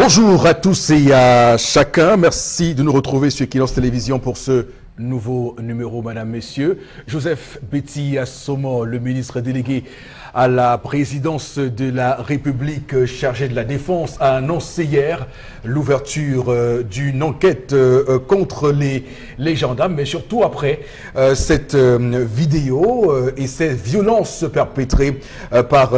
Bonjour à tous et à chacun. Merci de nous retrouver sur Equinox Télévision pour ce nouveau numéro, madame, messieurs. Joseph Betty Assomo, le ministre délégué à la présidence de la République chargé de la Défense, a annoncé hier l'ouverture d'une enquête contre les gendarmes, mais surtout après cette vidéo et ces violences perpétrées par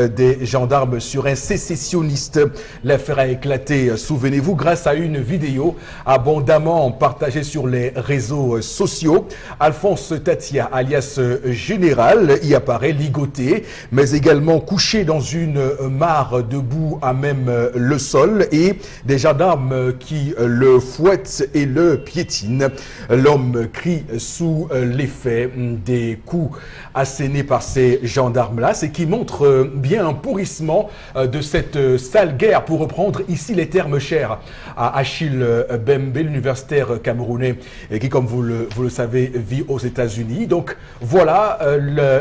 des gendarmes sur un sécessionniste. L'affaire a éclaté, souvenez-vous, grâce à une vidéo abondamment partagée sur les réseaux sociaux. Alphonse Tatia, alias Général, y apparaît ligoté, mais également couché dans une mare debout à même le sol, et des gendarmes qui le fouettent et le piétinent. L'homme crie sous l'effet des coups assénés par ces gendarmes-là, ce qui montre bien un pourrissement de cette sale guerre, pour reprendre ici les termes chers à Achille Bembe, l'universitaire camerounais, qui, comme vous le savez, vit aux États-Unis. Donc voilà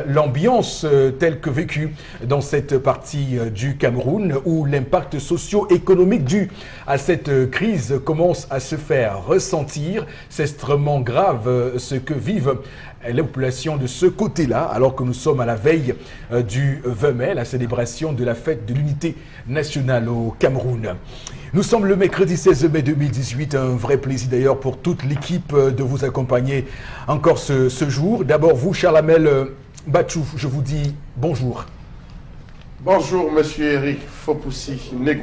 l'ambiance telle que vécue dans cette partie du Cameroun, où l'impact socio-économique dû à cette crise commence à se faire ressentir. C'est extrêmement grave ce que vivent les populations de ce côté-là, alors que nous sommes à la veille du 20 mai, la célébration de la fête de l'unité nationale au Cameroun. Nous sommes le mercredi 16 mai 2018, un vrai plaisir d'ailleurs pour toute l'équipe de vous accompagner encore ce jour. D'abord vous, Charlamel Bachou, je vous dis bonjour. Bonjour, monsieur Eric Fopoussi Negou.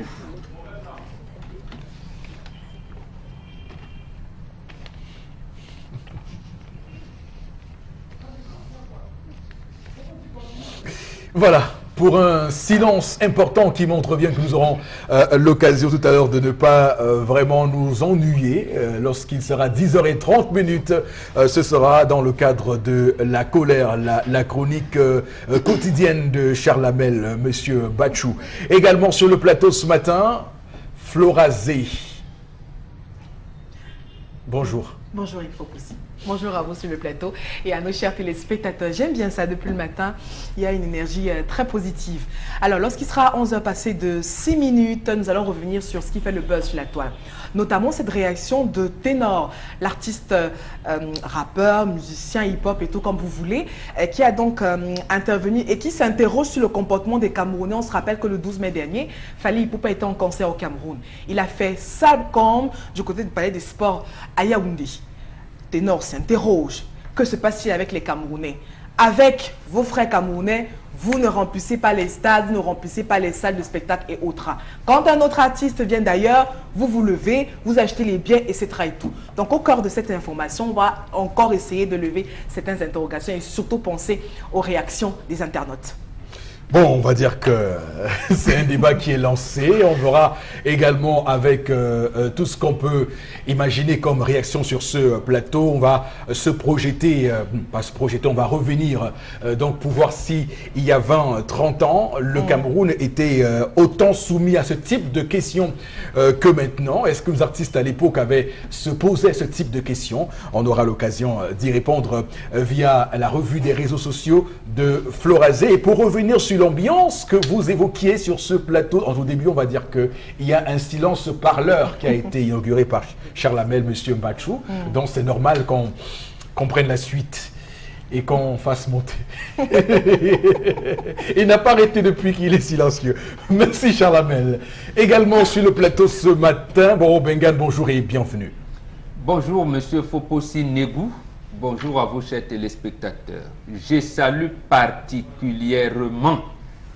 Voilà, pour un silence important qui montre bien que nous aurons l'occasion tout à l'heure de ne pas vraiment nous ennuyer. Lorsqu'il sera 10h30, ce sera dans le cadre de la colère, la chronique quotidienne de Charlamel, monsieur Bachou. Également sur le plateau ce matin, Flora Zé. Bonjour. Bonjour, il faut aussi. Bonjour à vous sur le plateau et à nos chers téléspectateurs. J'aime bien ça, depuis le matin, il y a une énergie très positive. Alors, lorsqu'il sera 11h passé de 6 minutes, nous allons revenir sur ce qui fait le buzz sur la toile. Notamment cette réaction de Ténor, l'artiste rappeur, musicien, hip-hop et tout comme vous voulez, qui a donc intervenu et qui s'interroge sur le comportement des Camerounais. On se rappelle que le 12 mai dernier, Fally Ipupa était en concert au Cameroun. Il a fait salle comme du côté du Palais des Sports à Yaoundé. Ténor s'interroge. Que se passe-t-il avec les Camerounais? Avec vos frères camerounais, vous ne remplissez pas les stades, vous ne remplissez pas les salles de spectacle et autres. Quand un autre artiste vient d'ailleurs, vous vous levez, vous achetez les billets, etc. et tout. Donc au cœur de cette information, on va encore essayer de lever certaines interrogations et surtout penser aux réactions des internautes. Bon, on va dire que c'est un débat qui est lancé. On verra également avec tout ce qu'on peut imaginer comme réaction sur ce plateau. On va se projeter, pas se projeter, on va revenir donc pour voir si il y a 20, 30 ans, le Cameroun était autant soumis à ce type de questions que maintenant. Est-ce que les artistes à l'époque avaient se posé ce type de questions? On aura l'occasion d'y répondre via la revue des réseaux sociaux de Flora Zé. Et pour revenir sur l'ambiance que vous évoquiez sur ce plateau, au début, on va dire qu'il y a un silence parleur qui a été inauguré par Charlamel, monsieur Bachou. Donc c'est normal qu'on prenne la suite et qu'on fasse monter. Il n'a pas arrêté depuis qu'il est silencieux. Merci Charlamel. Également sur le plateau ce matin, Boro Bengan, bonjour et bienvenue. Bonjour monsieur Fopoussi Negou. Bonjour à vous chers téléspectateurs. Je salue particulièrement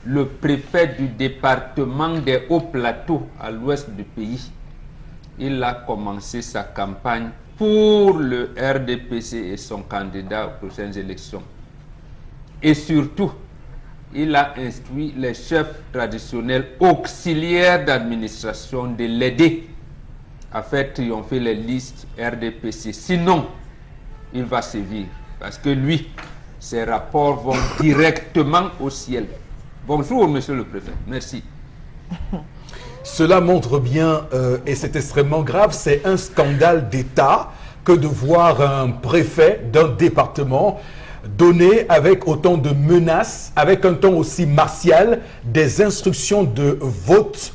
le préfet du département des Hauts-Plateaux à l'ouest du pays. Il a commencé sa campagne pour le RDPC et son candidat aux prochaines élections. Et surtout, il a instruit les chefs traditionnels auxiliaires d'administration de l'aider à faire triompher les listes RDPC. Sinon, il va sévir parce que lui, ses rapports vont directement au ciel. Bonjour, monsieur le préfet. Merci. Cela montre bien, et c'est extrêmement grave, c'est un scandale d'État que de voir un préfet d'un département donner avec autant de menaces, avec un ton aussi martial, des instructions de vote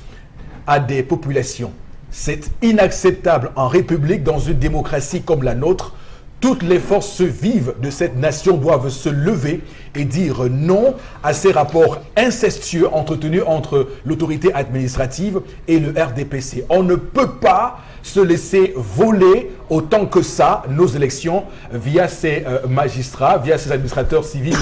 à des populations. C'est inacceptable en République, dans une démocratie comme la nôtre. Toutes les forces vives de cette nation doivent se lever et dire non à ces rapports incestueux entretenus entre l'autorité administrative et le RDPC. On ne peut pas se laisser voler autant que ça nos élections via ces magistrats, via ces administrateurs civils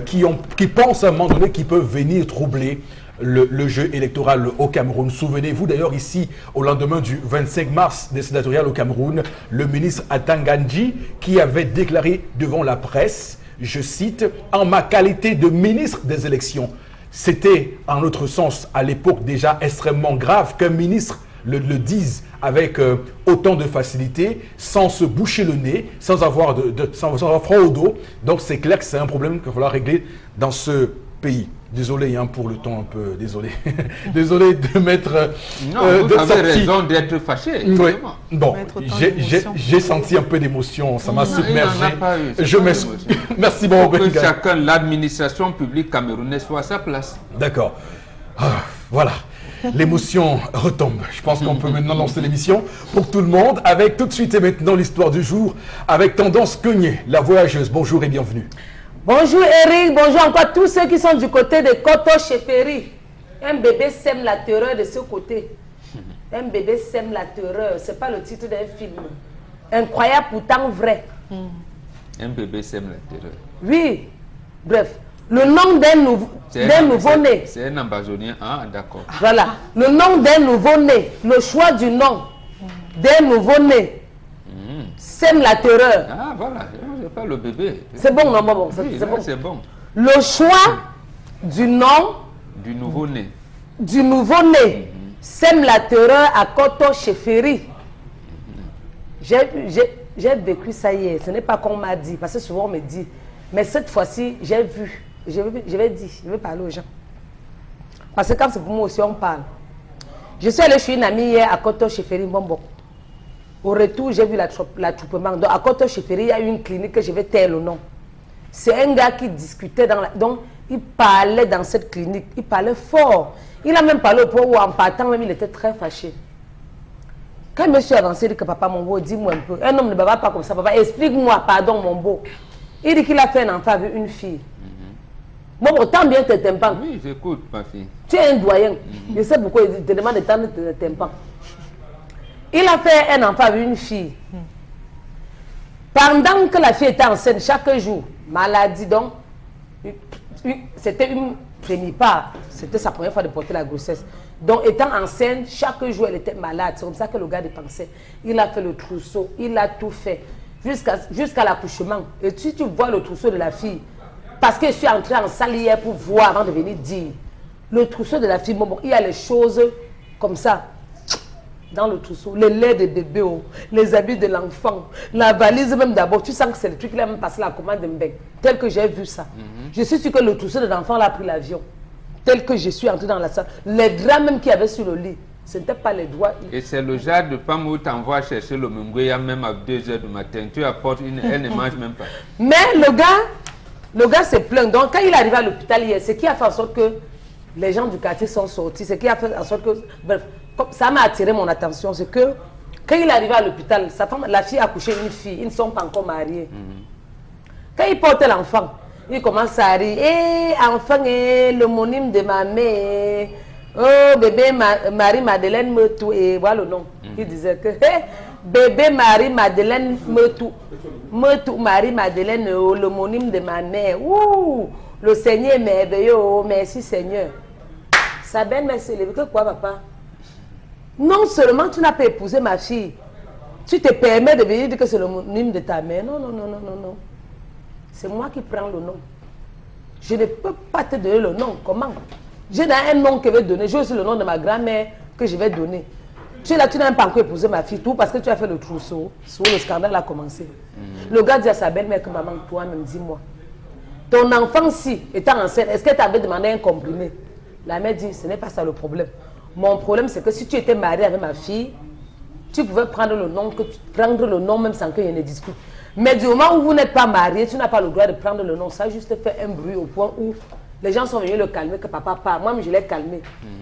qui pensent à un moment donné qu'ils peuvent venir troubler le jeu électoral au Cameroun. Souvenez-vous d'ailleurs ici, au lendemain du 25 mars des sénatoriales au Cameroun, le ministre Atangandji qui avait déclaré devant la presse, je cite, « En ma qualité de ministre des élections ». C'était, en notre sens, à l'époque déjà extrêmement grave qu'un ministre le dise avec autant de facilité, sans se boucher le nez, sans avoir froid au dos. Donc c'est clair que c'est un problème qu'il va falloir régler dans ce pays. Désolé hein, pour le temps un peu, désolé. Désolé de mettre... non, vous avez raison d'être fâché. Oui. Bon, j'ai senti un peu d'émotion, ça m'a submergé. Merci beaucoup. Pour que chacun, l'administration publique camerounaise soit à sa place. D'accord. Voilà. L'émotion retombe. Je pense qu'on peut maintenant lancer l'émission pour tout le monde avec tout de suite et maintenant l'histoire du jour avec Tendance Keugné, la voyageuse. Bonjour et bienvenue. Bonjour Eric, bonjour encore tous ceux qui sont du côté de Koto Chefferie. Un bébé sème la terreur de ce côté. Un bébé sème la terreur, c'est pas le titre d'un film. Incroyable pourtant vrai. Un bébé sème la terreur. Oui, bref. Le nom d'un nouveau-né. C'est un ambazonien, ah d'accord. Voilà, le nom d'un nouveau-né, le choix du nom d'un nouveau-né sème la terreur. Ah voilà, je pas le bébé. C'est bon, non, bon, oui, c'est bon. C'est bon. Le choix du nom du nouveau-né. Du nouveau-né sème la terreur à Koto Chefferie. J'ai vécu ça hier, ce n'est pas qu'on m'a dit, parce que souvent on me dit, mais cette fois-ci, j'ai vu. Je vais dire, je vais parler aux gens. Parce que quand c'est pour moi aussi, on parle. Je suis allée chez une amie hier à Koto Chefferie, Mbombo. Au retour, j'ai vu l'attroupement. Donc à Koto Chefferie, il y a une clinique que je vais taire le nom. C'est un gars qui discutait donc il parlait dans cette clinique. Il parlait fort. Il a même parlé au point où en partant, même il était très fâché. Quand je me suis avancé, il dit que papa, mon beau, dis-moi un peu. Un homme ne va pas comme ça, papa. Explique-moi, pardon, mon beau. Il dit qu'il a fait un enfant avec une fille. Bon, autant bien tes tympans. Oui, j'écoute, ma fille. Tu es un doyen. Je sais pourquoi il te demande de tendre tes tympans. Il a fait un enfant avec une fille. Pendant que la fille était enceinte, chaque jour, maladie, donc, c'était une première part. C'était sa première fois de porter la grossesse. Donc, étant enceinte, chaque jour, elle était malade. C'est comme ça que le gars dépensait. Il a fait le trousseau, il a tout fait. Jusqu'à l'accouchement. Et si tu vois le trousseau de la fille, parce que je suis entrée en salle hier pour voir avant de venir dire, le trousseau de la fille, bon, il y a les choses comme ça, dans le trousseau, les laits de bébé, les habits de l'enfant, la valise même d'abord, tu sens que c'est le truc qu'il a même passé la commande de Mbeng, tel que j'ai vu ça. Je suis sûre que le trousseau de l'enfant a pris l'avion, tel que je suis entrée dans la salle. Les draps même qu'il y avait sur le lit, ce n'était pas les doigts. Et c'est le genre de femme où tu envoies chercher le mungouya même à 2 h du matin. Tu apportes elle ne mange même pas. Mais le gars se plaint. Donc quand il est arrivé à l'hôpital hier, ce qui a fait en sorte que les gens du quartier sont sortis, ce qui a fait en sorte que... Bref, ça m'a attiré mon attention, c'est que quand il est arrivé à l'hôpital, la fille a accouché une fille, ils ne sont pas encore mariés. Quand il porte l'enfant, il commence à rire. Eh, enfant, l'homonyme de ma mère. Oh, bébé Marie-Madeleine me tout. Et voilà le nom. Il disait que, bébé Marie-Madeleine me tout. Marie-Madeleine, l'homonyme de ma mère. Ouh, le Seigneur est merveilleux. Oh, merci Seigneur. Sa belle-mère s'est levée. Que quoi, papa? Non seulement tu n'as pas épousé ma fille, tu te permets de venir dire que c'est l'homonyme de ta mère. Non, non, non, non, non, non. C'est moi qui prends le nom. Je ne peux pas te donner le nom. Comment? J'ai un nom que je vais donner. J'ai aussi le nom de ma grand-mère que je vais donner. Tu es là, tu n'as même pas encore épousé ma fille, tout parce que tu as fait le trousseau. Où le scandale a commencé. Le gars dit à sa belle-mère que maman, toi-même, dis-moi. Ton enfant-ci, étant enceinte, est-ce qu'elle t'avait demandé un comprimé? La mère dit, ce n'est pas ça le problème. Mon problème, c'est que si tu étais marié avec ma fille, tu pouvais prendre le nom, même sans qu'il y ait une discute. Mais du moment où vous n'êtes pas marié, tu n'as pas le droit de prendre le nom. Ça a juste fait un bruit au point où les gens sont venus le calmer, que papa part. Moi, je l'ai calmé.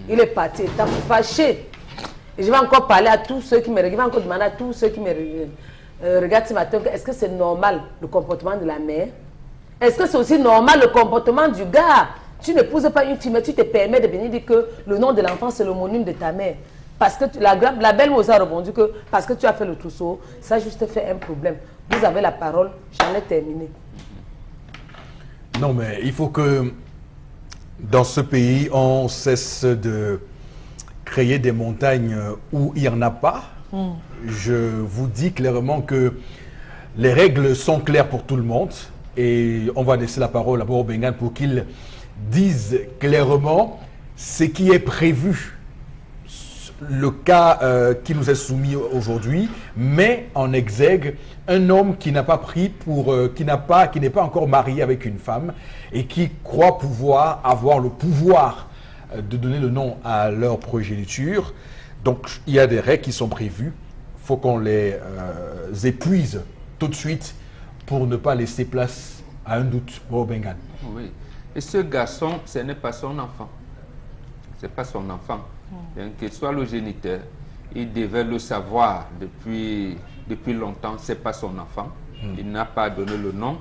Il est parti, étant fâché. Et je vais encore parler à tous ceux qui me regardent, je vais encore demander à tous ceux qui me regardent ce matin, est-ce que c'est normal le comportement de la mère? Est-ce que c'est aussi normal le comportement du gars? Tu n'épouses pas une fille, mais tu te permets de venir dire que le nom de l'enfant, c'est l'homonyme de ta mère. Parce que la belle Moussa a répondu que parce que tu as fait le trousseau, ça a juste fait un problème. Vous avez la parole, j'en ai terminé. Non, mais il faut que dans ce pays, on cesse de créer des montagnes où il n'y en a pas. Je vous dis clairement que les règles sont claires pour tout le monde. Et on va laisser la parole à Bobo Bengan pour qu'il dise clairement ce qui est prévu. Le cas qui nous est soumis aujourd'hui, mais en exergue un homme qui n'a pas pris pour, qui n'est pas encore marié avec une femme et qui croit pouvoir avoir le pouvoir de donner le nom à leur progéniture. Donc il y a des règles qui sont prévues. Il faut qu'on les épuise tout de suite pour ne pas laisser place à un doute. Au Bengal. Oui. Et ce garçon, ce n'est pas son enfant. Ce n'est pas son enfant. Qu'il soit le géniteur, il devait le savoir depuis longtemps, ce n'est pas son enfant. Il n'a pas donné le nom.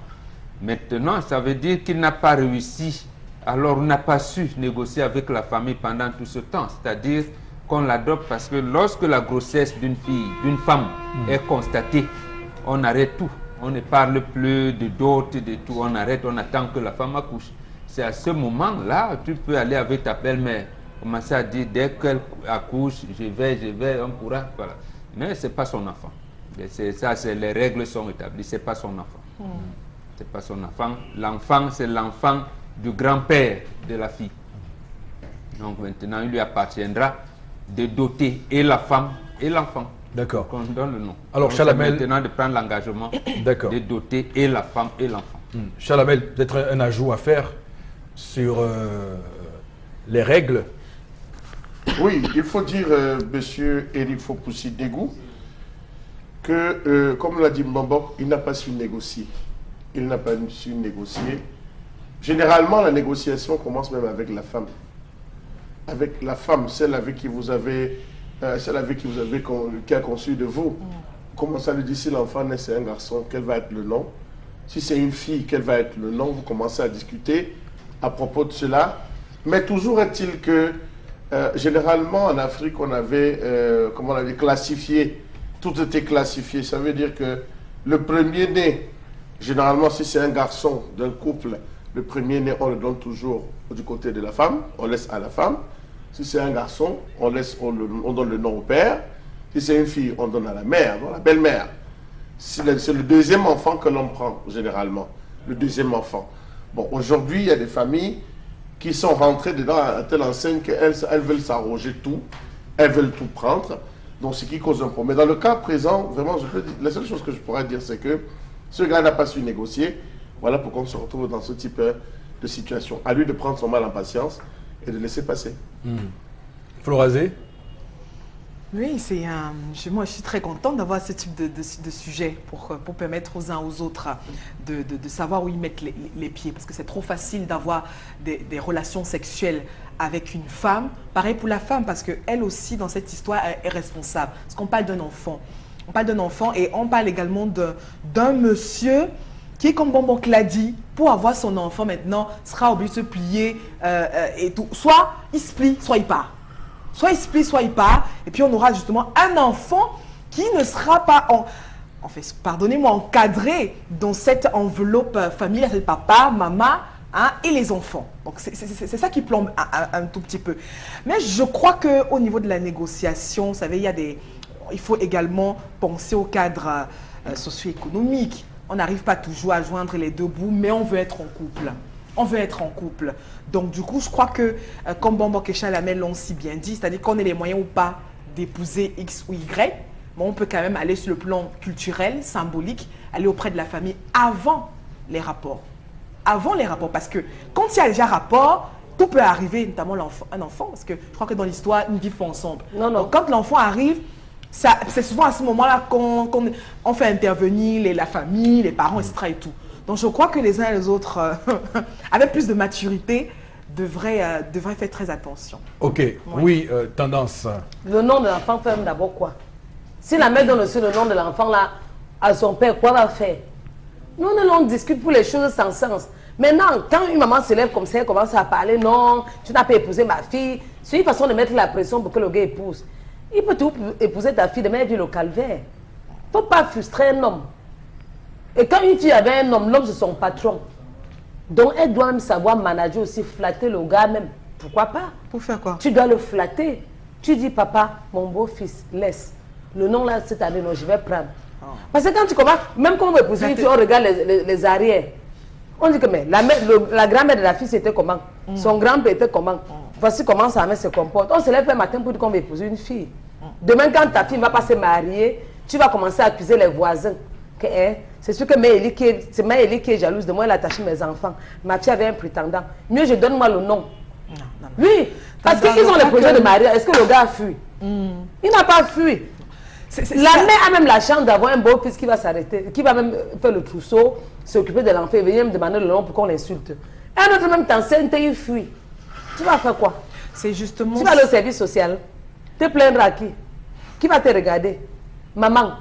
Maintenant, ça veut dire qu'il n'a pas réussi. Alors, on n'a pas su négocier avec la famille pendant tout ce temps. C'est-à-dire qu'on l'adopte parce que lorsque la grossesse d'une fille, d'une femme est constatée, on arrête tout. On ne parle plus de dot, de tout. On arrête, on attend que la femme accouche. C'est à ce moment-là, tu peux aller avec ta belle-mère. Commencer à dire, dès qu'elle accouche, je vais, on pourra. Voilà. Mais ce n'est pas son enfant. Les règles sont établies, ce n'est pas son enfant. C'est pas son enfant. L'enfant, c'est l'enfant du grand-père de la fille. Donc maintenant, il lui appartiendra de doter et la femme et l'enfant. D'accord. Qu'on donne le nom. Alors, Chalamel, maintenant de prendre l'engagement de doter et la femme et l'enfant. Chalamel, peut-être un ajout à faire sur les règles. Oui, il faut dire, monsieur Eric Fopoussi-Negou, que, comme l'a dit Mbambok, il n'a pas su négocier. Il n'a pas su négocier. Généralement, la négociation commence même avec la femme. Avec la femme, celle avec qui vous avez, qui a conçu de vous. Commencez à lui dire si l'enfant naît, c'est un garçon, quel va être le nom. Si c'est une fille, quel va être le nom. Vous commencez à discuter à propos de cela. Mais toujours est-il que généralement, en Afrique, on avait, comment on avait classifié, tout était classifié. Ça veut dire que le premier-né, généralement, si c'est un garçon d'un couple, le premier-né, on le donne toujours du côté de la femme, on laisse à la femme. Si c'est un garçon, on donne le nom au père. Si c'est une fille, on donne à la mère, à la belle-mère. C'est le deuxième enfant que l'on prend, généralement, le deuxième enfant. Bon, aujourd'hui, il y a des familles qui sont rentrées dedans à telle enseigne qu'elles veulent s'arroger tout, elles veulent tout prendre, donc ce qui cause un problème. Mais dans le cas présent, vraiment, la seule chose que je pourrais dire, c'est que ce gars n'a pas su négocier, voilà pourquoi on se retrouve dans ce type de situation. À lui de prendre son mal en patience et de laisser passer. Florazé? Oui, moi je suis très contente d'avoir ce type de sujet pour permettre aux uns aux autres de savoir où ils mettent les pieds. Parce que c'est trop facile d'avoir des relations sexuelles avec une femme. Pareil pour la femme, parce qu'elle aussi, dans cette histoire, est responsable. Parce qu'on parle d'un enfant. On parle d'un enfant et on parle également d'un monsieur qui, comme Bonbon l'a dit, pour avoir son enfant maintenant, sera obligé de se plier et tout. Soit il se plie, soit il part. Soit il se plie, soit il part. Et puis on aura justement un enfant qui ne sera pas, pardonnez-moi, encadré dans cette enveloppe familiale, c'est papa, maman et les enfants. Donc c'est ça qui plombe un tout petit peu. Mais je crois qu'au niveau de la négociation, vous savez, il faut également penser au cadre socio-économique. On n'arrive pas toujours à joindre les deux bouts, mais on veut être en couple. On veut être en couple. Donc, du coup, je crois que, comme Bambok et Chalamel l'ont si bien dit, c'est-à-dire qu'on ait les moyens ou pas d'épouser X ou Y, mais on peut quand même aller sur le plan culturel, symbolique, aller auprès de la famille avant les rapports. Avant les rapports, parce que quand il y a déjà rapport, tout peut arriver, notamment un enfant, parce que je crois que dans l'histoire, ils vivent ensemble. Non. Donc, quand l'enfant arrive, c'est souvent à ce moment-là qu'on fait intervenir la famille, les parents, etc. et tout. Donc je crois que les uns et les autres, avec plus de maturité, devraient faire très attention. Ok, oui, tendance. Le nom de l'enfant fait d'abord quoi? Si la mère donne aussi le nom de l'enfant là à son père, quoi va faire? Nous, on discute pour les choses sans sens. Maintenant, quand une maman se lève comme ça, elle commence à parler, non, tu n'as pas épousé ma fille. C'est une façon de mettre la pression pour que le gars épouse. Il peut tout épouser ta fille, demain elle vit le calvaire. Il ne faut pas frustrer un homme. Et quand une fille avait un homme, l'homme c'est son patron. Donc elle doit même savoir manager aussi, flatter le gars même. Pourquoi pas? Pour faire quoi? Tu dois le flatter. Tu dis, papa, mon beau-fils, laisse. Le nom là, cette année, non, je vais prendre. Parce que quand tu commences, même quand on veut épouser une fille, on regarde les arrières. On dit que mais la grand-mère de la fille, c'était comment? Son grand-père était comment? Voici comment sa mère se comporte. On se lève un matin pour dire qu'on veut épouser une fille. Demain, quand ta fille ne va pas se marier, tu vas commencer à accuser les voisins. C'est sûr que c'est Maëlie qui est jalouse de moi, elle a attaché mes enfants. Ma fille avait un prétendant. Mieux, je donne moi le nom. Non. Oui, parce qu'ils ont le projet de mariage. Est-ce que le gars a fui? Il n'a pas fui. La mère a même la chance d'avoir un beau-fils qui va s'arrêter, qui va même faire le trousseau, s'occuper de l'enfant et venir me demander le nom pour qu'on l'insulte. Un autre même t'enceinte et il fuit. Tu vas faire quoi? C'est justement... Tu vas aller au service social. Te plaindre à qui? Qui va te regarder? Maman,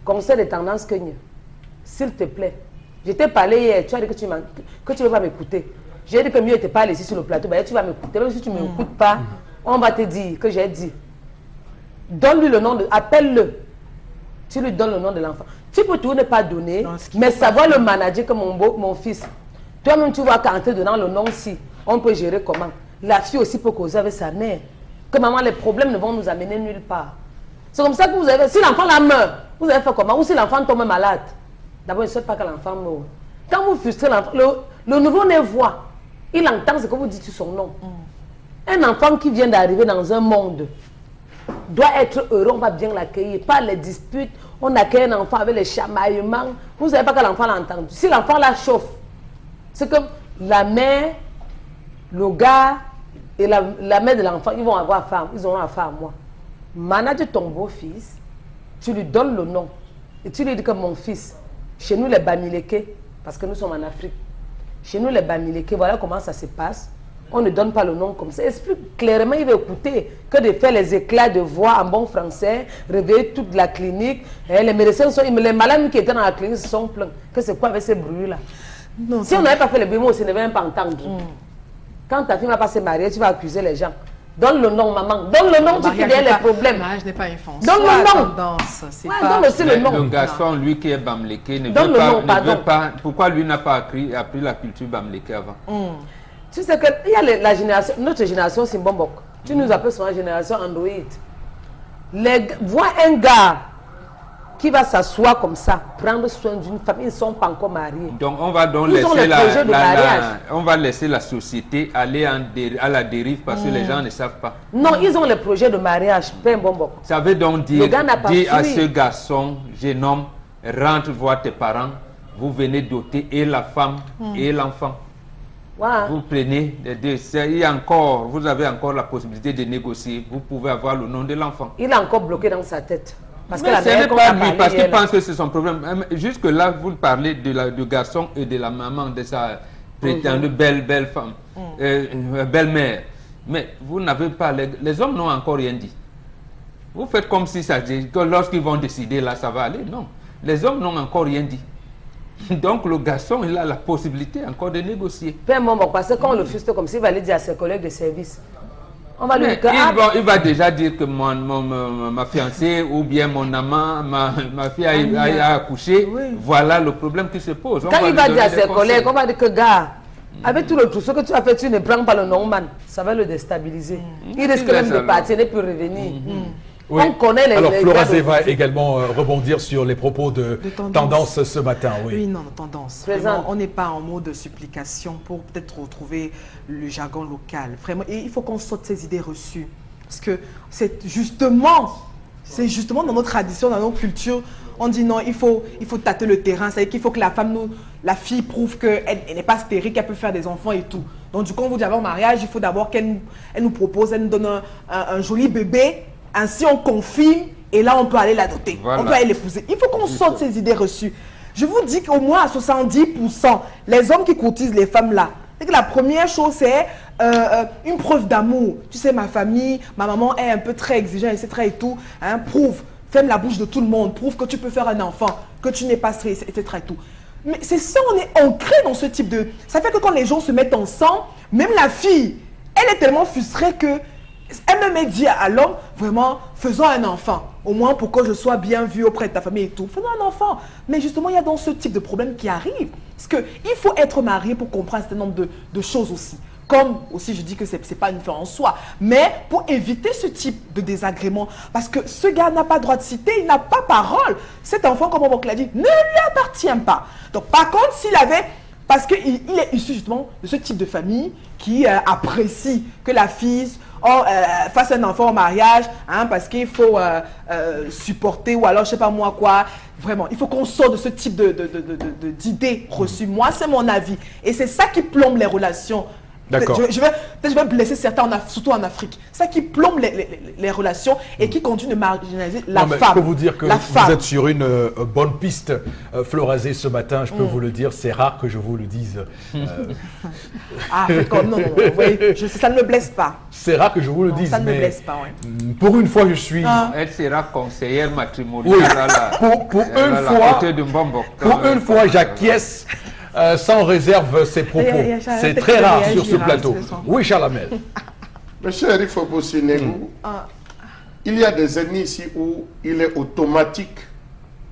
conseil de tendance que s'il te plaît. Je t'ai parlé hier, tu as dit que tu ne veux pas m'écouter. J'ai dit que mieux te parler ici sur le plateau. Ben, tu vas m'écouter. Même si tu ne m'écoutes pas, on va te dire que j'ai dit. Donne-lui le nom, appelle-le. Tu lui donnes le nom de l'enfant. Tu peux tout ne pas donner, mais savoir le manager comme mon fils. Toi-même, tu vois qu'en te donnant le nom, si on peut gérer comment. La fille aussi peut causer avec sa mère. Que maman, les problèmes ne vont nous amener nulle part. C'est comme ça que vous avez... Si l'enfant la meurt, vous avez fait comment? Ou si l'enfant tombe malade. D'abord, il ne souhaite pas que l'enfant meure. Quand vous frustrez l'enfant, le nouveau-né voit. Il entend ce que vous dites sur son nom. Un enfant qui vient d'arriver dans un monde doit être heureux, on va bien l'accueillir. Pas les disputes, on accueille un enfant avec les chamaillements. Vous ne savez pas que l'enfant l'a entendu. Si l'enfant la chauffe, c'est comme la mère, le gars et la mère de l'enfant, ils vont avoir affaire, ils auront affaire à moi. Manage ton beau-fils, tu lui donnes le nom. Et tu lui dis que mon fils, chez nous les Bamileke, parce que nous sommes en Afrique, chez nous les Bamileke, voilà comment ça se passe. On ne donne pas le nom comme ça. Explique clairement, il va écouter que de faire les éclats de voix en bon français, réveiller toute la clinique. Les médecins sont, les malades qui étaient dans la clinique se sont plaints. Que c'est quoi avec ces bruits-là? Si on n'avait pas fait le bruit, on ne va même pas entendre. Quand ta fille ne va pas se marier, tu vas accuser les gens. Donne le nom, maman. Donne le nom, tu fais les problèmes. Le mariage n'est pas une fonction. Donne le nom. Donne aussi le nom. Le garçon, lui qui est Bamileke, ne veut pas. Pourquoi lui n'a pas appris la culture Bamileke avant? Tu sais qu'il y a la génération, notre génération Simbombok. Tu nous appelles souvent la génération Android. Vois un gars qui va s'asseoir comme ça, prendre soin d'une femme, ils ne sont pas encore mariés. Donc on va laisser la société aller à la dérive parce que les gens ne savent pas. Non, ils ont le projet de mariage, Pembombok. Ça veut donc dire à ce garçon, jeune homme, rentre voir tes parents, vous venez doter et la femme et l'enfant. Wow. Vous prenez les deux. Vous avez encore la possibilité de négocier. Vous pouvez avoir le nom de l'enfant. Il est encore bloqué dans sa tête. Parce que ce n'est pas lui, parce qu'il pense que c'est son problème. Jusque-là, vous parlez du garçon et de la maman, de sa prétendue belle femme, belle-mère. Mais vous n'avez pas... Les hommes n'ont encore rien dit. Vous faites comme si ça dit que lorsqu'ils vont décider, là, ça va aller. Non. Les hommes n'ont encore rien dit. Donc le garçon, il a la possibilité encore de négocier. Parce que quand on le fruste comme ça, il va aller dire à ses collègues de service. On va lui dire que, il va déjà dire que ma fiancée ou bien mon amant, ma fille a accouché. Oui. Voilà le problème qui se pose. Quand il va dire à ses collègues, on va dire que gars, avec tout le trousseau que tu as fait, tu ne prends pas le nom man. Ça va le déstabiliser. Il risque même de partir et puis revenir. Oui. On connaît alors, Florazé va également rebondir sur les propos de tendance ce matin. Oui, non, tendance. Vraiment, on n'est pas en mode de supplication pour peut-être retrouver le jargon local. Vraiment, et il faut qu'on sorte ces idées reçues. Parce que c'est justement dans notre tradition, dans nos cultures, on dit non, il faut tâter le terrain. C'est-à-dire qu'il faut que la fille prouve qu'elle n'est pas stérile, qu'elle peut faire des enfants et tout. Donc du coup, on vous dit avant le mariage, il faut d'abord qu'elle nous propose, elle nous donne un joli bébé. Ainsi, on confirme et là, on peut aller l'adopter. Voilà. On peut aller l'épouser. Il faut qu'on sorte ces idées reçues. Je vous dis qu'au moins à 70%, les hommes qui courtisent les femmes là C'est que la première chose, c'est une preuve d'amour. Tu sais, ma famille, ma maman est un peu très exigeante, etc. et tout. Hein, prouve, ferme la bouche de tout le monde, prouve que tu peux faire un enfant, que tu n'es pas stressé, etc. et tout. Mais c'est ça, on est ancré dans ce type de... Ça fait que quand les gens se mettent ensemble, même la fille, elle est tellement frustrée que elle me dit à l'homme, vraiment, faisons un enfant. Au moins pour que je sois bien vue auprès de ta famille et tout. Faisons un enfant. Mais justement, il y a dans ce type de problème qui arrive. Parce qu'il faut être marié pour comprendre un certain nombre de choses aussi. Comme aussi, je dis que ce n'est pas une fin en soi. Mais pour éviter ce type de désagrément. Parce que ce gars n'a pas droit de citer, il n'a pas parole. Cet enfant, comme mon oncle l'a dit, ne lui appartient pas. Donc par contre, s'il avait... Parce qu'il est issu justement de ce type de famille qui apprécie que la fille fasse un enfant au mariage, hein, parce qu'il faut supporter, ou alors je sais pas moi quoi. Vraiment, il faut qu'on sorte de ce type d'idées reçues. Moi, c'est mon avis. Et c'est ça qui plombe les relations. D'accord. Je vais blesser certains, surtout en Afrique. Ça qui plombe les relations et qui continue de marginaliser la femme. Je peux vous dire que vous êtes sur une bonne piste, Florazé, ce matin. Je peux vous le dire, c'est rare que je vous le dise. Ah, non, oui, ça ne me blesse pas. C'est rare que je vous le dise, ça ne me mais blesse pas, oui. Pour une fois, je suis... Elle sera conseillère matrimoniale Oui, pour une fois, j'acquiesce sans réserve ses propos. C'est très rare sur ce plateau. Oui, Charlamel. Monsieur Eric Foposi Negou, il y a des années ici où il est automatique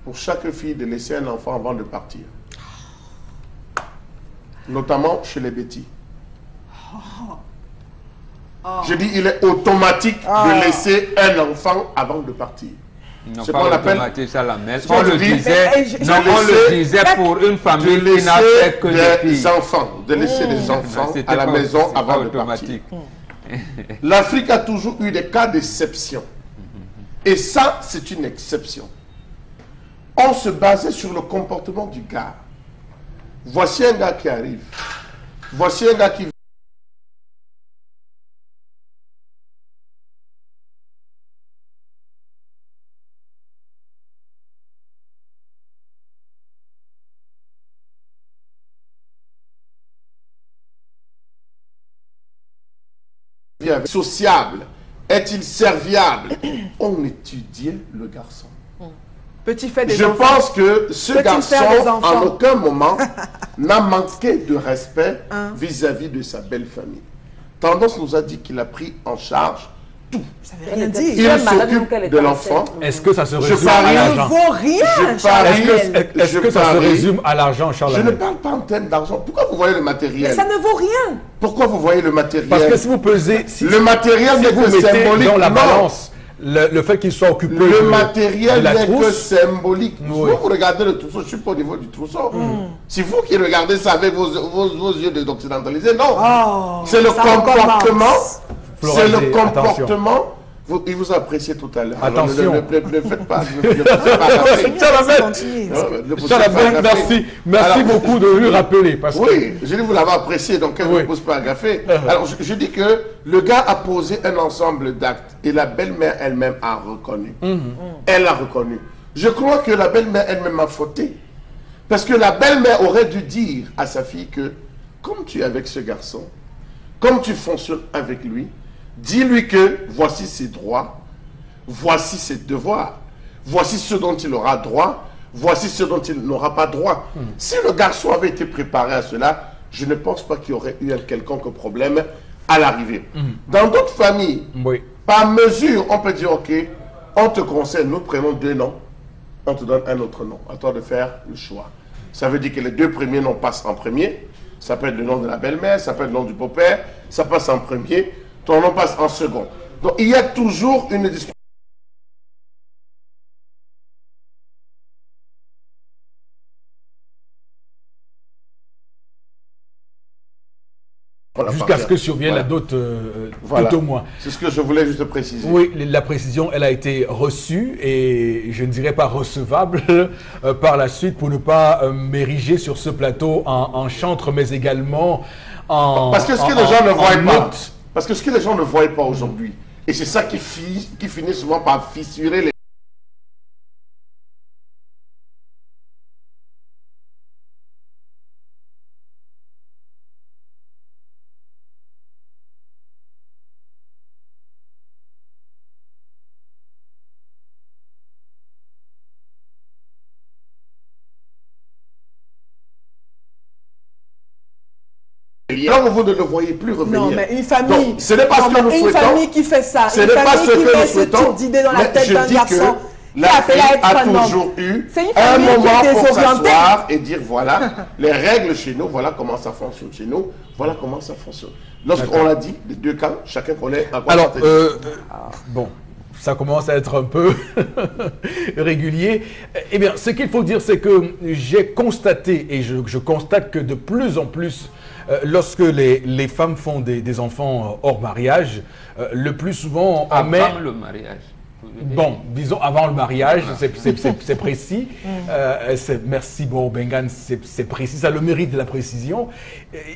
pour chaque fille de laisser un enfant avant de partir. Notamment chez les Betty. Je dis, il est automatique de laisser un enfant avant de partir. Non, c'est pas qu'on appelle Salamel. On le disait pour une famille qui n'a fait que des filles. De laisser des enfants à la maison avant de partir. L'Afrique a toujours eu des cas d'exception. Et ça, c'est une exception. On se basait sur le comportement du gars. Voici un gars qui arrive. Voici un gars qui sociable, est-il serviable? On étudiait le garçon. Petit fait des Je enfants. pense que ce garçon, en aucun moment, n'a manqué de respect vis-à-vis de sa belle famille. Tendance nous a dit qu'il a pris en charge tout. Ça veut rien dire. Il s'occupe de l'enfant. Est-ce que ça se résume Ça à ne l'argent? vaut rien. Est-ce que ça se résume à l'argent, Je Charlamel? ne parle pas en termes d'argent. Pourquoi vous voyez le matériel? Mais ça ne vaut rien. Pourquoi vous voyez le matériel? Parce que si vous pesez... le matériel n'est vous que mettez symbolique. dans la Non. balance le fait qu'il soit occupé Le matériel de la n'est que trousse. symbolique. Oui. Vous regardez le trousseau, je ne suis pas au niveau du trousseau. C'est vous qui regardez ça avec vos yeux d'occidentalisés. Non. Oh, c'est le ça comportement. recommence. C'est le Florazé, comportement. Il vous a apprécié tout à l'heure. Attention. Ne faites pas. Ne Charlamel, merci beaucoup de lui rappeler. Parce que... Oui, je dis vous l'avez apprécié, donc elle ne vous pose pas à gaffer. Alors je dis que le gars a posé un ensemble d'actes et la belle-mère elle-même a reconnu. Elle a reconnu. Je crois que la belle-mère elle-même a fauté. Parce que la belle-mère aurait dû dire à sa fille que, comme tu es avec ce garçon, comme tu fonctionnes avec lui, dis-lui que voici ses droits, voici ses devoirs, voici ce dont il aura droit, voici ce dont il n'aura pas droit. Si le garçon avait été préparé à cela, je ne pense pas qu'il y aurait eu un quelconque problème à l'arrivée. Dans d'autres familles, par mesure, on peut dire, ok, on te conseille, nous prenons 2 noms, on te donne un autre nom, à toi de faire le choix. Ça veut dire que les 2 premiers noms passent en premier, ça peut être le nom de la belle-mère, ça peut être le nom du beau-père, ça passe en premier, ton nom passe en second. Donc il y a toujours une discussion. Jusqu'à ce que survienne la dot tout au moins. C'est ce que je voulais juste préciser. Oui, la précision, elle a été reçue et je ne dirais pas recevable par la suite pour ne pas m'ériger sur ce plateau en chantre, mais également en... Parce que ce que les gens ne voient pas, parce que ce que les gens ne voient pas aujourd'hui, et c'est ça qui finit souvent par fissurer les... Et quand vous ne le voyez plus revenir. Non, mais une famille. Donc, ce n'est pas ce que nous souhaitons. Une famille qui fait ça. Ce n'est pas ce que nous souhaitons. Cette idée dans la tête d'un garçon. La fille a toujours eu un moment pour s'asseoir et dire voilà, les règles chez nous, voilà comment ça fonctionne chez nous, voilà comment ça fonctionne. Lorsqu'on l'a dit, les deux camps, chacun connaît à quoi. Alors, bon, ça commence à être un peu régulier. Eh bien, ce qu'il faut dire, c'est que j'ai constaté, et je constate que de plus en plus, lorsque les femmes font des enfants hors mariage, le plus souvent, on met... Avant le mariage. Bon, disons avant le mariage, c'est précis. Merci Bengan, c'est précis, ça a le mérite de la précision.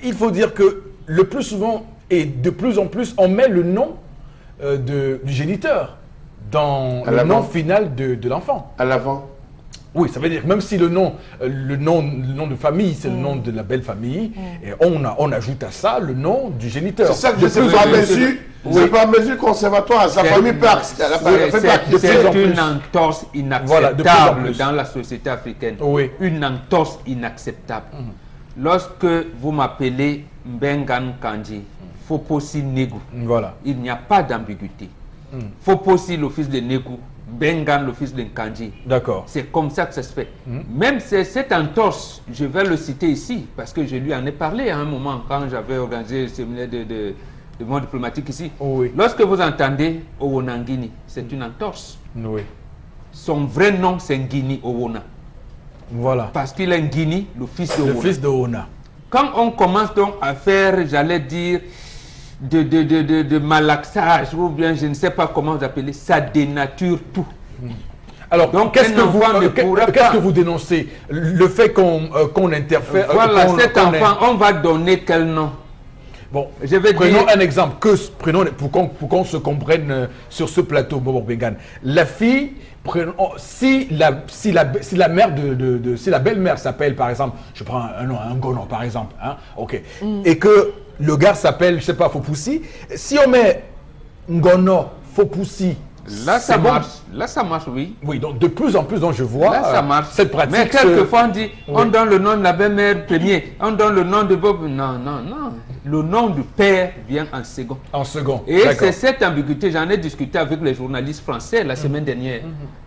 Il faut dire que le plus souvent et de plus en plus, on met le nom du géniteur dans le nom final de l'enfant. À l'avant. Oui, ça veut dire que même si le nom de famille, c'est le nom de la belle famille, et on ajoute à ça le nom du géniteur. C'est ça que je sais pas mesure. C'est pas mesure conservatoire, sa famille peut c'est une entorse inacceptable dans la société africaine. Oui. Une entorse inacceptable. Lorsque vous m'appelez Mbengan Kandji, Foposi Négou, il n'y a pas d'ambiguïté. Foposi, le fils de Négou, Bengan, le fils de Kandji. D'accord. C'est comme ça que ça se fait. Même cette entorse, je vais le citer ici, parce que je lui en ai parlé à un moment quand j'avais organisé le séminaire de monde diplomatique ici. Oui. Lorsque vous entendez Owonangini, c'est une entorse. Oui. Son vrai nom, c'est Ngini Owona. Voilà. Parce qu'il est Ngini, le fils de Owona. Le fils de Owona. Quand on commence donc à faire, j'allais dire, de malaxage, ou bien je ne sais pas comment vous appelez, ça dénature tout. Alors, qu'est-ce que vous dénoncez? Le fait qu'on interfère... Voilà, cet enfant, on va donner quel nom? Bon, prenons un exemple, pour qu'on se comprenne sur ce plateau, Bobo Bengan. La fille, si la mère si la belle-mère s'appelle, par exemple, je prends un nom, un Gono, par exemple, hein, ok, et que le gars s'appelle, je sais pas, Fopoussi, si on met Ngono, Fopoussi, là ça marche, là ça marche, oui. Oui, donc de plus en plus, donc je vois là, ça marche. cette pratique. Mais quelquefois on dit, on donne le nom de la belle-mère premier, on donne le nom de Bob. Non, non, non. Le nom du père vient en second. En second. Et c'est cette ambiguïté, j'en ai discuté avec les journalistes français la semaine dernière.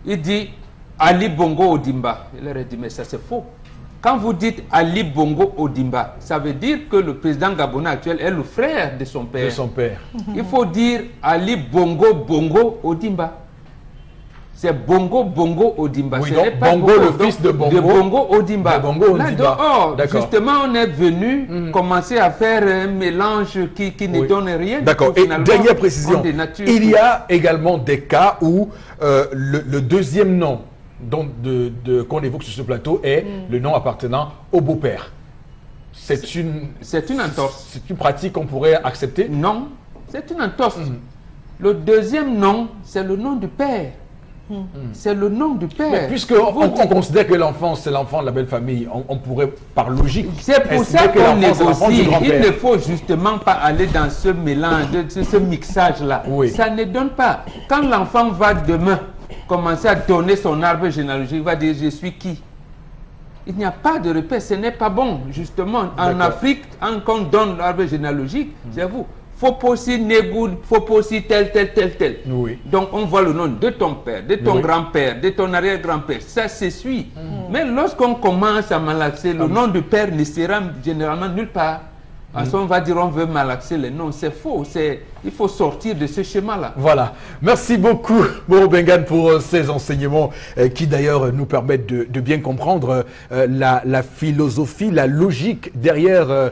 Il dit Ali Bongo Odimba. Il leur a dit, mais ça c'est faux. Quand vous dites Ali Bongo Odimba, ça veut dire que le président gabonais actuel est le frère de son père. De son père. Il faut dire Ali Bongo Odimba. C'est Bongo Odimba. Oui, donc Bongo, le fils de Bongo. De Bongo Odimba. De Bongo Odimba. Là, justement, on est venu commencer à faire un mélange qui ne donne rien. D'accord. Et dernière précision, il y a également des cas où le deuxième nom qu'on évoque sur ce plateau est le nom appartenant au beau-père. C'est une entorse. C'est une pratique qu'on pourrait accepter? Non, c'est une entorse. Le deuxième nom, c'est le nom du père. C'est le nom du père. Mais puisqu'on considère que l'enfant, c'est l'enfant de la belle famille, on pourrait, par logique, c'est pour ça qu'on négocie. Il ne faut justement pas aller dans ce mélange, ce mixage-là. Oui. Ça ne donne pas. Quand l'enfant va demain commencer à donner son arbre généalogique, il va dire je suis qui? Il n'y a pas de repère, ce n'est pas bon. Justement, en Afrique, quand on donne l'arbre généalogique, j'avoue, Foposi Négou, Foposi tel. Oui. Donc on voit le nom de ton père, de ton grand-père, de ton arrière-grand-père. Ça se suit. Mais lorsqu'on commence à malaxer, le nom du père ne sera généralement nulle part. En on va dire on veut malaxer les noms. C'est faux. Il faut sortir de ce schéma-là. Voilà. Merci beaucoup, Bobo Bengan, pour ces enseignements qui d'ailleurs nous permettent de bien comprendre la philosophie, la logique derrière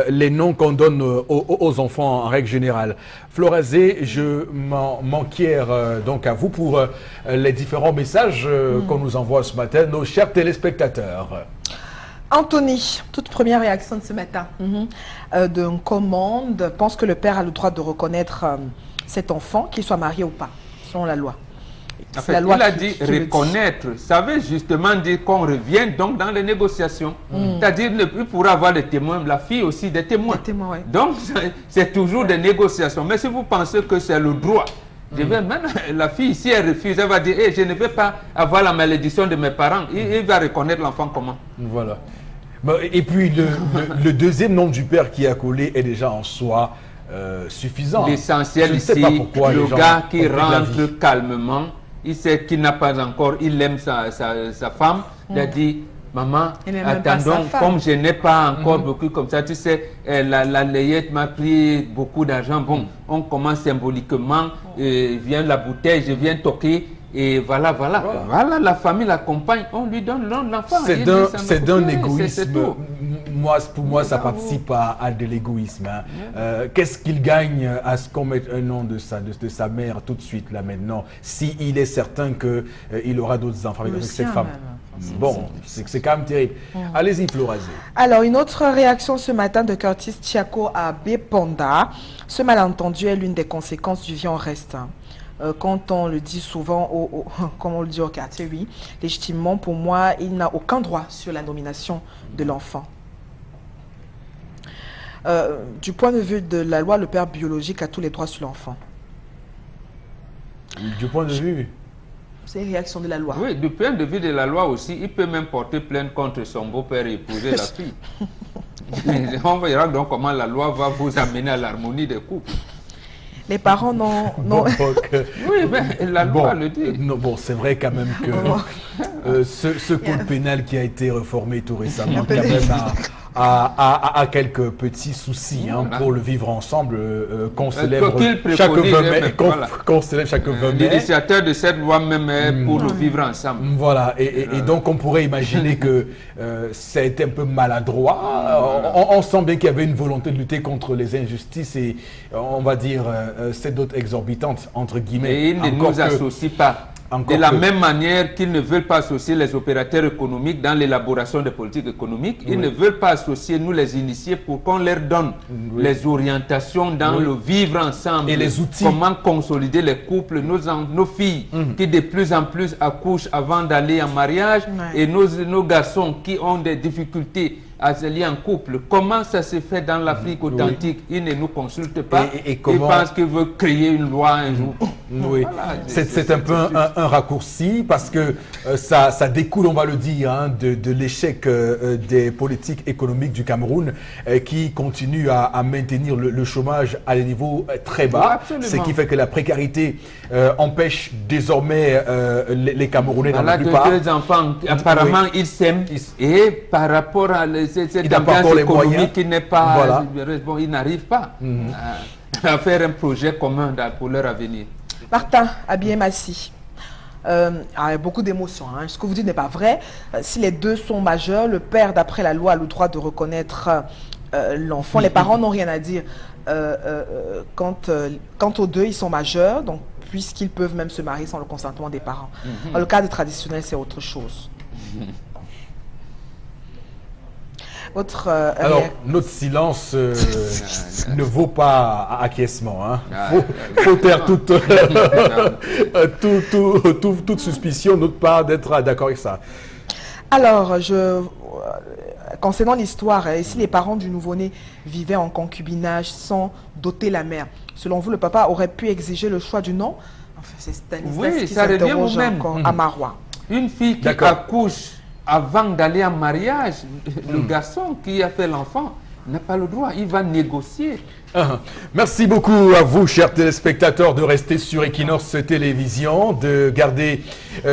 les noms qu'on donne aux enfants en règle générale. Florazé, je m'enquière donc à vous pour les différents messages qu'on nous envoie ce matin, nos chers téléspectateurs. Anthony, toute première réaction de ce matin, d'un commande, pense que le père a le droit de reconnaître cet enfant, qu'il soit marié ou pas, selon la loi. En fait, il a dit reconnaître, ça veut justement dire qu'on revient donc dans les négociations. C'est-à-dire qu'il pourra avoir des témoins, la fille aussi des témoins. Donc c'est toujours des négociations. Mais si vous pensez que c'est le droit, la fille, si elle refuse, elle va dire je ne veux pas avoir la malédiction de mes parents. Il va reconnaître l'enfant comment? Voilà. Et puis le deuxième nom du père qui est accolé est déjà en soi suffisant. L'essentiel ici, le gars qui rentre calmement, il sait qu'il n'a pas encore, il aime sa femme, il a dit, maman, attendons, comme je n'ai pas encore beaucoup comme ça, tu sais, la layette m'a pris beaucoup d'argent. Bon, on commence symboliquement, vient la bouteille, je viens toquer, et voilà, la famille l'accompagne, on lui donne l'enfant. C'est d'un égoïsme. Pour moi, ça participe à de l'égoïsme. Hein. Qu'est-ce qu'il gagne à ce qu'on mette un nom de sa mère tout de suite, là, maintenant, s'il est certain qu'il aura d'autres enfants avec cette femme? Bon, c'est quand même terrible. Allez-y, Florazé. Alors, une autre réaction ce matin de Curtis Chiako à Bépanda. Ce malentendu est l'une des conséquences du viens reste. Quand on le dit souvent, comme on le dit au quartier, oui, légitimement, pour moi, il n'a aucun droit sur la nomination de l'enfant. Du point de vue de la loi, le père biologique a tous les droits sur l'enfant. Du point de vue... C'est une réaction de la loi. Oui, du point de vue de la loi aussi, il peut même porter plainte contre son beau-père et épouser la fille. On verra donc comment la loi va vous amener à l'harmonie des couples. Les parents n'ont... Oui, mais la loi le dit. Non, bon, c'est vrai quand même que ce code pénal qui a été reformé tout récemment, quand même a quelques petits soucis pour le vivre ensemble, qu'on célèbre chaque 20 mai. L'initiateur de cette loi même est pour le vivre ensemble. Voilà, et donc on pourrait imaginer que ça a été un peu maladroit. On sent bien qu'il y avait une volonté de lutter contre les injustices et on va dire c'est d'autres exorbitantes, entre guillemets. Et ils ne nous associent pas. De la même manière qu'ils ne veulent pas associer les opérateurs économiques dans l'élaboration des politiques économiques, ils ne veulent pas associer nous les initiés pour qu'on leur donne les orientations dans le vivre ensemble. Et les outils. Comment consolider les couples, nos filles qui de plus en plus accouchent avant d'aller en mariage et nos garçons qui ont des difficultés à se lier en couple. Comment ça se fait dans l'Afrique authentique? Ils ne nous consultent pas. Et comment... Ils pensent qu'ils veulent créer une loi un jour. Oui, voilà, c'est un peu un raccourci parce que ça découle, on va le dire, de l'échec des politiques économiques du Cameroun qui continuent à maintenir le chômage à des niveaux très bas. Ce qui fait que la précarité empêche désormais les Camerounais dans la plupart. Deux enfants, apparemment ils s'aiment et par rapport à cette ambiance économique qui n'est pas... Bon, ils n'arrivent pas à faire un projet commun pour leur avenir. Martin Abiyemassi, beaucoup d'émotions. Ce que vous dites n'est pas vrai. Si les deux sont majeurs, le père, d'après la loi, a le droit de reconnaître l'enfant. Les parents n'ont rien à dire. Quant aux deux, ils sont majeurs, donc puisqu'ils peuvent même se marier sans le consentement des parents. Dans le cadre traditionnel, c'est autre chose. Alors, notre silence ne vaut pas acquiescement. Faut taire toute suspicion de notre part d'être d'accord avec ça. Alors, concernant l'histoire, si les parents du nouveau-né vivaient en concubinage sans doter la mère, selon vous, le papa aurait pu exiger le choix du nom? Enfin, c'est Stanislas qui s'interroge encore à Marois. Une fille qui accouche avant d'aller en mariage, le garçon qui a fait l'enfant n'a pas le droit, il va négocier. Merci beaucoup à vous, chers téléspectateurs, de rester sur Equinox Télévision, de garder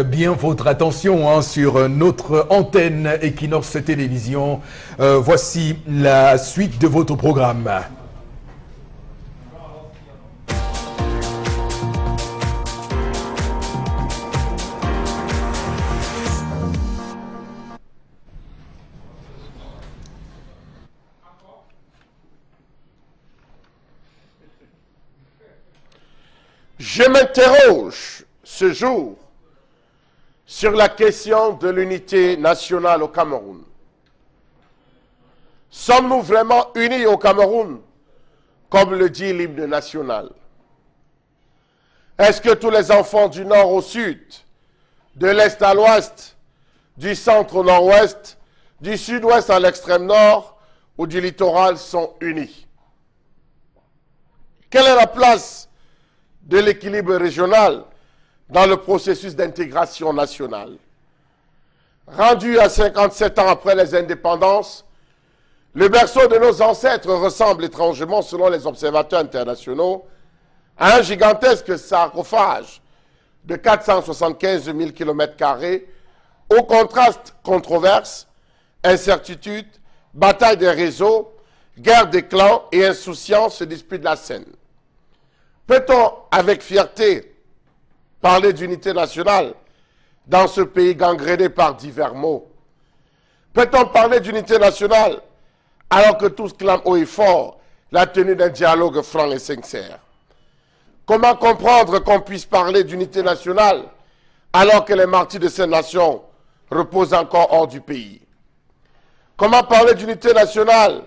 bien votre attention sur notre antenne Equinox Télévision. Voici la suite de votre programme. Je m'interroge ce jour sur la question de l'unité nationale au Cameroun. Sommes-nous vraiment unis au Cameroun, comme le dit l'hymne national? Est-ce que tous les enfants du nord au sud, de l'est à l'ouest, du centre au nord-ouest, du sud-ouest à l'extrême nord ou du littoral sont unis? Quelle est la place de l'équilibre régional dans le processus d'intégration nationale? Rendu à 57 ans après les indépendances, Le berceau de nos ancêtres ressemble étrangement, selon les observateurs internationaux, à un gigantesque sarcophage de 475 000 km², au contraste, controverse, incertitude, bataille des réseaux, guerre des clans et insouciance se disputent la scène. Peut-on, avec fierté, parler d'unité nationale dans ce pays gangréné par divers maux? Peut-on parler d'unité nationale alors que tous clament haut et fort la tenue d'un dialogue franc et sincère? Comment comprendre qu'on puisse parler d'unité nationale alors que les martyrs de ces nations reposent encore hors du pays? Comment parler d'unité nationale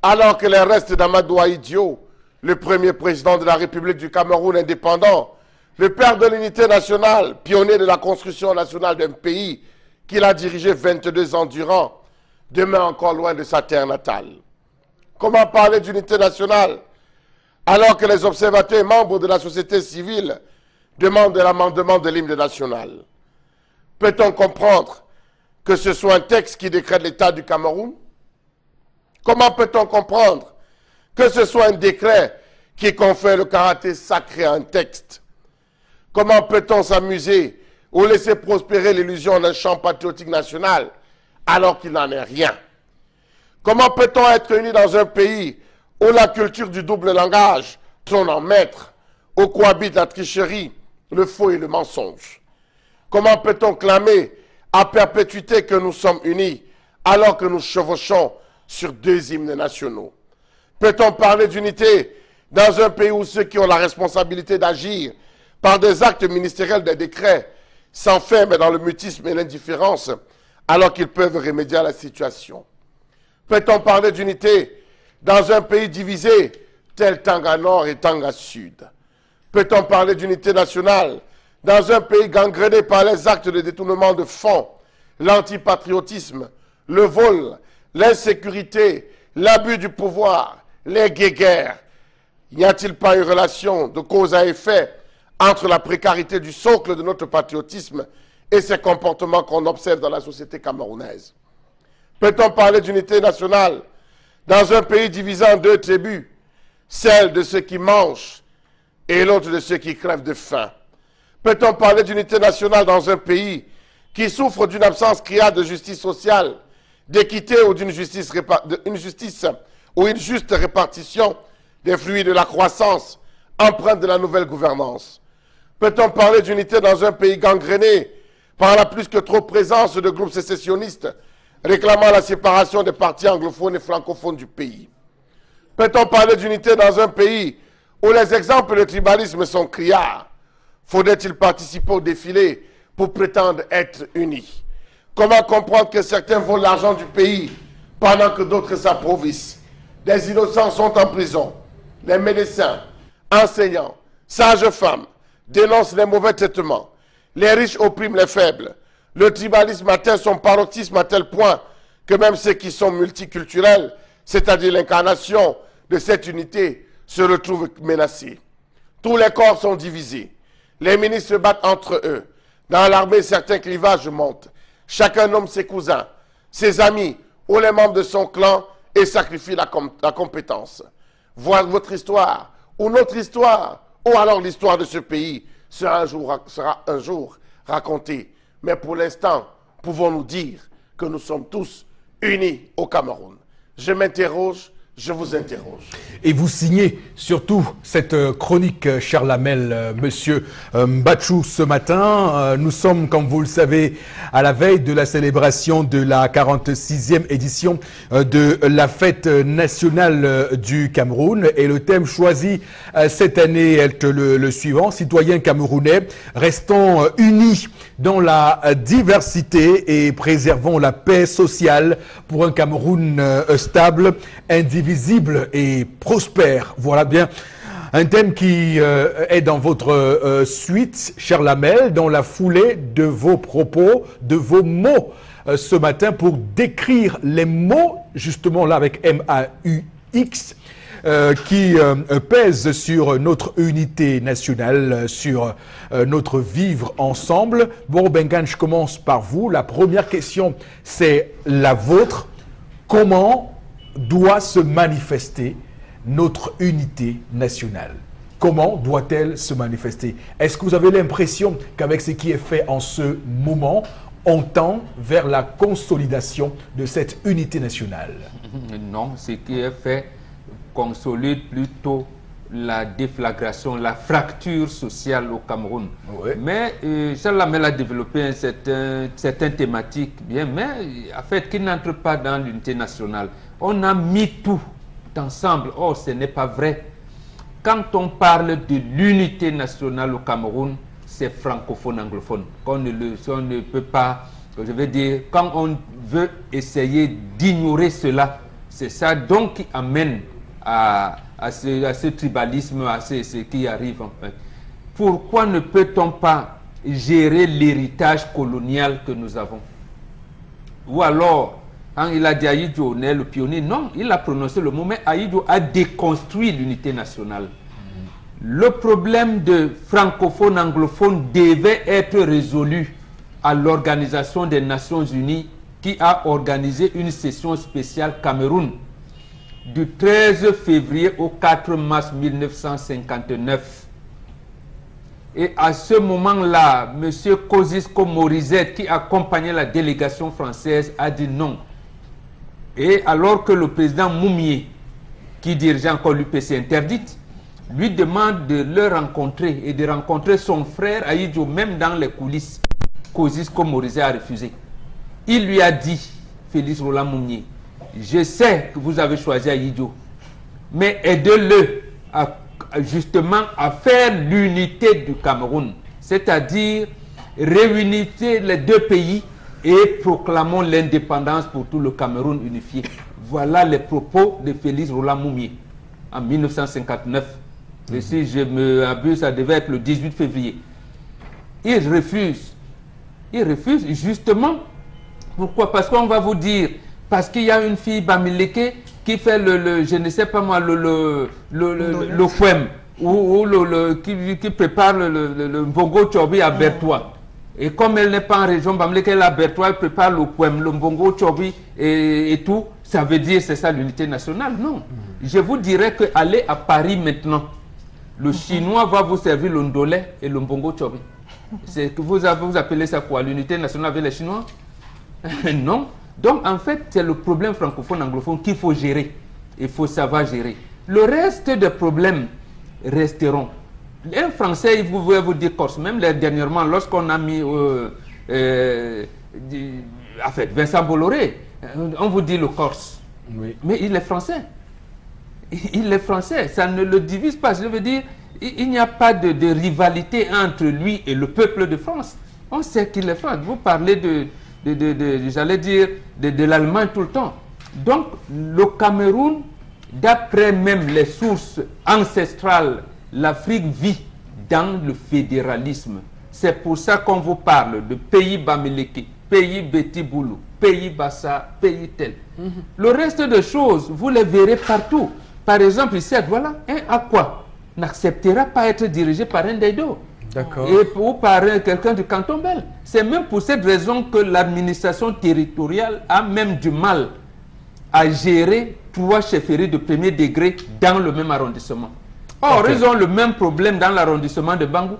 alors que les restes d'Amadou Ahidjo, le premier président de la République du Cameroun indépendant, le père de l'unité nationale, pionnier de la construction nationale d'un pays qu'il a dirigé 22 ans durant, demeure encore loin de sa terre natale? Comment parler d'unité nationale alors que les observateurs et membres de la société civile demandent l'amendement de l'hymne national? Peut-on comprendre que ce soit un texte qui décrète l'état du Cameroun? Comment peut-on comprendre que ce soit un décret qui confère le caractère sacré à un texte? Comment peut-on s'amuser ou laisser prospérer l'illusion d'un chant patriotique national alors qu'il n'en est rien? Comment peut-on être unis dans un pays où la culture du double langage trône en maître, où cohabitent la tricherie, le faux et le mensonge? Comment peut-on clamer à perpétuité que nous sommes unis alors que nous chevauchons sur deux hymnes nationaux? Peut-on parler d'unité dans un pays où ceux qui ont la responsabilité d'agir par des actes ministériels, des décrets, s'enferment dans le mutisme et l'indifférence alors qu'ils peuvent remédier à la situation? Peut-on parler d'unité dans un pays divisé tel Tanga Nord et Tanga Sud? Peut-on parler d'unité nationale dans un pays gangréné par les actes de détournement de fonds, l'antipatriotisme, le vol, l'insécurité, l'abus du pouvoir, les guéguerres? N'y a-t-il pas une relation de cause à effet entre la précarité du socle de notre patriotisme et ces comportements qu'on observe dans la société camerounaise? Peut-on parler d'unité nationale dans un pays divisé en deux tribus, celle de ceux qui mangent et l'autre de ceux qui crèvent de faim? Peut-on parler d'unité nationale dans un pays qui souffre d'une absence criarde de justice sociale, d'équité ou d'une justice ou une juste répartition des fluides de la croissance, empreinte de la nouvelle gouvernance? Peut-on parler d'unité dans un pays gangréné par la plus que trop présence de groupes sécessionnistes réclamant la séparation des partis anglophones et francophones du pays? Peut-on parler d'unité dans un pays où les exemples de tribalisme sont criards? Faudrait-il participer au défilé pour prétendre être unis? Comment comprendre que certains volent l'argent du pays pendant que d'autres s'approvissent? Des innocents sont en prison. Les médecins, enseignants, sages-femmes dénoncent les mauvais traitements. Les riches oppriment les faibles. Le tribalisme atteint son paroxysme à tel point que même ceux qui sont multiculturels, c'est-à-dire l'incarnation de cette unité, se retrouvent menacés. Tous les corps sont divisés. Les ministres se battent entre eux. Dans l'armée, certains clivages montent. Chacun nomme ses cousins, ses amis ou les membres de son clan et sacrifie la compétence. Voir votre histoire ou notre histoire ou alors l'histoire de ce pays sera un jour racontée. Mais pour l'instant, pouvons-nous dire que nous sommes tous unis au Cameroun? Je m'interroge, je vous interroge. Et vous signez surtout cette chronique, cher Lamel, monsieur Mbachou, ce matin. Nous sommes, comme vous le savez, à la veille de la célébration de la 46e édition de la fête nationale du Cameroun. Et le thème choisi cette année est le suivant: citoyens camerounais, restons unis dans la diversité et préservons la paix sociale pour un Cameroun stable, indivisible et prospère. Voilà bien un thème qui est dans votre suite, cher Lamel, dans la foulée de vos propos, de vos mots ce matin, pour décrire les mots, justement là avec M-A-U-X, qui pèsent sur notre unité nationale, sur notre vivre ensemble. Bon, Bengan, je commence par vous. La première question, c'est la vôtre. Comment doit se manifester notre unité nationale? Comment doit-elle se manifester? Est-ce que vous avez l'impression qu'avec ce qui est fait en ce moment, on tend vers la consolidation de cette unité nationale? Non, ce qui est fait consolide plutôt la déflagration, la fracture sociale au Cameroun. Oui. Mais Charles Lamel a développé certaines thématiques, bien, mais en fait, qui n'entre pas dans l'unité nationale. On a mis tout ensemble. Or, ce n'est pas vrai. Quand on parle de l'unité nationale au Cameroun, c'est francophone-anglophone. On ne peut pas, je veux dire, quand on veut essayer d'ignorer cela, c'est ça donc qui amène à ce tribalisme, à ce qui arrive en fait. Pourquoi ne peut-on pas gérer l'héritage colonial que nous avons? Ou alors, quand il a dit Ahidjo n'est le pionnier, non, il a prononcé le mot, mais Ahidjo a déconstruit l'unité nationale. Le problème de francophone-anglophone devait être résolu à l'Organisation des Nations Unies qui a organisé une session spéciale Cameroun du 13 février au 4 mars 1959. Et à ce moment-là, M. Kosciusko Morizet, qui accompagnait la délégation française, a dit non. Et alors que le président Moumié, qui dirigeait encore l'UPC interdite, lui demande de le rencontrer et de rencontrer son frère Ahidjo, même dans les coulisses, Kosciusko Morizet a refusé. Il lui a dit, Félix Roland Moumié, je sais que vous avez choisi Ahidjo, mais aidez-le justement à faire l'unité du Cameroun, c'est-à-dire réunir les deux pays et proclamons l'indépendance pour tout le Cameroun unifié. Voilà les propos de Félix Roland Moumié en 1959. Et si je me abuse, ça devait être le 18 février. Il refuse. Il refuse justement. Pourquoi? Parce qu'on va vous dire, parce qu'il y a une fille Bamileke qui fait je ne sais pas moi, le poème, ou qui prépare le Mbongo Tchobi à Bertois. Et comme elle n'est pas en région Bamileke, elle est à Bertois, elle prépare le poème, le Mbongo Tchobi et tout. Ça veut dire c'est ça l'unité nationale? Non. Je vous dirais que allez à Paris maintenant. Le chinois va vous servir le ndolé et le Mbongo Tchobi. C'est que vous appelez ça quoi? L'unité nationale avec les Chinois? Non. Donc en fait, c'est le problème francophone-anglophone qu'il faut gérer. Il faut savoir gérer. Le reste des problèmes resteront. Un Français, il pouvait vous dire Corse. Même dernièrement, lorsqu'on a mis en fait, Vincent Bolloré, on vous dit le Corse. Oui. Mais il est français. Il est français. Ça ne le divise pas. Je veux dire, il n'y a pas de rivalité entre lui et le peuple de France. On sait qu'il est français. Vous parlez j'allais dire, de l'Allemagne tout le temps. Donc, le Cameroun, d'après même les sources ancestrales, l'Afrique vit dans le fédéralisme. C'est pour ça qu'on vous parle de pays Bamileke, pays Beti Boulou, pays Bassa, pays tel. Le reste des choses, vous les verrez partout. Par exemple, ici à Douala, un Akwa n'acceptera pas être dirigé par un Daido. Ou par quelqu'un du canton Bel. C'est même pour cette raison que l'administration territoriale a même du mal à gérer 3 chefferies de premier degré dans le même arrondissement. Or, ils ont le même problème dans l'arrondissement de Bangou.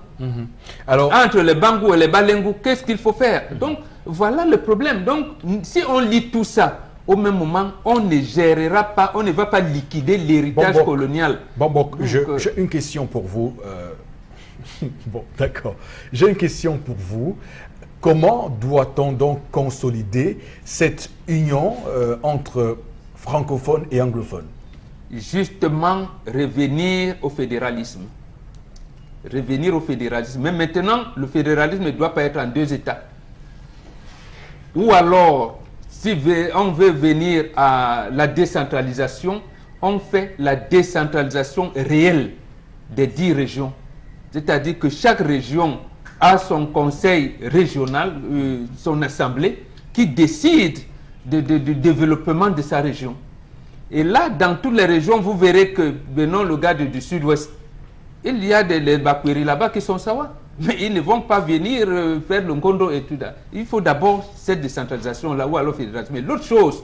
Alors, entre les Bangou et les Balengou, qu'est-ce qu'il faut faire? Donc, voilà le problème. Donc, si on lit tout ça, au même moment, on ne gérera pas, on ne va pas liquider l'héritage colonial. J'ai une question pour vous. Bon, d'accord. J'ai une question pour vous. Comment doit-on donc consolider cette union entre francophones et anglophones? Justement, revenir au fédéralisme. Revenir au fédéralisme. Mais maintenant, le fédéralisme ne doit pas être en 2 États. Ou alors, si on veut venir à la décentralisation, on fait la décentralisation réelle des 10 régions. C'est-à-dire que chaque région a son conseil régional, son assemblée, qui décide du développement de sa région. Et là, dans toutes les régions, vous verrez que, venons le gars du sud-ouest, il y a des Bakweri là-bas qui sont sawa. Mais ils ne vont pas venir faire le Ngondo et tout ça. Il faut d'abord cette décentralisation-là, ou alors fédéralisme. Mais l'autre chose,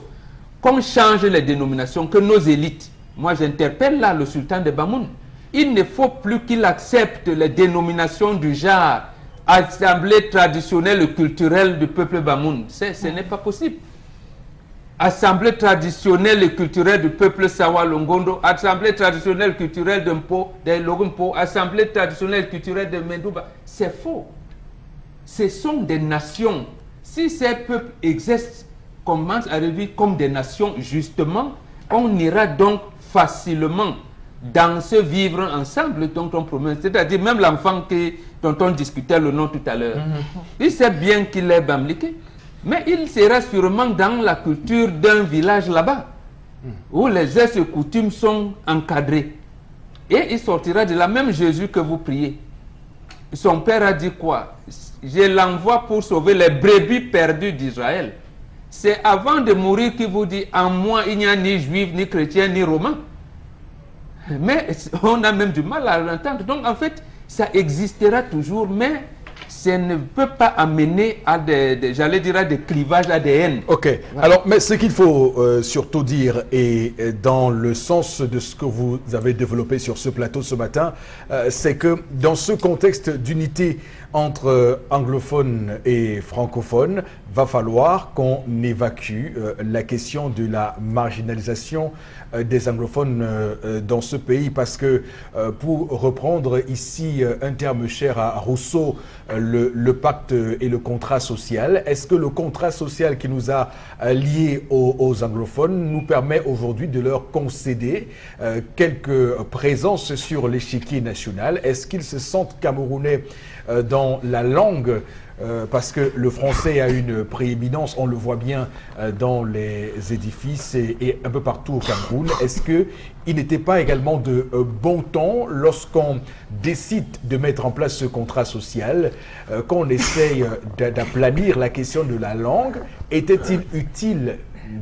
qu'on change les dénominations, que nos élites, moi j'interpelle là le sultan de Bamoun, il ne faut plus qu'il accepte les dénominations du genre Assemblée traditionnelle et culturelle du peuple Bamoun. Ce n'est pas possible. Assemblée traditionnelle et culturelle du peuple Sawa Longondo, Assemblée traditionnelle et culturelle de Mpo, de Logumpo, Assemblée traditionnelle et culturelle de Mendouba. C'est faux. Ce sont des nations. Si ces peuples existent, commencent à vivre comme des nations, justement, on ira donc facilement danser, vivre ensemble, dont on promet. C'est-à-dire même l'enfant dont on discutait le nom tout à l'heure. Il sait bien qu'il est bamliké, mais il sera sûrement dans la culture d'un village là-bas, où les us et coutumes sont encadrés. Et il sortira de là, même Jésus que vous priez. Son père a dit quoi? Je l'envoie pour sauver les brebis perdues d'Israël. C'est avant de mourir qu'il vous dit, en moi il n'y a ni juif, ni chrétien, ni romain. Mais on a même du mal à l'entendre. Donc en fait, ça existera toujours, mais ça ne peut pas amener à j'allais dire, à des clivages, à des haines. Ok. Voilà. Alors, mais ce qu'il faut surtout dire, et dans le sens de ce que vous avez développé sur ce plateau ce matin, c'est que dans ce contexte d'unité entre anglophones et francophones, va falloir qu'on évacue la question de la marginalisation des anglophones dans ce pays, parce que pour reprendre ici un terme cher à Rousseau, le pacte et le contrat social, est-ce que le contrat social qui nous a liés aux anglophones nous permet aujourd'hui de leur concéder quelques présences sur l'échiquier national? Est-ce qu'ils se sentent camerounais dans la langue? Parce que le français a une prééminence, on le voit bien dans les édifices et un peu partout au Cameroun. Est-ce qu'il n'était pas également de bon ton, lorsqu'on décide de mettre en place ce contrat social, qu'on essaye d'aplanir la question de la langue? Était-il utile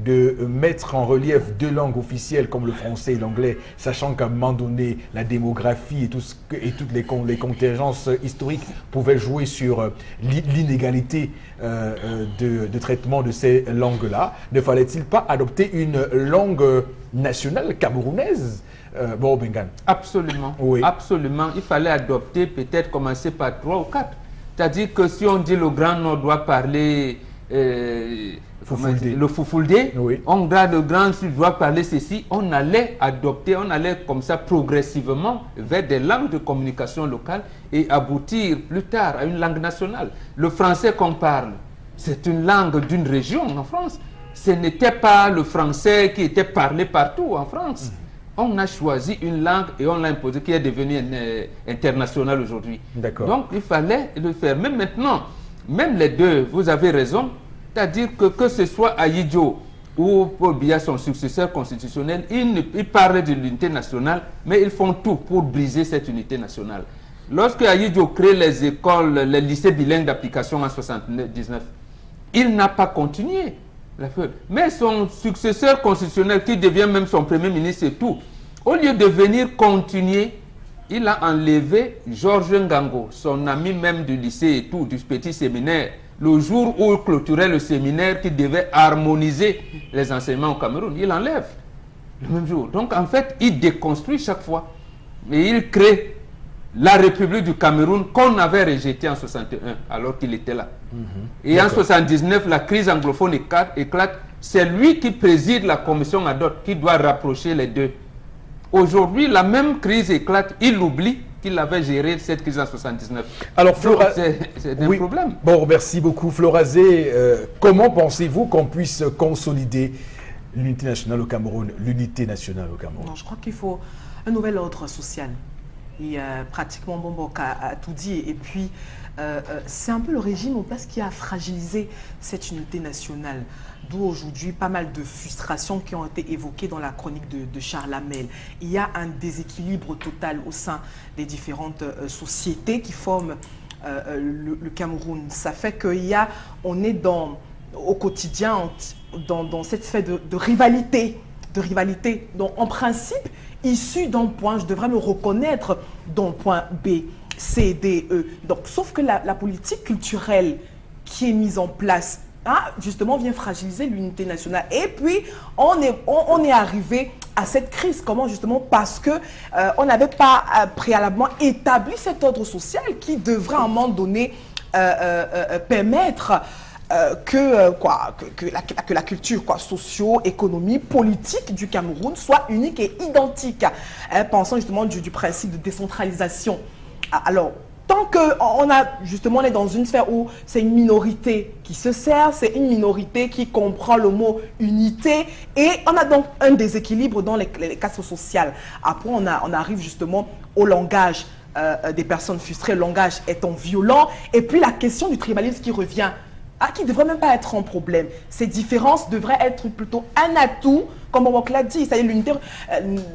de mettre en relief deux langues officielles comme le français et l'anglais, sachant qu'à un moment donné, la démographie et toutes les contingences historiques pouvaient jouer sur l'inégalité de traitement de ces langues-là? Ne fallait-il pas adopter une langue nationale camerounaise? Bon, Bengan. Absolument, oui. Absolument. Il fallait adopter, peut-être commencer par 3 ou 4. C'est-à-dire que si on dit le Grand Nord doit parler... le Foufoulde, oui. On a le Grand Sud doit parler ceci, on allait adopter, on allait comme ça progressivement vers des langues de communication locale et aboutir plus tard à une langue nationale. Le français qu'on parle, c'est une langue d'une région en France. Ce n'était pas le français qui était parlé partout en France. On a choisi une langue et on l'a imposée, qui est devenue internationale aujourd'hui. Donc il fallait le faire. Même maintenant, même les deux, vous avez raison. C'est-à-dire que ce soit Ahidjo ou Paul Biya, son successeur constitutionnel, ils parlent de l'unité nationale, mais ils font tout pour briser cette unité nationale. Lorsque Ahidjo crée les écoles, les lycées bilingues d'application en 1979, il n'a pas continué. Mais son successeur constitutionnel, qui devient même son premier ministre et tout, au lieu de venir continuer, il a enlevé Georges Ngango, son ami même du lycée et tout, du petit séminaire, le jour où il clôturait le séminaire qui devait harmoniser les enseignements au Cameroun. Il enlève le même jour. Donc en fait, il déconstruit chaque fois. Mais il crée la République du Cameroun qu'on avait rejetée en 61, alors qu'il était là. Et en 79, la crise anglophone éclate. C'est lui qui préside la commission ad hoc qui doit rapprocher les deux. Aujourd'hui, la même crise éclate. Il oublie qu'il avait géré cette crise en 79. Alors, c'est un problème. Bon, merci beaucoup, Florazé. Comment pensez-vous qu'on puisse consolider l'unité nationale au Cameroun, l'unité nationale au Cameroun? Non, je crois qu'il faut un nouvel ordre social. Et pratiquement Bombok a tout dit. Et puis, c'est un peu le régime en place qui a fragilisé cette unité nationale. D'où aujourd'hui pas mal de frustrations qui ont été évoquées dans la chronique de Charles Hamel. Il y a un déséquilibre total au sein des différentes sociétés qui forment le Cameroun. Ça fait qu'on est au quotidien dans cette sphère de rivalité. Donc en principe, issu d'un point, je devrais me reconnaître dans le point B, C, D, E. Donc, sauf que la politique culturelle qui est mise en place justement vient fragiliser l'unité nationale. Et puis, on est arrivé à cette crise. Comment justement? Parce que on n'avait pas préalablement établi cet ordre social qui devrait à un moment donné permettre que la culture socio-économie, politique du Cameroun soit unique et identique. Pensons justement du principe de décentralisation. Alors, tant qu'on on est dans une sphère où c'est une minorité qui se sert, c'est une minorité qui comprend le mot unité, et on a donc un déséquilibre dans les classes sociales. Après, on arrive justement au langage des personnes frustrées, le langage étant violent, et puis la question du tribalisme qui revient, qui ne devrait même pas être un problème. Ces différences devraient être plutôt un atout, comme on l'a dit. C'est-à-dire l'unité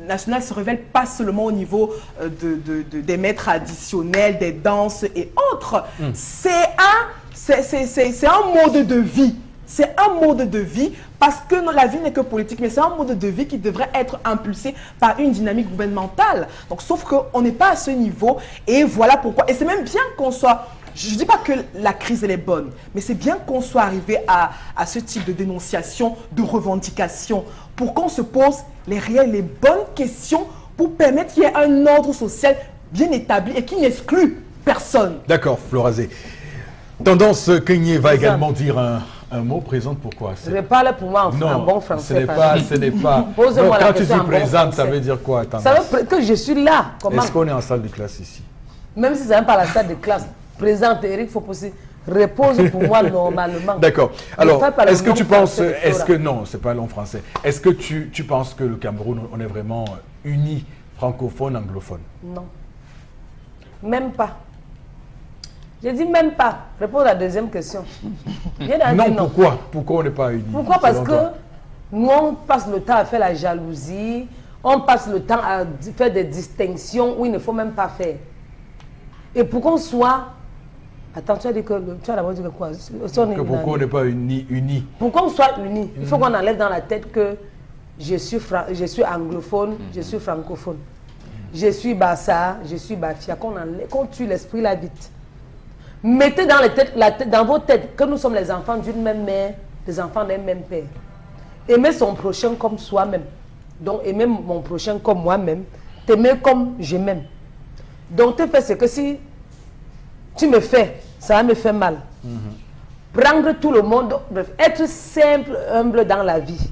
nationale se révèle pas seulement au niveau des maîtres traditionnels, des danses et autres. C'est un mode de vie. C'est un mode de vie parce que la vie n'est que politique, mais c'est un mode de vie qui devrait être impulsé par une dynamique gouvernementale. Donc, sauf qu'on n'est pas à ce niveau et voilà pourquoi. Et c'est même bien qu'on soit... Je ne dis pas que la crise elle est bonne, mais c'est bien qu'on soit arrivé à ce type de dénonciation, de revendication, pour qu'on se pose les réelles, les bonnes questions pour permettre qu'il y ait un ordre social bien établi et qui n'exclut personne. D'accord, Florazé. Tendance Kenyé va également dire un mot. Présente pourquoi? Je parle pour moi en bon français. Ce n'est pas. Pose-moi la quand tu question dis en bon présente, ça français. veut dire quoi? Ça veut dire que je suis là. Est-ce qu'on est en salle de classe ici? Même si ce n'est pas la salle de classe. Présente, Eric Foposi, repose pour moi normalement. D'accord. Alors, est-ce que tu penses, non, c'est pas long français. Est-ce que tu penses que le Cameroun, on est vraiment uni, francophone, anglophone? Non. Même pas. Je dis même pas. Réponds à la deuxième question. Non, pourquoi? Pourquoi on n'est pas unis? Pourquoi? Parce que nous, on passe le temps à faire la jalousie, on passe le temps à faire des distinctions où il ne faut même pas faire. Et pour qu'on soit... Attends, tu as dit que... Tu as d'abord dit que quoi? Que pourquoi on n'est pas unis? Pour qu'on soit unis, il faut qu'on enlève dans la tête que je suis anglophone, je suis francophone. Je suis Bassa, je suis Bafia. Qu'on tue l'esprit là vite. Mettez dans vos têtes que nous sommes les enfants d'une même mère, les enfants d'un même père. Aimer son prochain comme soi-même. Donc aimer mon prochain comme moi-même. T'aimer comme je m'aime. Donc te fais ce que si tu me fais, ça va me faire mal. Prendre tout le monde, bref, être simple, humble dans la vie.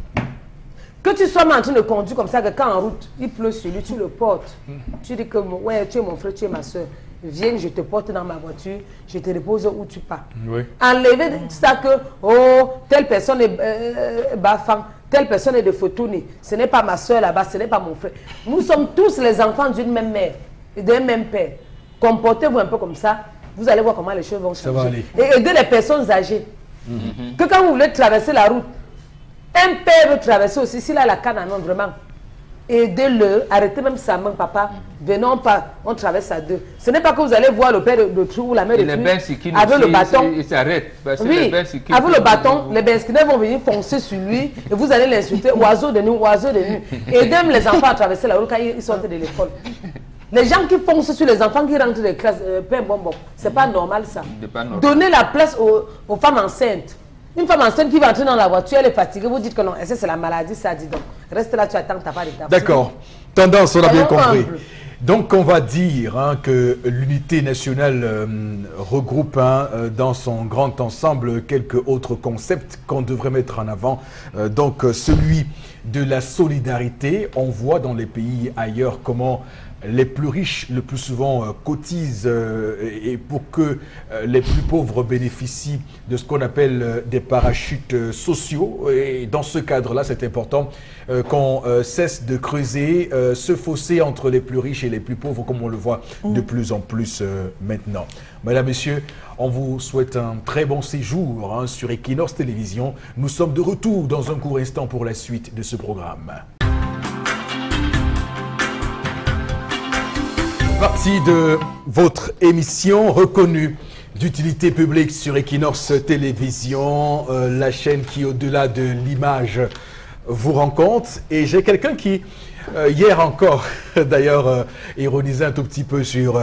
Que tu sois en train de conduire comme ça, que quand en route, il pleut sur lui, tu le portes. Tu dis que ouais, tu es mon frère, tu es ma soeur. Viens, je te porte dans ma voiture, je te repose où tu pars. Oui. Enlever ça que, oh, telle personne est bafang, telle personne est de Fotouni. Ce n'est pas ma soeur là-bas, ce n'est pas mon frère. Nous sommes tous les enfants d'une même mère et d'un même père. Comportez-vous un peu comme ça, vous allez voir comment les choses vont changer. Ça va aller. Et aider les personnes âgées. Que quand vous voulez traverser la route, un père veut traverser aussi, s'il a la canne à main, vraiment. Aidez-le, arrêtez même sa main, papa. Venons pas, on traverse à deux. Ce n'est pas que vous allez voir le père de trou ou la mère de trou avec le bâton. Il s'arrête. Oui, avec le bâton, les Benskines vont venir foncer sur lui et vous allez l'insulter. Oiseau de nuit, oiseau de nuit. Aidez même les enfants à traverser la route quand ils sortent de l'école. Les gens qui foncent sur les enfants qui rentrent des classes, c'est pas normal ça. Donnez la place aux femmes enceintes. Une femme enceinte qui va entrer dans la voiture, elle est fatiguée, vous dites que non, c'est la maladie, ça dit donc. Reste là, tu attends, tu n'as pas d'étape. D'accord. Tendance, on a bien compris. Donc, on va dire que l'unité nationale regroupe dans son grand ensemble quelques autres concepts qu'on devrait mettre en avant. Donc, celui de la solidarité. On voit dans les pays ailleurs comment les plus riches, le plus souvent, cotisent et pour que les plus pauvres bénéficient de ce qu'on appelle des parachutes sociaux. Et dans ce cadre-là, c'est important qu'on cesse de creuser ce fossé entre les plus riches et les plus pauvres, comme on le voit de plus en plus maintenant. Mesdames, Messieurs, on vous souhaite un très bon séjour sur Equinox Télévision. Nous sommes de retour dans un court instant pour la suite de ce programme. Partie de votre émission reconnue d'utilité publique sur Equinox Télévision, la chaîne qui, au-delà de l'image, vous rencontre. Et j'ai quelqu'un qui, hier encore, d'ailleurs, ironisait un tout petit peu sur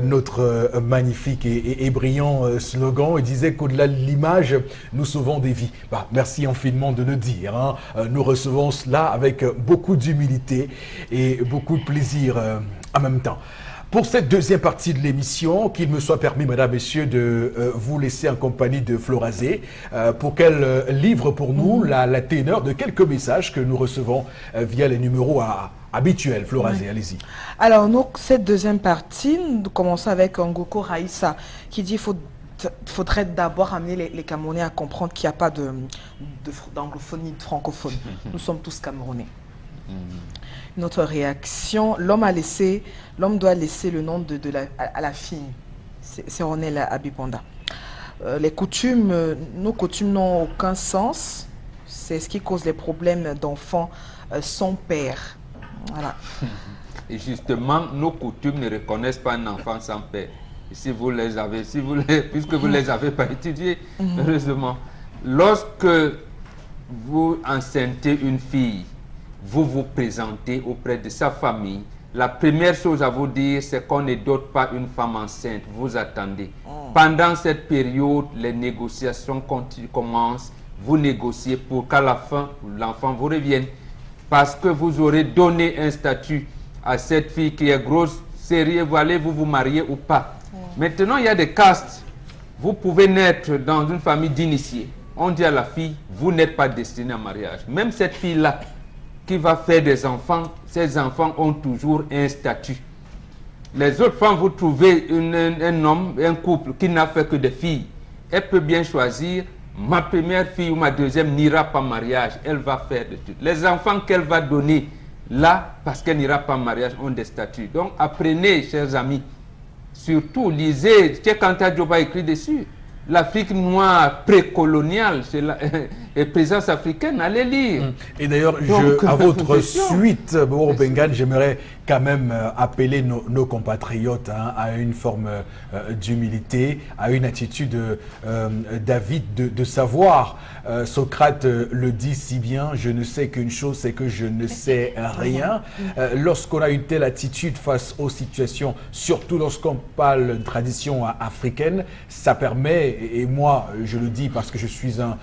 notre magnifique et brillant slogan. Il disait qu'au-delà de l'image, nous sauvons des vies. Bah, merci infiniment de le dire. Hein. Nous recevons cela avec beaucoup d'humilité et beaucoup de plaisir en même temps. Pour cette deuxième partie de l'émission, qu'il me soit permis, mesdames, messieurs, de vous laisser en compagnie de Florazé pour qu'elle livre pour nous la teneur de quelques messages que nous recevons via les numéros habituels. Florazé, allez-y. Alors, donc, cette deuxième partie, nous commençons avec Ngoko Raïssa qui dit qu'il faudrait d'abord amener les Camerounais à comprendre qu'il n'y a pas d'anglophonie, de francophone. Nous sommes tous Camerounais. Notre réaction, l'homme doit laisser le nom à la fille. C'est Ronel Abipanda. Nos coutumes n'ont aucun sens. C'est ce qui cause les problèmes d'enfants sans père. Voilà. Et justement, nos coutumes ne reconnaissent pas un enfant sans père. Si vous les avez, puisque vous ne les avez pas étudiés, heureusement. Lorsque vous enceintez une fille, vous vous présentez auprès de sa famille. La première chose à vous dire, c'est qu'on ne dote pas une femme enceinte. Vous attendez. Pendant cette période, les négociations commencent. Vous négociez pour qu'à la fin, l'enfant vous revienne. Parce que vous aurez donné un statut à cette fille qui est grosse, sérieux, allez-vous vous marier ou pas. Maintenant, il y a des castes. Vous pouvez naître dans une famille d'initiés. On dit à la fille, vous n'êtes pas destinée à mariage. Même cette fille-là, qui va faire des enfants, ces enfants ont toujours un statut. Les autres femmes, vous trouvez un homme, un couple qui n'a fait que des filles. Elle peut bien choisir, ma première fille ou ma deuxième n'ira pas en mariage, elle va faire de tout. Les enfants qu'elle va donner là, parce qu'elle n'ira pas en mariage, ont des statuts. Donc apprenez, chers amis, surtout lisez, Tchekanta Diop a écrit dessus. L'Afrique noire précoloniale et présence africaine, allez lire. Et d'ailleurs, à votre suite, Boro Bengan, j'aimerais quand même appeler nos compatriotes à une forme d'humilité, à une attitude, David, de savoir. Socrate le dit si bien, je ne sais qu'une chose, c'est que je ne sais rien. Lorsqu'on a une telle attitude face aux situations, surtout lorsqu'on parle de tradition africaine, ça permet, et moi je le dis parce que je suis un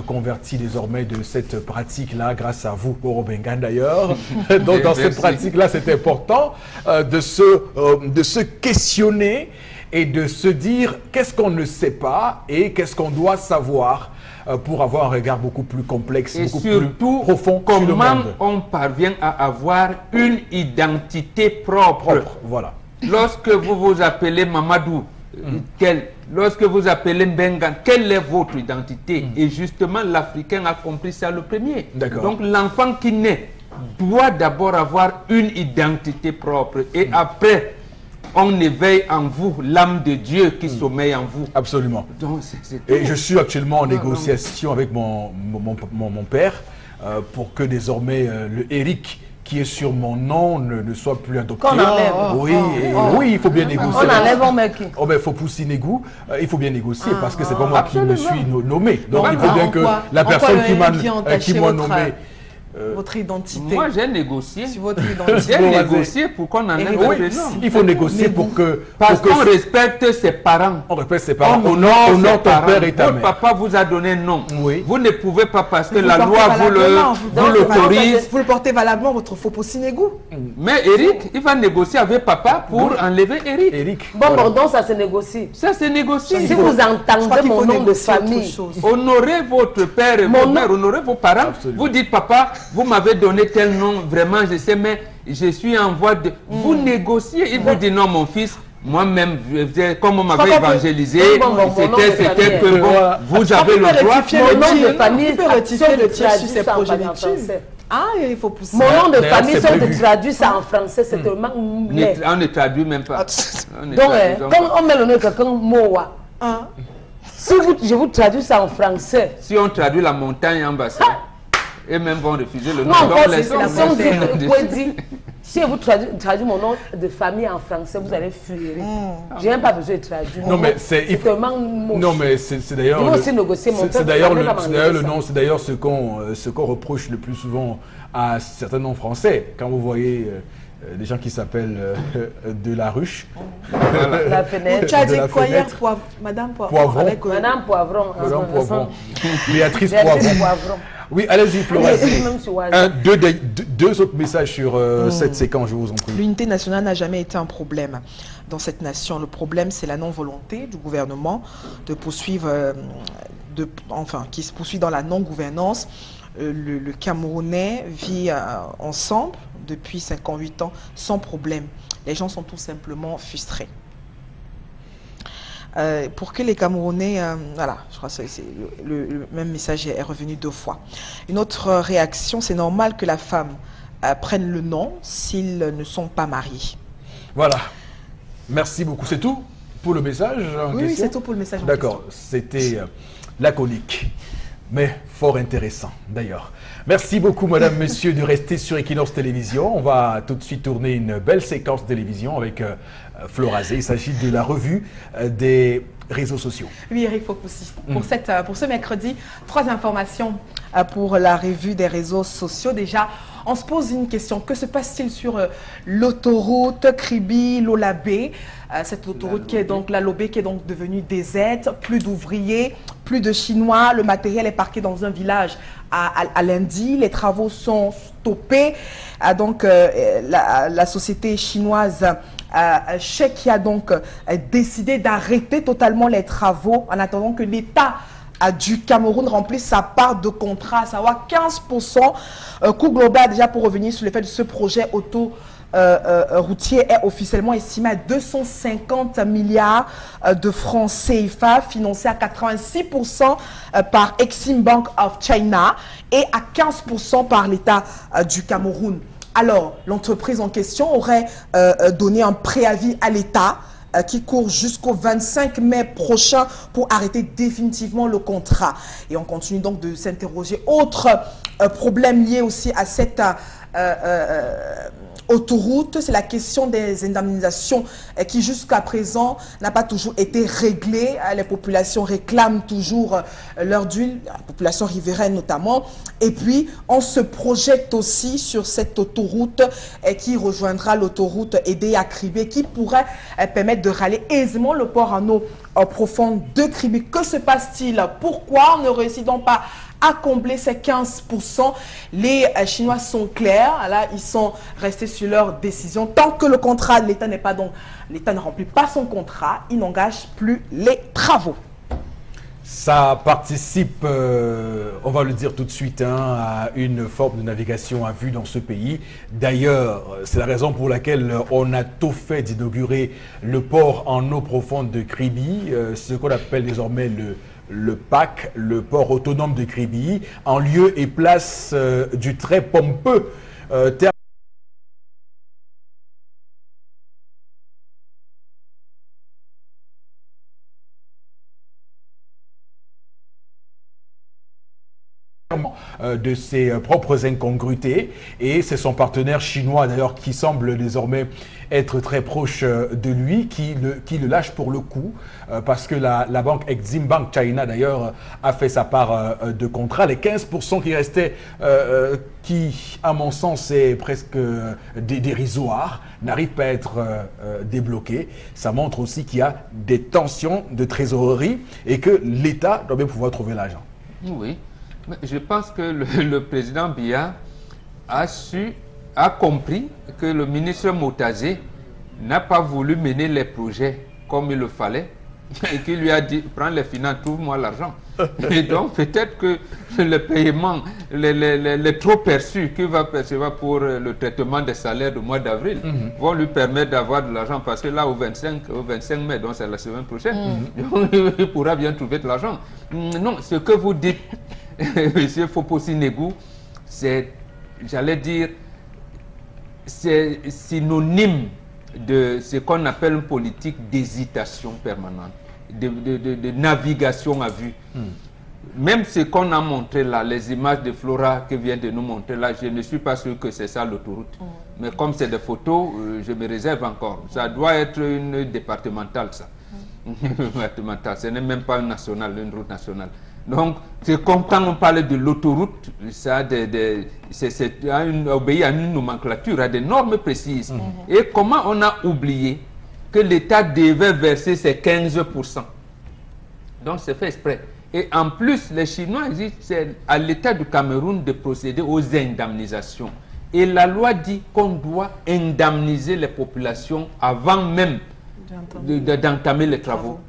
converti désormais de cette pratique-là, grâce à vous, Boro Bengan d'ailleurs. Donc dans cette pratique-là, c'est important de se questionner et de se dire qu'est-ce qu'on ne sait pas et qu'est-ce qu'on doit savoir pour avoir un regard beaucoup plus complexe, et beaucoup surtout, plus profond sur le monde. Comment on parvient à avoir une identité propre. Voilà. Lorsque vous vous appelez Mamadou, lorsque vous appelez Mbengan, quelle est votre identité? Et justement, l'Africain a compris ça le premier. Donc l'enfant qui naît doit d'abord avoir une identité propre. Et après, on éveille en vous l'âme de Dieu qui sommeille en vous. Absolument. Donc, et je suis actuellement en négociation avec mon père pour que désormais le Eric qui est sur mon nom ne soit plus adopté. Qu'on enlève. Oui, il faut bien négocier. On enlève un mec. Oh ben, il faut pousser Négou. Il faut bien négocier parce que c'est pas moi qui me suis nommé. Donc il faut bien que la personne qui m'a nommé. Votre identité. Moi, j'ai négocié. Sur votre identité. J'ai négocié pour qu'on enlève le prénom. Il faut négocier pour que... Parce qu'on respecte ses parents. On respecte ses parents. On honore ton père et ta mère. Votre papa vous a donné un nom. Oui. Vous ne pouvez pas parce que la loi vous l'autorise. Vous le portez valablement, votre faux Négou. Mais Eric, il va négocier avec papa pour enlever Eric. Bon, donc ça se négocie. Ça se négocie. Si vous entendez mon nom de famille, honorez votre père et votre mère, honorez vos parents. Vous dites, papa, vous m'avez donné tel nom, vraiment, je sais, mais je suis en voie de... Vous négociez, il vous dit non, mon fils, moi-même, comme on m'avait évangélisé, c'était que bon, vous avez le droit. Mon nom de famille, peut rectifier le tir sur ses progénitures. Ah, il faut pousser. Mon nom de famille, si on te traduit ça en français, c'est tellement... On ne traduit même pas. Donc, quand on met le nom de quelqu'un, Moa, si je vous traduis ça en français... Si on traduit la montagne en bas, et même vont refuser le nom. Non, c'est la Si vous traduisez mon nom de famille en français, vous allez fuir. Je n'ai même pas besoin de traduire. Non, mais c'est d'ailleurs le nom, c'est d'ailleurs ce qu'on reproche le plus souvent à certains noms français. Quand vous voyez des gens qui s'appellent de la ruche. La fenêtre. Tu as dit quoi hier, Madame Poivron? Madame Poivron. Madame Poivron. Béatrice Poivron. Oui, allez-y, Flora. Deux autres messages sur cette séquence, je vous en prie. L'unité nationale n'a jamais été un problème dans cette nation. Le problème, c'est la non-volonté du gouvernement de poursuivre, qui se poursuit dans la non-gouvernance. Le Camerounais vit ensemble depuis 58 ans sans problème. Les gens sont tout simplement frustrés. Pour que les Camerounais, voilà, je crois que le même message est revenu 2 fois. Une autre réaction, c'est normal que la femme prenne le nom s'ils ne sont pas mariés. Voilà. Merci beaucoup. C'est tout pour le message en question? Oui, c'est tout pour le message en question. D'accord. C'était laconique, mais fort intéressant d'ailleurs. Merci beaucoup, madame, monsieur, de rester sur Equinox Télévision. On va tout de suite tourner une belle séquence de télévision avec Flora Zé. Il s'agit de la revue des réseaux sociaux. Oui, Eric Fopoussi. Pour ce mercredi, 3 informations pour la revue des réseaux sociaux. Déjà, on se pose une question. Que se passe-t-il sur l'autoroute Kribi-Lolabé? Cette autoroute qui est donc la Lobé, qui est donc devenue déserte, plus d'ouvriers, plus de Chinois. Le matériel est parqué dans un village à lundi. Les travaux sont stoppés. Donc, la société chinoise qui a donc décidé d'arrêter totalement les travaux en attendant que l'État du Cameroun remplisse sa part de contrat, à savoir 15%. Coût global, déjà pour revenir sur le fait de ce projet routier est officiellement estimé à 250 milliards de francs CFA, financé à 86% par Exim Bank of China et à 15% par l'État du Cameroun. Alors, l'entreprise en question aurait donné un préavis à l'État qui court jusqu'au 25 mai prochain pour arrêter définitivement le contrat. Et on continue donc de s'interroger. Autre problème lié aussi à cette autoroute, c'est la question des indemnisations qui jusqu'à présent n'a pas toujours été réglée. Les populations réclament toujours leur dû, la population riveraine notamment. Et puis, on se projette aussi sur cette autoroute qui rejoindra l'autoroute Edé-Akribé, qui pourrait permettre de rallier aisément le port en eau profonde de Kribi. Que se passe-t-il? Pourquoi on ne réussit donc pas à combler ces 15%? Les Chinois sont clairs, là ils sont restés sur leur décision. Tant que le contrat de l'État n'est pas donc, l'État ne remplit pas son contrat, il n'engage plus les travaux. Ça participe, on va le dire tout de suite, à une forme de navigation à vue dans ce pays. D'ailleurs, c'est la raison pour laquelle on a tout fait d'inaugurer le port en eau profonde de Kribi, ce qu'on appelle désormais le PAC, le port autonome de Kribi, en lieu et place du très pompeux terme de ses propres incongruités, et c'est son partenaire chinois d'ailleurs qui semble désormais être très proche de lui, qui le lâche pour le coup, parce que la banque Exim Bank China d'ailleurs a fait sa part de contrat. Les 15% qui restaient, qui à mon sens est presque dérisoire, n'arrivent pas à être débloqués. Ça montre aussi qu'il y a des tensions de trésorerie et que l'État doit bien pouvoir trouver l'argent. Oui. Je pense que le président Biya a compris que le ministre Motazé n'a pas voulu mener les projets comme il le fallait et qu'il lui a dit, prends les finances, trouve-moi l'argent. Et donc peut-être que le paiement, les trop perçus qu'il va percevoir pour le traitement des salaires du mois d'avril vont lui permettre d'avoir de l'argent, parce que là au 25 mai, donc c'est la semaine prochaine, il pourra bien trouver de l'argent. Non, ce que vous dites, Monsieur Fopoussi Negou, c'est, j'allais dire, c'est synonyme de ce qu'on appelle une politique d'hésitation permanente, de navigation à vue. même ce qu'on a montré là, les images de Flora que vient de nous montrer là, je ne suis pas sûr que c'est ça l'autoroute. Mais comme c'est des photos, je me réserve encore. Ça doit être une départementale, ça. Départementale, ce n'est même pas une nationale, une route nationale. Donc, c'est comme quand on parle de l'autoroute, ça obéit à une nomenclature, à des normes précises. Et comment on a oublié que l'État devait verser ces 15%. Donc, c'est fait exprès. Et en plus, les Chinois disent c'est à l'État du Cameroun de procéder aux indemnisations. Et la loi dit qu'on doit indemniser les populations avant même d'entamer les travaux.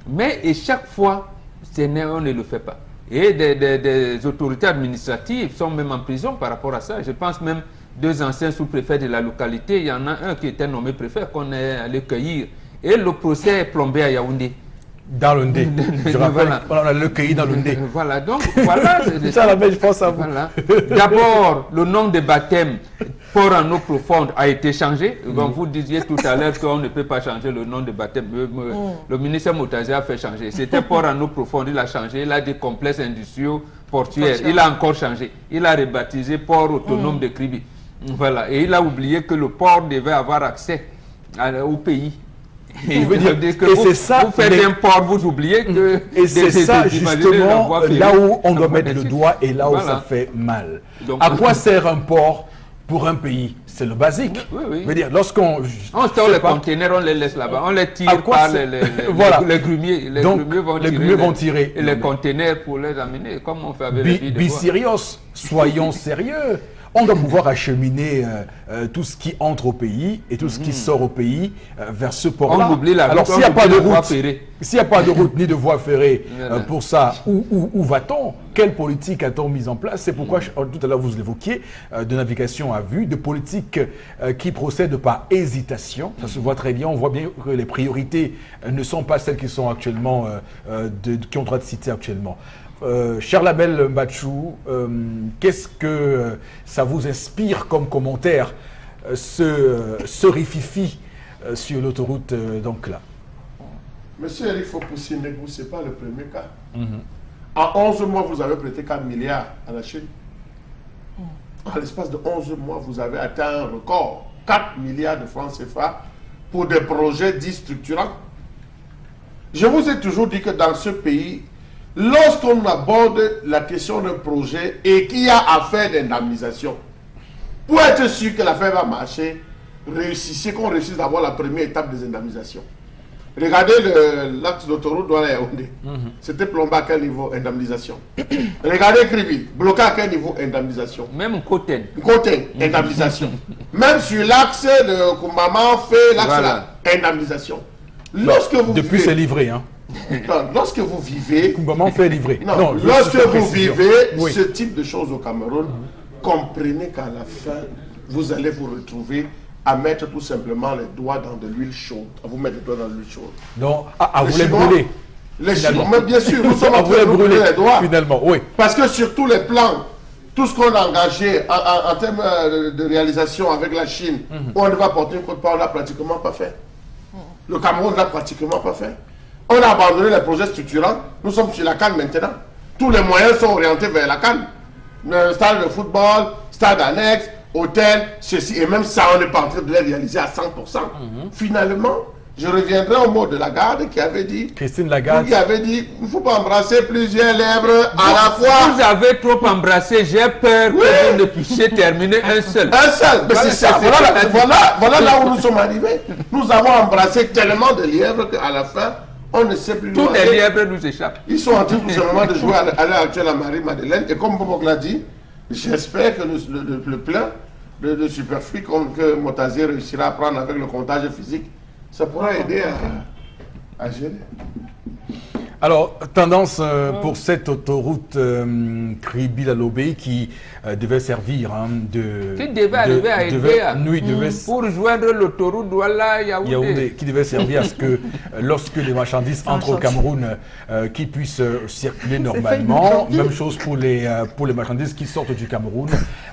Mais et chaque fois, on ne le fait pas. Et des autorités administratives sont même en prison par rapport à ça. Je pense même 2 anciens sous-préfets de la localité, il y en a un qui était nommé préfet qu'on est allé cueillir. Et le procès est plombé à Yaoundé. Dans le Ndé. Je rappelle, on a le cueilli dans le Ndé. Voilà, donc voilà. Ça, la je pense à vous. Voilà. D'abord, le nom de baptême port en eau profonde a été changé. Comme vous disiez tout à l'heure qu'on ne peut pas changer le nom de baptême. Le ministre Moutazi a fait changer. C'était port en eau profonde, il a changé. Il a dit complexe industriel portuaire. Il a encore changé. Il a rebaptisé port autonome de Kribi. Voilà. Et il a oublié que le port devait avoir accès au pays. Je veux dire, que c'est ça, vous faites un port, vous oubliez que... Et c'est ça, justement, là où on doit mettre le doigt et là où ça fait mal. Donc, à quoi sert un port pour un pays? C'est le basique. Oui. Je veux dire, lorsqu'on... On sort les conteneurs, on les laisse là-bas. On les tire par les grumiers. Les grumiers vont tirer. Et les conteneurs pour les amener, comme on fait avec les filles de bois. Sérieux, soyons sérieux. On doit pouvoir acheminer tout ce qui entre au pays et tout ce qui sort au pays vers ce port-là. On oublie la route. Alors s'il n'y a pas de route, s'il n'y a pas de route ni de voie ferrée pour ça, où va-t-on? Quelle politique a-t-on mise en place? C'est pourquoi tout à l'heure vous l'évoquiez, de navigation à vue, de politique qui procède par hésitation. Ça se voit très bien. On voit bien que les priorités ne sont pas celles qui sont actuellement, qui ont droit de citer actuellement. Cher Label Mbachou, qu'est-ce que ça vous inspire comme commentaire, ce rififi sur l'autoroute donc là? Monsieur Eric Fopoussi Negou, ce n'est pas le premier cas. En 11 mois, vous avez prêté 4 milliards à la Chine. En l'espace de 11 mois, vous avez atteint un record. 4 milliards de francs CFA pour des projets dits structurants. Je vous ai toujours dit que dans ce pays, lorsqu'on aborde la question d'un projet et qu'il y a affaire d'indemnisation, pour être sûr que l'affaire va marcher, qu'on réussisse d'avoir la première étape des indemnisations. Regardez l'axe d'autoroute Douala-Yaoundé. C'était plombé à quel niveau? Indemnisation. Regardez Kribi, bloqué à quel niveau? Indemnisation. Même Koten. Koten, indemnisation. Même sur l'axe de Kumbama, fait l'axe là, indemnisation. Lorsque vous depuis c'est livré, hein. Non, lorsque vous vivez... Kumbama fait livrer. Non, lorsque vous vivez ce type de choses au Cameroun, comprenez qu'à la fin, vous allez vous retrouver à mettre tout simplement les doigts dans de l'huile chaude. À vous mettre les doigts dans de l'huile chaude. Donc, vous les brûler. Les Chinois, mais bien sûr, nous sommes en train de brûler les doigts. Finalement, oui. Parce que sur tous les plans, tout ce qu'on a engagé en termes de réalisation avec la Chine, on ne va porter une côte-part, on l'a pratiquement pas fait. Le Cameroun ne l'a pratiquement pas fait. On a abandonné les projets structurants. Nous sommes sur la CAN maintenant. Tous les moyens sont orientés vers la CAN. Stade de football, stade annexe, hôtel, ceci. Et même ça, on n'est pas en train de les réaliser à 100%. Finalement, je reviendrai au mot de Lagarde qui avait dit... Christine Lagarde. Qui avait dit, il ne faut pas embrasser plusieurs lèvres à la fois. Vous avez trop embrassé, j'ai peur que vous ne puissiez terminer un seul. Un seul, mais c'est ça. Voilà là où nous sommes arrivés. Nous avons embrassé tellement de lièvres qu'à la fin, on ne sait plus. Tous les lièvres nous échappent. Ils sont en train tout simplement de jouer à l'heure actuelle à Marie-Madeleine. Et comme Bobok l'a dit, j'espère que le plein de superflu que Moutazi réussira à prendre avec le comptage physique, ça pourra aider à gérer. Alors, tendance pour cette autoroute Kribi-Lalobé qui devait servir qui devait arriver à aider pour joindre l'autoroute Douala-Yaoundé. Qui devait servir à ce que lorsque les marchandises entrent au Cameroun, qu'ils puissent circuler normalement. Même chose pour les marchandises qui sortent du Cameroun.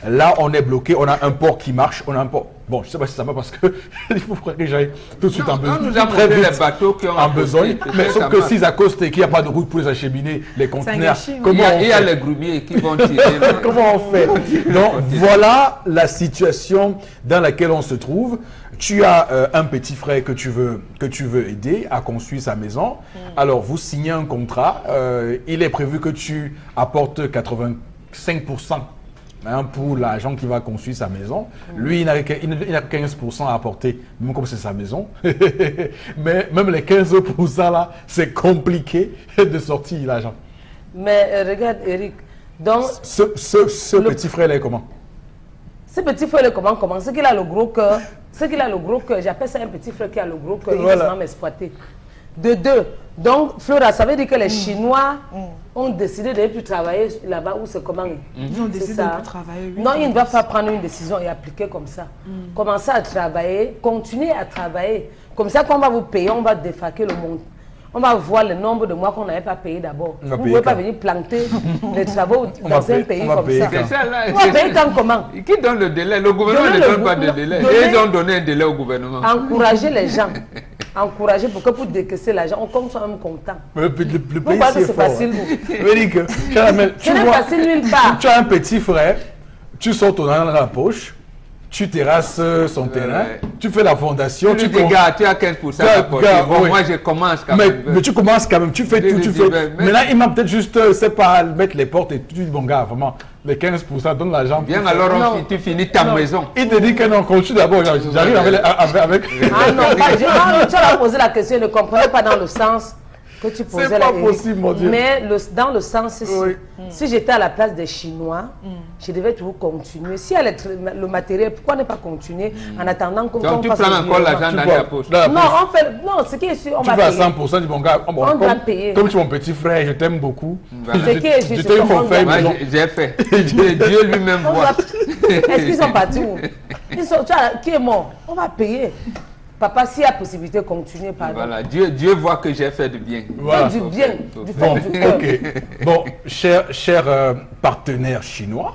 Là, on est bloqué, on a un port qui marche, on a un port bon, je ne sais pas si ça va parce que il faut que j'aille tout de suite en besoin. On nous a montré les bateaux qui ont en besoin. Mais sauf que s'ils accostent et qu'il n'y a pas de route pour les acheminer, les conteneurs, comment on fait? Il y a les grumiers qui vont tirer. Comment on fait? Donc, voilà la situation dans laquelle on se trouve. Tu as un petit frère que tu veux aider à construire sa maison. Alors, vous signez un contrat. Il est prévu que tu apportes 85%. Pour l'agent qui va construire sa maison. Lui, il n'a que 15% à apporter, même comme c'est sa maison. Mais même les 15% là, c'est compliqué de sortir l'argent. Mais regarde, Eric, donc... Ce petit frère là est comment? Ce petit frère est comment? C'est qu'il a le gros cœur. C'est qu'il a le gros cœur. J'appelle ça un petit frère qui a le gros cœur. Il veut vraiment m'exploiter. De deux. Donc, Flora, ça veut dire que les Chinois ont décidé de ne plus travailler là-bas où c'est comment? Ils ont décidé de ne plus travailler. Oui, non, ils ne doivent pas prendre une décision et appliquer comme ça. Commencer à travailler, continuer à travailler. Comme ça, quand on va vous payer, on va défaquer le monde. On va voir le nombre de mois qu'on n'avait pas payé d'abord. Vous ne pouvez pas venir planter les travaux dans un pays comme ça. On va payer quand comment? Qui donne le délai? Le gouvernement ne donne pas de délai. Ils ont donné un délai au gouvernement. Encourager les gens. Encourager pour que pour décaisser l'argent, on compte soit même content. Le pays c'est facile, vous. Ce n'est facile nulle part. Tu as un petit frère, tu sors ton argent dans la poche, tu terrasses son terrain, tu fais la fondation, tu as 15% à apporter. Bon, moi je commence quand même. Mais tu commences quand même, tu fais tout, tu fais. Mais là, il m'a peut-être juste, c'est pas mettre les portes et tu dis, bon gars, vraiment, les 15%, donne l'argent. Bien, alors tu finis ta maison. Il te dit que non, continue d'abord, j'arrive avec. Ah non, tu as posé la question, ne comprenez pas dans le sens que tu posais la question. C'est pas possible, mon Dieu. Mais dans le sens, si j'étais à la place des Chinois, je devais toujours continuer. Si le matériel, pourquoi ne pas continuer en attendant qu'on fasse... Donc tu prends encore l'argent dans ta poche? Non, ce qui est sûr, on va payer. Tu vas à 100%, dis bon gars, on va payer. Comme tu es mon petit frère, je t'aime beaucoup. Ce qui est sûr, c'est qu'on va payer. J'ai fait. Dieu lui-même voit. Est-ce qu'ils sont partis où? Qui est mort? On va payer. Papa, s'il y a possibilité de continuer, pardon. Voilà, Dieu voit que j'ai fait du bien. Voilà. Du bien, du fond du cœur. Bon, cher partenaire chinois,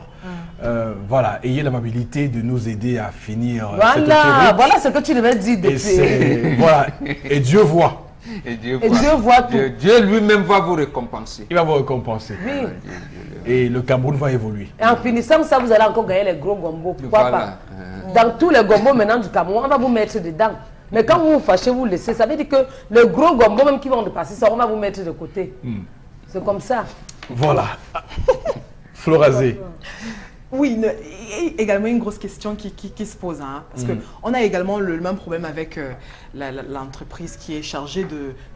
voilà, ayez l'amabilité de nous aider à finir cette autoroute. Voilà ce que tu devais dire depuis. Voilà, et Dieu voit. Et Dieu voit tout. Dieu lui-même va vous récompenser. Il va vous récompenser. Oui. Et le Cameroun va évoluer. Et en finissant ça, vous allez encore gagner les gros gombos. Pourquoi pas? Dans tous les gombos maintenant du Cameroun, on va vous mettre dedans. Mais quand vous vous fâchez, vous laissez. Ça veut dire que le gros gombo, même qui vont dépasser ça, on va vous mettre de côté. C'est comme ça. Voilà. Florazé. Oui, également une grosse question qui se pose. Hein, parce qu'on a également le même problème avec l'entreprise qui est chargée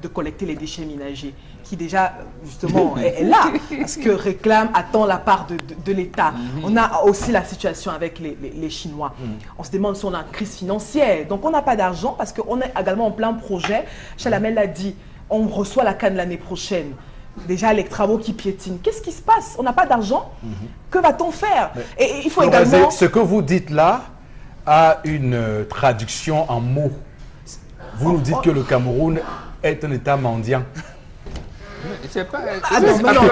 de collecter les déchets ménagers, qui déjà, justement, est là, parce que réclame, attend la part de l'État. On a aussi la situation avec les Chinois. On se demande si on a une crise financière. Donc, on n'a pas d'argent parce qu'on est également en plein projet. Chalamel l'a dit, on reçoit la canne l'année prochaine. Déjà, les travaux qui piétinent. Qu'est-ce qui se passe? On n'a pas d'argent. Que va-t-on faire? Et il faut également... Ce que vous dites là a une traduction en mots. Vous nous dites que le Cameroun est un État mendiant. C'est pas...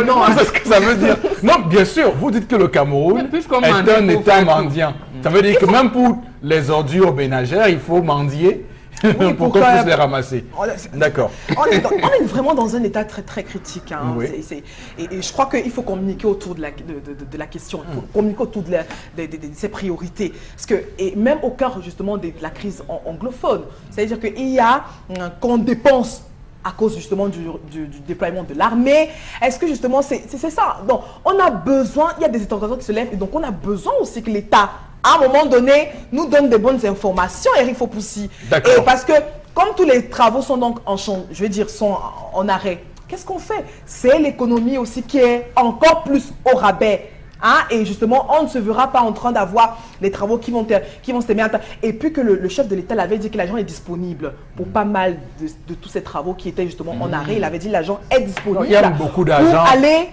non, c'est ce que ça veut dire. Non, bien sûr, vous dites que le Cameroun est un État mendiant. Ça veut dire que même pour les ordures ménagères, il faut mendier. Oui, pour qu'on puisse les ramasser. D'accord. On est vraiment dans un état très très critique. Hein. Oui. Et je crois qu'il faut communiquer autour de la question. Il faut communiquer autour de ses priorités. Parce que, et même au cœur justement de la crise anglophone, c'est-à-dire qu'il y a qu'on dépense à cause justement du déploiement de l'armée. Est-ce que justement c'est ça? Donc on a besoin, il y a des interrogations qui se lèvent et donc on a besoin aussi que l'État à un moment donné, nous donne des bonnes informations, Eric Fopoussi. Et parce que, comme tous les travaux sont donc sont en arrêt, qu'est-ce qu'on fait? C'est l'économie aussi qui est encore plus au rabais. Hein? Et justement, on ne se verra pas en train d'avoir les travaux qui vont se terminer. Et puis que le chef de l'État l'avait dit que l'argent est disponible pour pas mal de tous ces travaux qui étaient justement en arrêt. Il avait dit que l'argent est disponible. Il y a beaucoup d'argent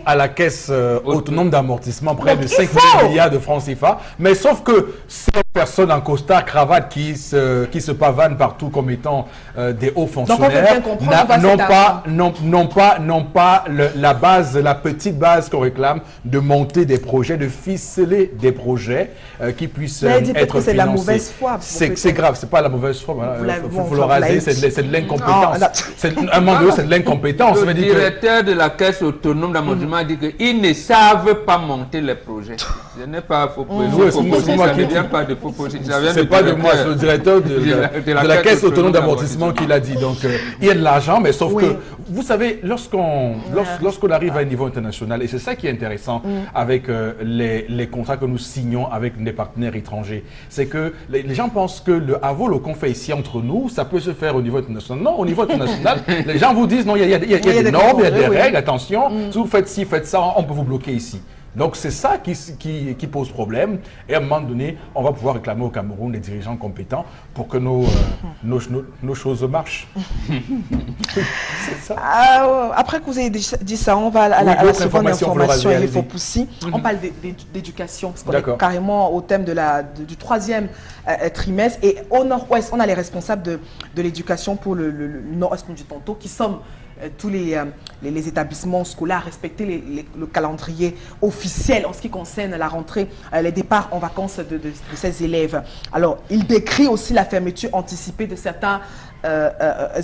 à la caisse autonome d'amortissement, près de 5 milliards de francs CFA. Mais sauf que ces personnes en costard, cravate qui se pavanent partout comme étant des hauts fonctionnaires n'ont pas la petite base qu'on réclame de monter des projets projets, de ficeler des projets qui puissent être être c'est la financés. mauvaise foi. C'est grave, c'est pas la mauvaise foi. Faut le raser, c'est de l'incompétence. Ah, Un moment donné, c'est de l'incompétence. Le directeur de la caisse autonome d'amortissement dit qu'ils ne savent pas monter les projets. Ce n'est pas faux. Ça ne vient pas de faux projets. C'est pas de moi, c'est le directeur de la caisse autonome d'amortissement qui l'a dit. Donc, il y a de l'argent, mais sauf que, vous savez, lorsqu'on arrive à un niveau international, et c'est ça qui est intéressant avec les contrats que nous signons avec des partenaires étrangers, c'est que les gens pensent que le avolo qu'on fait ici entre nous, ça peut se faire au niveau international. Non, au niveau international, les gens vous disent non, il y a des normes, il y a des règles, attention, si vous faites ci, faites ça, on peut vous bloquer ici. Donc c'est ça qui pose problème, et à un moment donné, on va pouvoir réclamer au Cameroun des dirigeants compétents pour que nos choses marchent. C'est ça. Après que vous ayez dit ça, on va à la seconde information, il faut pousser. On parle d'éducation, parce qu'on est carrément au thème du troisième trimestre, et au nord-ouest, on a les responsables de l'éducation pour le nord-ouest du Tonto, qui sommes tous les établissements scolaires à respecter le calendrier officiel en ce qui concerne la rentrée, les départs en vacances de ces élèves. Alors, il décrit aussi la fermeture anticipée de certains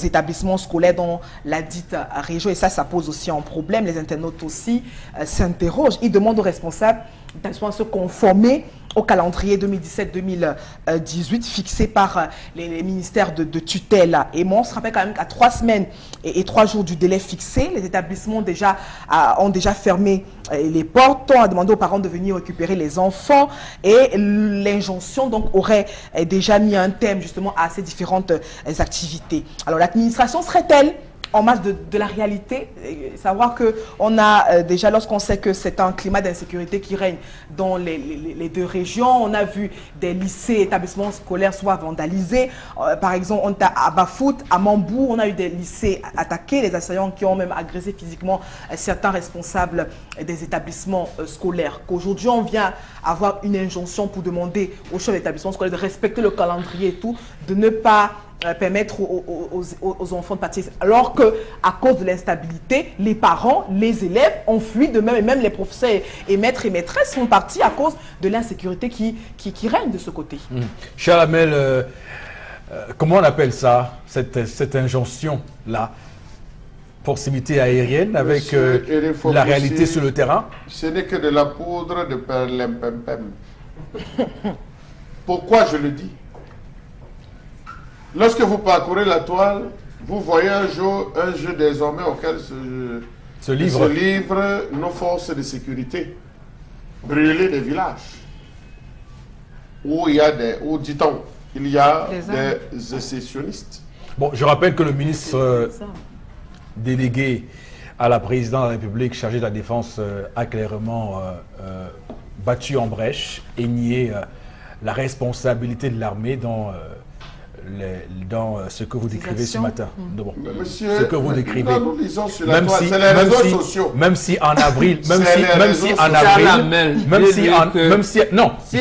établissements scolaires dans la dite région, et ça pose aussi un problème. Les internautes aussi s'interrogent. Ils demandent aux responsables de se conformer au calendrier 2017-2018 fixé par les ministères de tutelle. Et moi, on se rappelle quand même qu'à 3 semaines et 3 jours du délai fixé, les établissements ont déjà fermé les portes, ont demandé aux parents de venir récupérer les enfants, et l'injonction donc aurait déjà mis un thème justement à ces différentes activités. Alors l'administration serait-elle en marge de la réalité, savoir qu'on a déjà, lorsqu'on sait que c'est un climat d'insécurité qui règne dans les deux régions, on a vu des lycées, établissements scolaires soit vandalisés. Par exemple, on a à Bafout, à Mambou, on a eu des lycées attaqués, des assaillants qui ont même agressé physiquement certains responsables des établissements scolaires. Qu'aujourd'hui, on vient avoir une injonction pour demander aux chefs d'établissement scolaire de respecter le calendrier et tout, de ne pas permettre aux enfants de partir. Alors qu'à cause de l'instabilité, les parents, les élèves ont fui de même, et même les professeurs et maîtres et maîtresses sont partis à cause de l'insécurité qui règne de ce côté. Charles Hamel, comment on appelle ça, cette injonction-là? Proximité aérienne avec la réalité sur le terrain? Ce n'est que de la poudre de perlimpempem. Pourquoi je le dis? Lorsque vous parcourez la toile, vous voyez un jeu désormais auquel se livrent nos forces de sécurité. Brûler des villages. Où dit-on, il y a des sécessionnistes. Bon, je rappelle que le ministre délégué à la présidence de la République chargé de la défense a clairement battu en brèche et nié la responsabilité de l'armée dans ce que vous décrivez ce matin. Bon, monsieur, ce que vous décrivez. Nous lisons sur la toile, c'est les réseaux sociaux. Même si en avril, si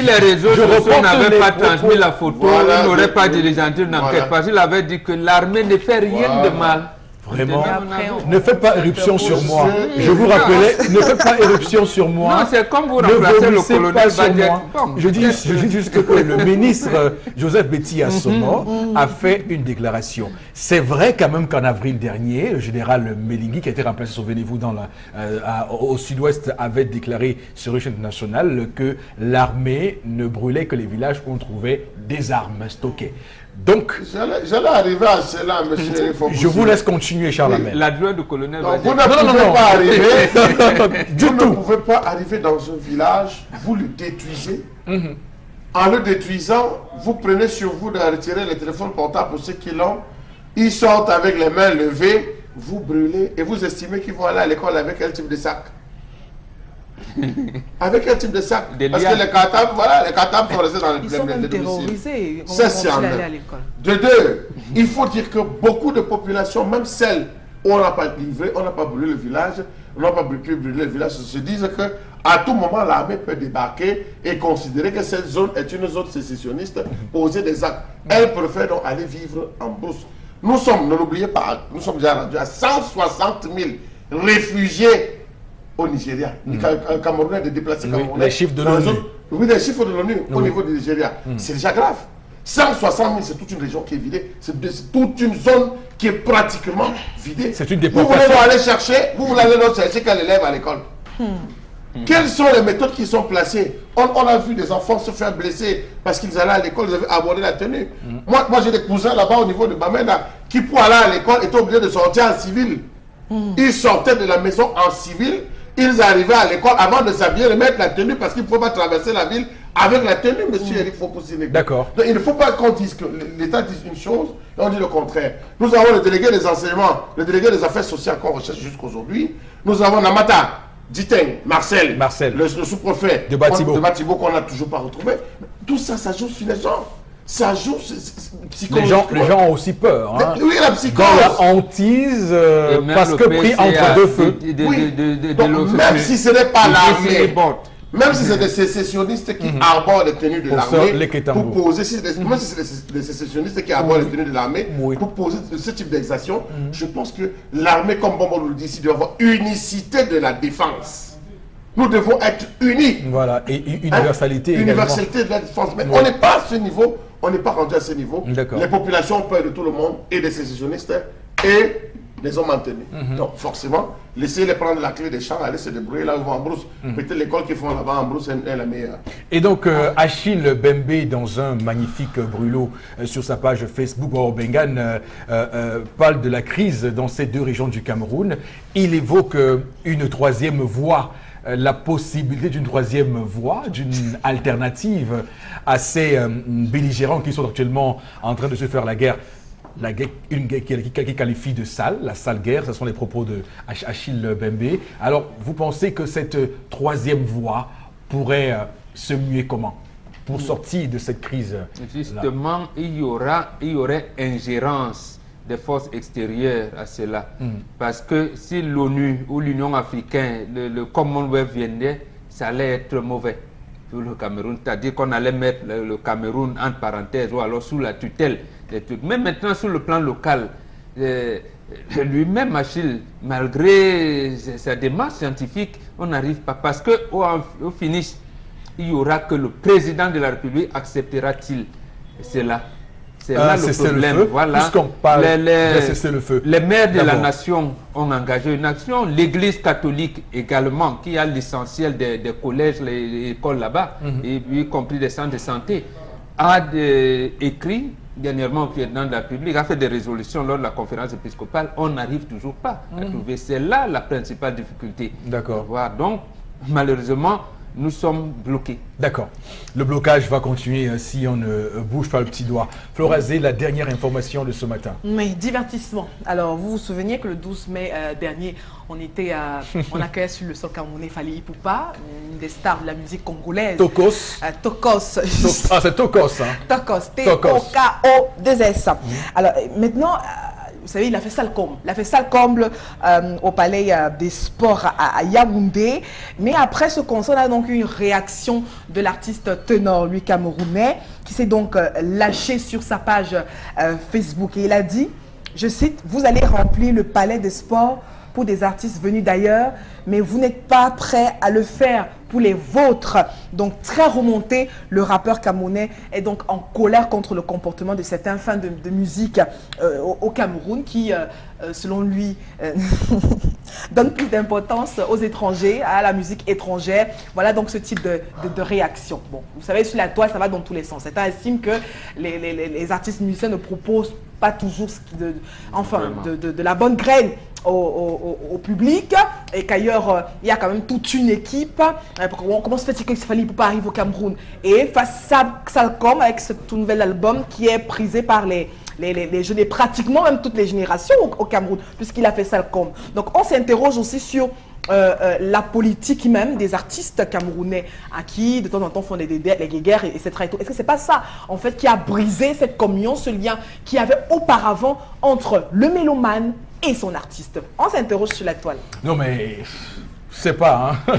les réseaux sociaux n'avaient pas transmis la photo, il n'aurait pas diligenté une enquête, parce qu'il avait dit que l'armée ne fait rien de mal. Vraiment, ne faites pas éruption sur moi. Je vous rappelais, ne faites pas éruption sur moi. Non, c'est comme vous remplacez le colonel Badiek. Je dis juste que le ministre Joseph Betty Assomo a fait une déclaration. C'est vrai quand même qu'en avril dernier, le général Melingui, qui a été remplacé, souvenez-vous, au sud-ouest, avait déclaré sur une chaîne nationale que l'armée ne brûlait que les villages où on trouvait des armes stockées. Donc, j'allais arriver à cela, monsieur. Je vous laisse continuer, Charles Hamel. L'adjoint du colonel. Vous ne pouvez pas arriver dans un village, vous le détruisez. En le détruisant, vous prenez sur vous de retirer les téléphones portables pour ceux qui l'ont. Ils sortent avec les mains levées, vous brûlez et vous estimez qu'ils vont aller à l'école avec quel type de sac? Avec quel type de sac? Parce que les katames sont restés dans les Ils sont même terrorisés. C'est à l'école. De deux, il faut dire que beaucoup de populations, même celles où on n'a pas livré, on n'a pas brûlé le village, on n'a pas pu brûler le village, se disent que à tout moment l'armée peut débarquer et considérer que cette zone est une zone sécessionniste, poser des actes. Elle préfère donc aller vivre en brousse. Nous sommes, ne l'oubliez pas, nous sommes déjà rendus à 160 000 réfugiés au Nigeria. Camerounais, des déplacés camerounais. Les chiffres de l'ONU. Oui, les chiffres de l'ONU au niveau du Nigeria. C'est déjà grave. 160 000, c'est toute une région qui est vidée. C'est toute une zone qui est pratiquement vidée. C'est une Vous déportation. voulez aller chercher, vous allez chercher quand l'élève à l'école. Quelles sont les méthodes qui sont placées? On a vu des enfants se faire blesser parce qu'ils allaient à l'école, ils avaient abordé la tenue. Moi j'ai des cousins là-bas au niveau de Bamenda qui, pour aller à l'école, étaient obligés de sortir en civil. Ils sortaient de la maison en civil, ils arrivaient à l'école avant de s'habiller, de mettre la tenue parce qu'ils ne pouvaient pas traverser la ville avec la tenue, monsieur Eric Fopoussi-Negou. D'accord. Donc il ne faut pas qu'on dise que l'État dise une chose et on dit le contraire. Nous avons le délégué des enseignements, le délégué des affaires sociales qu'on recherche jusqu'aujourd'hui. Nous avons Namata, Diteng, Marcel, le sous-préfet de Batibo qu'on n'a toujours pas retrouvé. Tout ça, ça joue sur les gens. Ça joue psychologiquement. Les gens ont aussi peur. Hein. Oui, la psychose. Dans la hantise, parce que pris entre deux feux. Même si ce n'est pas l'armée, même si c'est des sécessionnistes qui arborent les tenues de l'armée, pour poser, même si c'est des sécessionnistes qui arborent les tenues de l'armée, pour poser ce type d'exaction, je pense que l'armée, comme Bombo le dit ici, doit avoir unicité de la défense. Nous devons être unis. Voilà, et universalité également. Universalité de la défense. Mais on n'est pas à ce niveau, on n'est pas rendu à ce niveau. Les populations ont peur de tout le monde, et des sécessionnistes, et les ont maintenus. Donc forcément, laissez-les prendre la clé des champs, aller se débrouiller là où ils vont en brousse. Peut-être l'école qu'ils font là-bas en brousse est la meilleure. Et donc, Achille Bembe, dans un magnifique brûlot sur sa page Facebook, Bengan, parle de la crise dans ces deux régions du Cameroun. Il évoque une troisième voie, la possibilité d'une troisième voie, d'une alternative à ces belligérants qui sont actuellement en train de se faire la guerre. Une guerre qui qualifie de sale, la sale guerre, ce sont les propos de Achille Bembe. Alors, vous pensez que cette troisième voie pourrait se muer comment pour sortir de cette crise? Justement, il y aurait ingérence des forces extérieures à cela. Parce que si l'ONU ou l'Union africaine, le Commonwealth viendrait, ça allait être mauvais pour le Cameroun. C'est-à-dire qu'on allait mettre le Cameroun entre parenthèses ou alors sous la tutelle. Mais maintenant, sur le plan local, lui-même, Achille, malgré sa démarche scientifique, on n'arrive pas. Parce qu'au finish, il y aura que le président de la République acceptera-t-il cela. C'est là le problème. Voilà. Puisqu'on parle de cesser le feu. Les maires de la nation ont engagé une action. L'Église catholique également, qui a l'essentiel des collèges, les écoles là-bas, y compris des centres de santé, a écrit dernièrement au président de la République, a fait des résolutions lors de la conférence épiscopale. On n'arrive toujours pas à trouver. C'est là la principale difficulté. D'accord. Donc, malheureusement, nous sommes bloqués. D'accord. Le blocage va continuer si on ne bouge pas le petit doigt. Florazé, la dernière information de ce matin. Oui, divertissement. Alors, vous vous souvenez que le 12 mai dernier, on accueillait sur le sol camerounais Fally Ipupa, une des stars de la musique congolaise. Tokos. Tokos. Ah, c'est Tokos. Hein. Tokos. T-O-K-O-2-S. Alors, maintenant... Vous savez, il a fait ça le comble. Il a fait ça le comble au Palais des Sports à Yaoundé. Mais après ce concert, on a donc eu une réaction de l'artiste ténor, lui camerounais, qui s'est donc lâché sur sa page Facebook. Et il a dit, je cite, « Vous allez remplir le Palais des Sports pour des artistes venus d'ailleurs, mais vous n'êtes pas prêts à le faire pour les vôtres. » Donc très remonté, le rappeur camerounais est donc en colère contre le comportement de certains fans de musique au Cameroun qui, selon lui, donnent plus d'importance aux étrangers, à la musique étrangère. Voilà donc ce type de réaction. Bon, vous savez, sur la toile, ça va dans tous les sens. Certains estiment que les artistes musiciens ne proposent pas toujours de la bonne graine au public, et qu'ailleurs il y a quand même toute une équipe. Comment se fait-il que Fally Ipupa arrive au Cameroun et face à Salcom avec ce tout nouvel album qui est prisé par les jeunes et pratiquement même toutes les générations au Cameroun, puisqu'il a fait Salcom. Donc on s'interroge aussi sur la politique même des artistes camerounais à qui de temps en temps font les guéguerres, etc. Est-ce que c'est pas ça en fait qui a brisé cette communion, ce lien qu'il y avait auparavant entre le mélomane et son artiste? On s'interroge sur la toile. Non mais c'est pas, hein.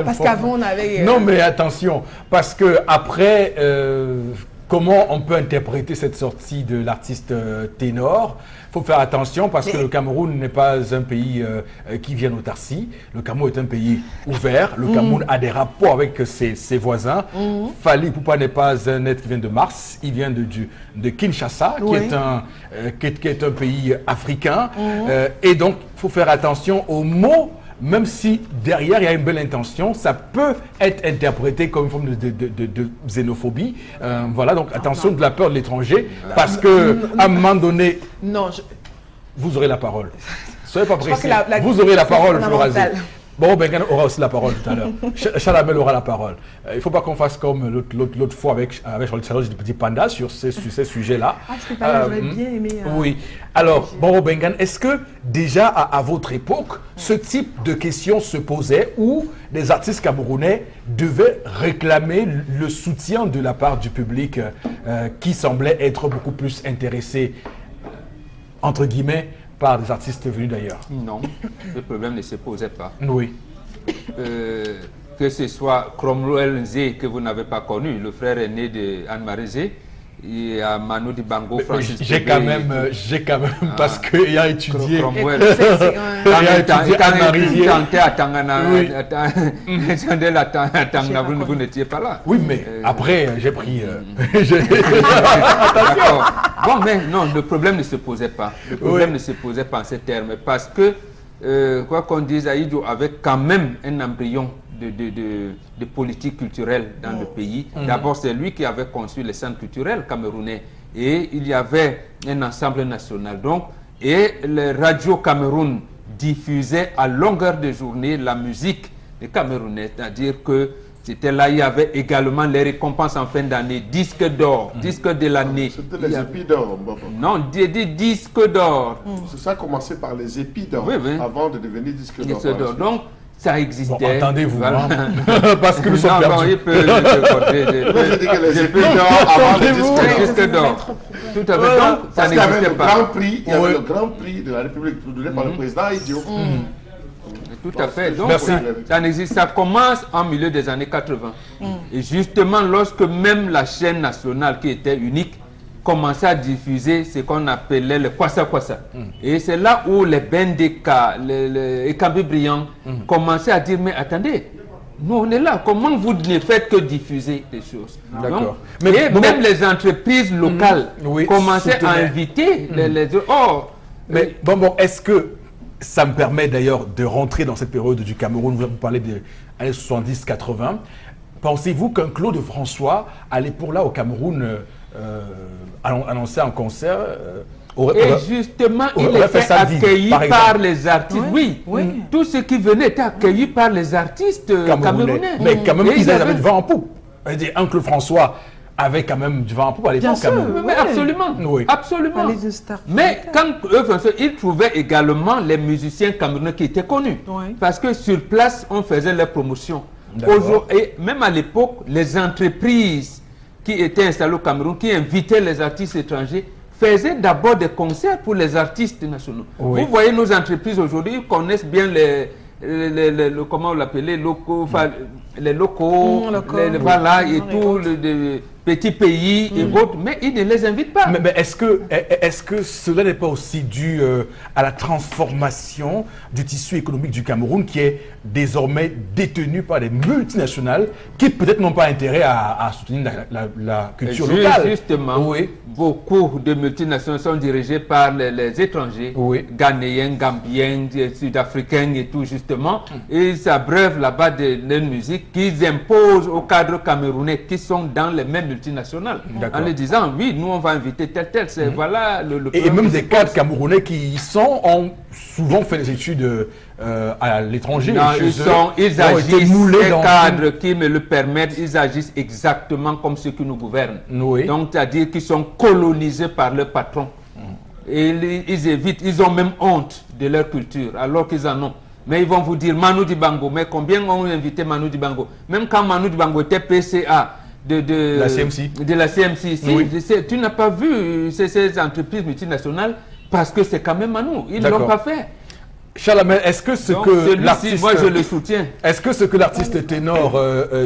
Parce qu'avant on avait... Non mais attention, parce que après comment on peut interpréter cette sortie de l'artiste ténor? Il faut faire attention parce que le Cameroun n'est pas un pays qui vient d'autarcie. Le Cameroun est un pays ouvert. Le Cameroun a des rapports avec ses voisins. Fally Ipupa n'est pas un être qui vient de Mars. Il vient de Kinshasa, qui est un pays africain. Et donc, il faut faire attention aux mots. Même si derrière il y a une belle intention, ça peut être interprété comme une forme de xénophobie. Voilà, donc attention de la peur de l'étranger, parce que à un moment donné, vous aurez la parole. Soyez pas pressés. Vous aurez la parole, Florazé. Bon, Bengan aura aussi la parole tout à l'heure. Chalamel aura la parole. Il ne faut pas qu'on fasse comme l'autre fois avec Charles du Petit Panda sur ces sujets-là. Ah, je j'aurais bien aimé. Oui. Alors, bon, Bengan, est-ce que déjà à votre époque, ce type de questions se posait où les artistes camerounais devaient réclamer le soutien de la part du public qui semblait être beaucoup plus intéressé, entre guillemets, par des artistes venus d'ailleurs? Non, le problème ne se posait pas. Oui. Que ce soit Cromwell Nzé, que vous n'avez pas connu, le frère aîné de Anne-Marie Nzé, et à Manu Dibango, Francis. J'ai quand même, parce qu'il a étudié. Cromwell. Il chantait à Tangana, vous n'étiez pas là. Oui, mais après, j'ai pris. D'accord. Bon, mais non, le problème ne se posait pas. Le problème ne se posait pas en ces termes, parce que, quoi qu'on dise, Aïdjo avait quand même un embryon de politique culturelle dans le pays. D'abord, c'est lui qui avait conçu les centres culturels camerounais. Et il y avait un ensemble national. Donc, et le Radio Cameroun diffusait à longueur de journée la musique des Camerounais. C'est-à-dire que c'était là, il y avait également les récompenses en fin d'année, disque d'or, disque de l'année. C'était les épis d'or, non, des disques d'or. C'est ça, commencé par les épis d'or, avant de devenir disque d'or. Donc, ça existait. Bon, attendez-vous, voilà. Parce que nous sommes perdus. Non, il peut je dis que les épis d'or avant les disques d'or. Tout à fait. Donc, ça n'existait pas. Il y avait le Grand Prix de la République donné par le président Idiot. Tout à fait. Donc, ça n'existe. Ça commence en milieu des années 80. Et justement, lorsque même la chaîne nationale, qui était unique, commençait à diffuser ce qu'on appelait le Kwasa Kwasa. Et c'est là où les Bendeka, les Ekambi Brillants commençaient à dire, mais attendez, nous on est là, comment vous ne faites que diffuser des choses? D'accord. Mais même les entreprises locales commençaient à inviter les autres. Oh, mais bon, est-ce que ça me permet d'ailleurs de rentrer dans cette période du Cameroun, vous parlez des années 70-80. Pensez-vous qu'un Claude François allait pour là au Cameroun annoncer un concert justement, il était accueilli par les artistes. Oui. Tout ce qui venait était accueilli par les artistes camerounais. Mais quand même, ils avaient du vent en poupe. Un Claude François avait quand même du vent en poupe à l'époque. Mais absolument. Absolument. Mais quand ils trouvaient également les musiciens camerounais qui étaient connus. Parce que sur place, on faisait les promotions. Et même à l'époque, les entreprises qui étaient installées au Cameroun, qui invitaient les artistes étrangers, faisaient d'abord des concerts pour les artistes nationaux. Vous voyez, nos entreprises aujourd'hui, ils connaissent bien comment on l'appelle, les locaux, voilà, et tout, les petits pays et autres, mais ils ne les invitent pas. Mais est-ce que cela n'est pas aussi dû à la transformation du tissu économique du Cameroun qui est désormais détenu par des multinationales qui peut-être n'ont pas intérêt à soutenir la culture locale? Justement, beaucoup de multinationales sont dirigées par les étrangers, Ghanéens, Gambiens, Sud-Africains et tout justement, et ils s'abreuvent là-bas de musique qu'ils imposent aux cadres camerounais qui sont dans les mêmes multinationales, en leur disant oui, nous on va inviter tel, c'est voilà le et même des cadres camerounais qui y sont ont souvent fait des études à l'étranger. Ils agissent, les cadres qui me le permettent, ils agissent exactement comme ceux qui nous gouvernent. Donc c'est-à-dire qu'ils sont colonisés par leurs patrons. Et ils évitent, ils ont même honte de leur culture, alors qu'ils en ont. Mais ils vont vous dire Manu Dibango, mais combien ont invité Manu Dibango? Même quand Manu Dibango était PCA de la CMC. Tu n'as pas vu ces entreprises multinationales parce que c'est quand même Manu. Ils ne l'ont pas fait. Chalamel, est-ce que ce que l'artiste... Moi, je le soutiens. Est-ce que ce que l'artiste ténor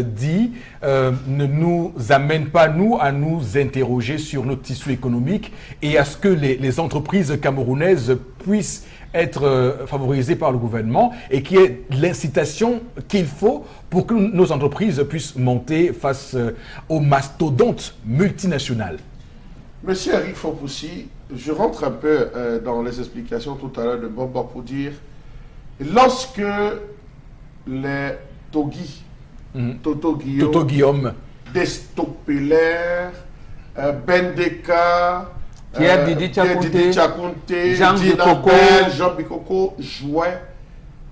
dit ne nous amène pas, nous, à nous interroger sur notre tissu économique et à ce que les entreprises camerounaises puissent être favorisées par le gouvernement et qu'il y ait l'incitation qu'il faut pour que nos entreprises puissent monter face aux mastodontes multinationales? Monsieur Eric Fopoussi, je rentre un peu dans les explications tout à l'heure de Bobo pour dire, lorsque les Togi, Toto Guillaume, Destopelaire, Bendeka, Pierre Didi Tchakounte, Jean Bikoko jouaient,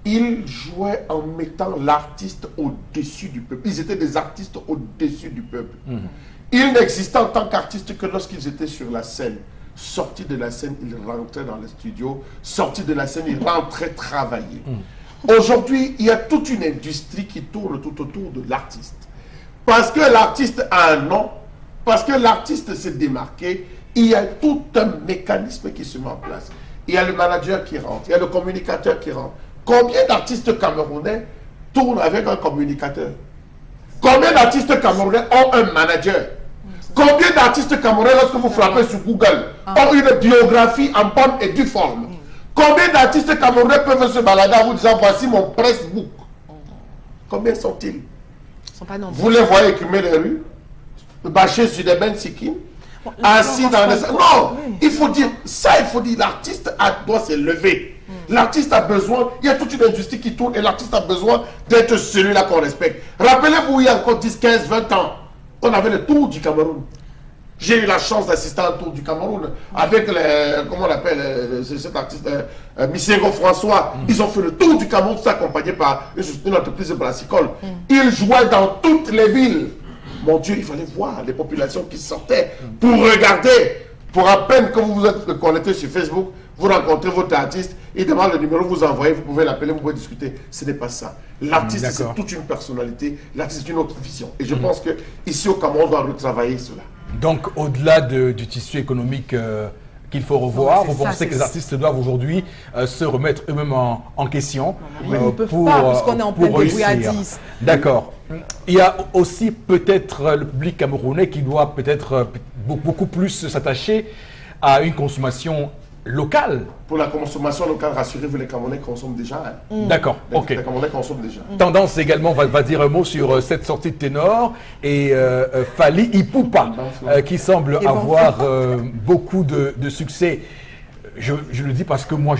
ils jouaient en mettant l'artiste au-dessus du peuple. Ils étaient des artistes au-dessus du peuple. Ils n'existaient en tant qu'artistes que lorsqu'ils étaient sur la scène. Sortis de la scène, ils rentraient dans les studios. Sortis de la scène, ils rentraient travailler. Aujourd'hui, il y a toute une industrie qui tourne tout autour de l'artiste. Parce que l'artiste a un nom, parce que l'artiste s'est démarqué, il y a tout un mécanisme qui se met en place. Il y a le manager qui rentre, il y a le communicateur qui rentre. Combien d'artistes camerounais tournent avec un communicateur? Combien d'artistes camerounais ont un manager? Combien d'artistes camerounais, lorsque vous frappez sur Google, ont une biographie en bonne et due forme? Combien d'artistes camerounais peuvent se balader en vous disant voici mon pressbook? Combien sont-ils? Ils sont pas nombreux. Vous les voyez écumer les rues, bâcher sur des bennes sikim, assis dans les... Non, il faut dire, ça il faut dire, l'artiste doit se lever. L'artiste a besoin, il y a toute une industrie qui tourne et l'artiste a besoin d'être celui-là qu'on respecte. Rappelez-vous, il y a encore 10, 15, 20 ans, on avait le tour du Cameroun. J'ai eu la chance d'assister à un tour du Cameroun avec, comment on appelle, cet artiste, Misengo François. Ils ont fait le tour du Cameroun, accompagné par une entreprise brassicole. Ils jouaient dans toutes les villes. Mon Dieu, il fallait voir les populations qui sortaient pour regarder. Pour à peine que vous vous êtes connecté sur Facebook, vous rencontrez votre artiste, il demande le numéro, vous envoyez, vous pouvez l'appeler, vous pouvez discuter. Ce n'est pas ça. L'artiste, c'est toute une personnalité. L'artiste, c'est une autre vision. Et je pense qu'ici au Cameroun, on doit retravailler cela. Donc, au-delà du tissu économique qu'il faut revoir, vous pensez que les artistes doivent aujourd'hui se remettre eux-mêmes en question ils ne peuvent pas, puisqu'on est en plein débrouillardise. D'accord. Il y a aussi peut-être le public camerounais qui doit peut-être beaucoup plus s'attacher à une consommation locale. Pour la consommation locale, rassurez-vous, les Camerounais consomment déjà. D'accord, ok. Les Camerounais consomment déjà. Tendance également, on va dire un mot sur cette sortie de ténor et Fally Ipupa, qui semble avoir beaucoup de succès. Je le dis parce que moi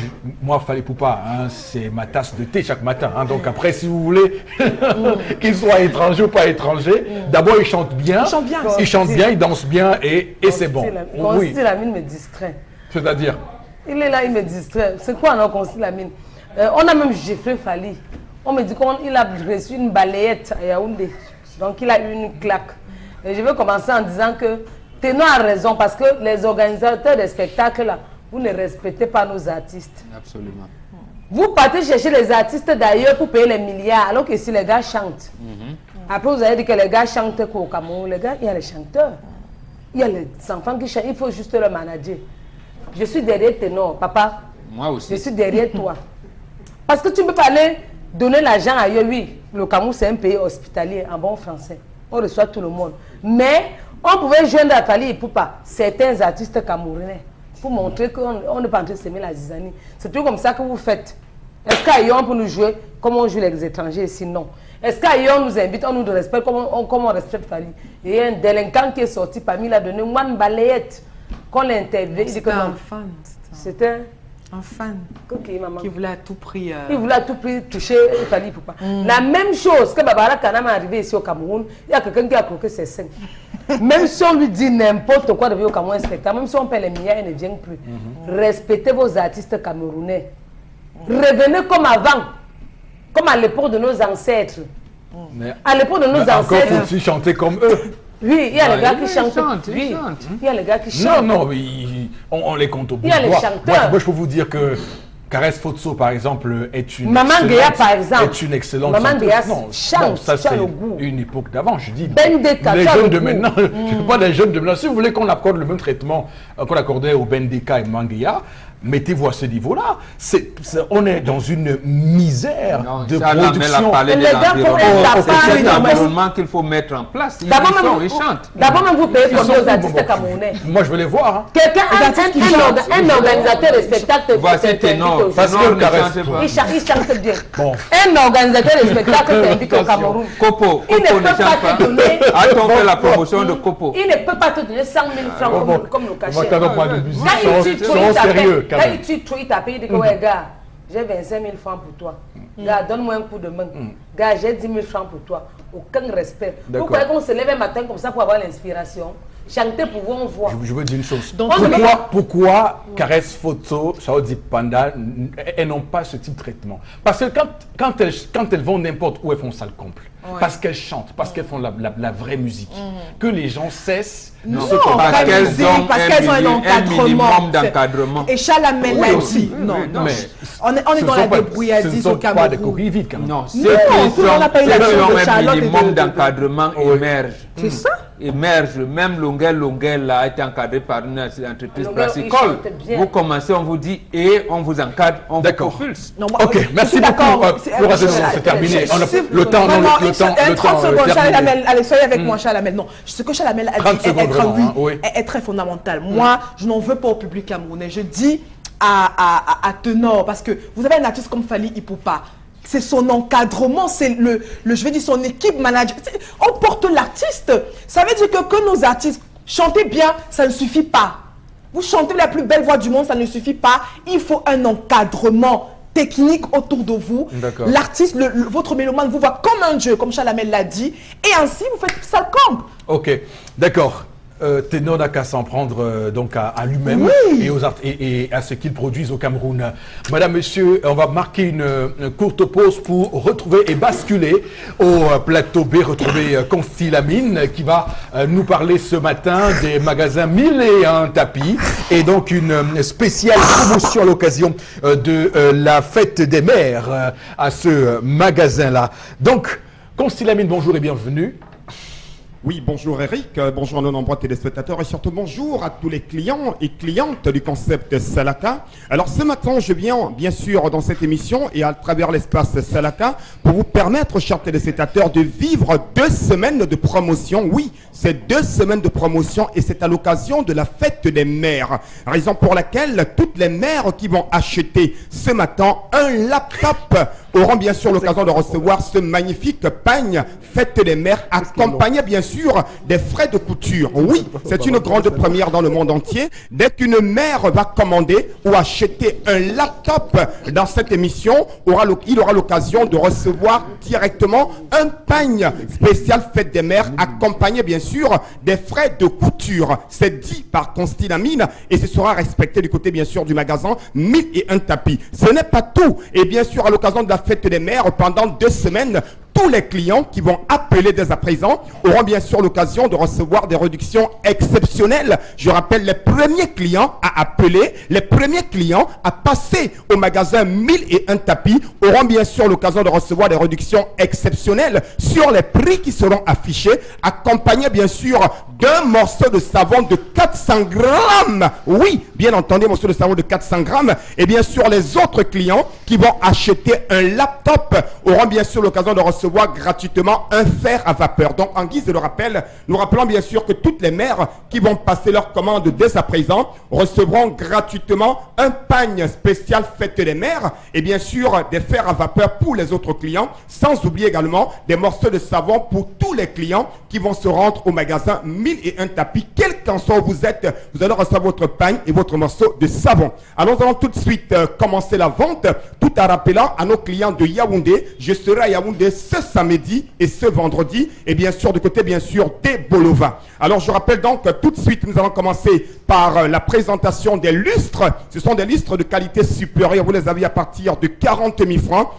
Fally Ipupa, hein, c'est ma tasse de thé chaque matin. Hein, donc après, si vous voulez qu'il soit étranger ou pas étranger, d'abord il chante bien, il danse bien et c'est bon. Oui. La mine me distrait. C'est-à-dire? Il est là, il me distrait. C'est quoi non Constille Lamine? On a même giflé Fally. On me dit qu'il a reçu une balayette à Yaoundé. Donc il a eu une claque. Et je vais commencer en disant que Ténor a raison parce que les organisateurs des spectacles là, vous ne respectez pas nos artistes. Absolument. Vous partez chercher les artistes d'ailleurs pour payer les milliards alors que si les gars chantent. Après vous avez dit que les gars chantent au Cameroun. Les gars, il y a les chanteurs. Il y a les enfants qui chantent. Il faut juste le manager. Je suis derrière Ténor, papa. Moi aussi. Je suis derrière toi. Parce que tu ne peux pas aller donner l'argent ailleurs. Oui, le Cameroun, c'est un pays hospitalier, en bon français. On reçoit tout le monde. Mais on pouvait joindre à Fally Ipupa certains artistes camerounais pour montrer qu'on n'est pas en train de s'aimer la zizanie. C'est tout comme ça que vous faites. Est-ce qu'ailleurs on peut nous jouer comme on joue les étrangers ici? Non. Est-ce qu'ailleurs on nous invite, on nous respecte comme on respecte Fally? Il y a un délinquant qui est sorti parmi, il a donné une balayette. Qu'on l'interviewe. C'était un fan. C'était un fan maman. Qui voulait à tout prix... Il voulait à tout prix toucher Fally Ipupa. La même chose que Babara Kanam est arrivé ici au Cameroun, il y a quelqu'un qui a croqué ses seins. Même si on lui dit n'importe quoi de venir au Cameroun inspecteur, même si on paie les milliards, il ne vient plus. Respectez vos artistes camerounais. Revenez comme avant, comme à l'époque de nos ancêtres. À l'époque de nos ancêtres... Encore faut-il chanter comme eux. Oui, il y a les gars qui chantent. Oui, il y a les gars qui chantent. Non, on les compte au bout. Il y a les chanteurs. Moi, je peux vous dire que Caresse Fotso, par exemple, est une Maman Guéa, par exemple. Est une excellente Maman Guéa chante. Non, ça c'est une époque d'avant, je dis. Bendeka, les jeunes de maintenant, je ne sais pas des jeunes de maintenant. Si vous voulez qu'on accorde le même traitement qu'on accordait au Bendeka et Manguéa, mettez-vous à ce niveau-là. On est dans une misère de production. C'est cet environnement qu'il faut mettre en place. Ils chantent. D'abord, même vous payez combien aux artistes camerounais? Moi, je veux les voir. Hein. Quelqu'un, un organisateur de spectacle, voici Ténor. Parce que il chante bien. Bon. Un organisateur de spectacle t'invite au Cameroun. Copo ne chante pas. A-t-on fait la promotion de Copo? Il ne peut pas te donner 100 000 francs comme le cachet. Quand il tue trop, il t'appelle, il dit que ouais, gars, j'ai 25 000 francs pour toi. Gars, donne-moi un coup de main. Gars, j'ai 10 000 francs pour toi. Aucun respect. Vous croyez qu'on se lève un matin comme ça pour avoir l'inspiration? Chanter pour voir, on voit. Je veux dire une chose. Donc, pourquoi Caresse Photo, Saudi Panda, elles n'ont pas ce type de traitement? Parce que quand elles vont n'importe où, elles font sale comble. Ouais. Parce qu'elles chantent, parce qu'elles font la vraie musique. Que les gens cessent de se comparer. Parce qu'elles ont un minimum d'encadrement. Et Chalamel l'a dit. Non, mais on est dans la débrouillardise au Cameroun. Ce ne sont pas des coquilles vides quand même. Non, ceux qui ont un minimum d'encadrement émergent. C'est ça? Émerge, même Longuel a été encadré par une entreprise brassicole. Vous commencez, on vous dit et on vous encadre, on vous propulse. Ok, merci beaucoup. C'est terminé. Le temps, 30 secondes, Chalamel, allez, soyez avec moi, Chalamel. Non, ce que Chalamel a dit est très fondamental. Moi, je n'en veux pas au public camerounais. Je dis à Ténor, parce que vous avez un artiste comme Fally Ipupa. C'est son encadrement, c'est je vais dire son équipe manager. On porte l'artiste. Ça veut dire que nos artistes chantent bien, ça ne suffit pas. Vous chantez la plus belle voix du monde, ça ne suffit pas. Il faut un encadrement technique autour de vous. L'artiste, votre mélomane vous voit comme un dieu, comme Chalamel l'a dit. Et ainsi, vous faites ça camp. Ok, d'accord. Ténor n'a qu'à s'en prendre donc à lui-même et à ce qu'il produise au Cameroun. Madame, Monsieur, on va marquer une courte pause pour retrouver et basculer au plateau B, retrouver Consti Lamine qui va nous parler ce matin des magasins 1001 tapis et donc une spéciale promotion à l'occasion de la fête des mères à ce magasin-là. Donc, Consti Lamine, bonjour et bienvenue. Oui, bonjour Eric, bonjour à nos nombreux téléspectateurs et surtout bonjour à tous les clients et clientes du concept Salaka. Alors ce matin, je viens bien sûr dans cette émission et à travers l'espace Salaka pour vous permettre, chers téléspectateurs, de vivre 2 semaines de promotion. Oui, c'est 2 semaines de promotion et c'est à l'occasion de la fête des mères. Raison pour laquelle toutes les mères qui vont acheter ce matin un laptop auront bien sûr l'occasion de recevoir ce magnifique pagne fête des mères accompagné bien sûr des frais de couture. Oui, c'est une grande première dans le monde entier. Dès qu'une mère va commander ou acheter un laptop dans cette émission, il aura l'occasion de recevoir directement un pagne spécial fête des mères accompagné bien sûr des frais de couture. C'est dit par Consti Lamine et ce sera respecté du côté bien sûr du magasin 1001 tapis. Ce n'est pas tout et bien sûr à l'occasion de la fête des mères pendant 2 semaines, tous les clients qui vont appeler dès à présent auront bien sûr l'occasion de recevoir des réductions exceptionnelles. Je rappelle, les premiers clients à appeler, les premiers clients à passer au magasin 1001 tapis auront bien sûr l'occasion de recevoir des réductions exceptionnelles sur les prix qui seront affichés, accompagnés bien sûr d'un morceau de savon de 400 grammes. Oui, bien entendu, un morceau de savon de 400 grammes. Et bien sûr, les autres clients qui vont acheter un laptop auront bien sûr l'occasion de recevoir gratuitement un fer à vapeur. Donc en guise de rappel, nous rappelons bien sûr que toutes les mères qui vont passer leur commande dès à présent recevront gratuitement un pagne spécial fête des mères et bien sûr des fers à vapeur pour les autres clients, sans oublier également des morceaux de savon pour tous les clients qui vont se rendre au magasin 1001 tapis. Quel qu'en soit où vous êtes, vous allez recevoir votre pagne et votre morceau de savon. Alors nous allons tout de suite commencer la vente, tout en rappelant à nos clients de Yaoundé, je serai à Yaoundé ce samedi et ce vendredi et bien sûr du côté bien sûr des Bolova. Alors je rappelle donc tout de suite nous allons commencer par la présentation des lustres. Ce sont des lustres de qualité supérieure, vous les avez à partir de 40 000 francs.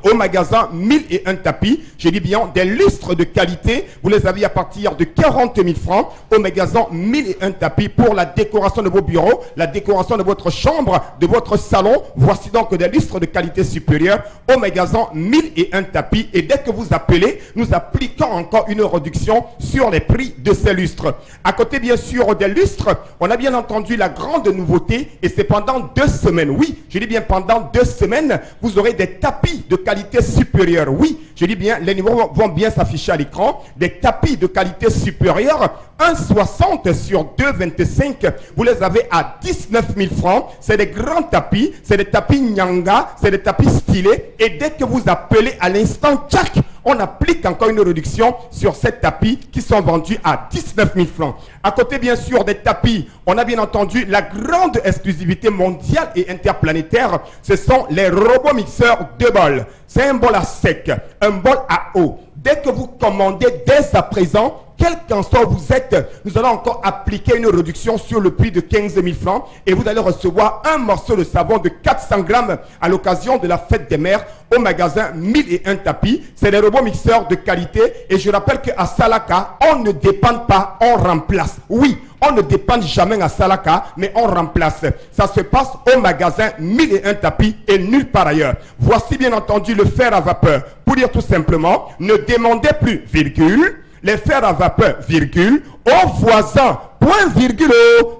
Au magasin 1001 tapis, je dis bien des lustres de qualité, vous les avez à partir de 40 000 francs. Au magasin 1001 tapis pour la décoration de vos bureaux, la décoration de votre chambre, de votre salon. Voici donc des lustres de qualité supérieure au magasin 1001 tapis. Et dès que vous appelez, nous appliquons encore une réduction sur les prix de ces lustres. À côté bien sûr des lustres, on a bien entendu la grande nouveauté et c'est pendant 2 semaines. Oui, je dis bien pendant 2 semaines, vous aurez des tapis de qualité supérieure. Oui, je dis bien, les numéros vont bien s'afficher à l'écran. Des tapis de qualité supérieure, 1,60 sur 2,25. Vous les avez à 19 000 francs. C'est des grands tapis, c'est des tapis Nyanga, c'est des tapis stylés. Et dès que vous appelez à l'instant, tchac, on applique encore une réduction sur ces tapis qui sont vendus à 19 000 francs. À côté, bien sûr, des tapis, on a bien entendu la grande exclusivité mondiale et interplanétaire. Ce sont les robots mixeurs de bol. C'est un bol à sec, un bol à eau. Dès que vous commandez dès à présent, quel qu'en soit où vous êtes, nous allons encore appliquer une réduction sur le prix de 15 000 francs et vous allez recevoir un morceau de savon de 400 grammes à l'occasion de la fête des mères au magasin 1001 tapis. C'est des robots mixeurs de qualité et je rappelle qu'à Salaka, on ne dépend pas, on remplace. Oui, on ne dépend jamais à Salaka, mais on remplace. Ça se passe au magasin 1001 tapis et nulle part ailleurs. Voici bien entendu le fer à vapeur. Pour dire tout simplement, ne demandez plus, virgule, les fers à vapeur, virgule, aux voisins, point virgule,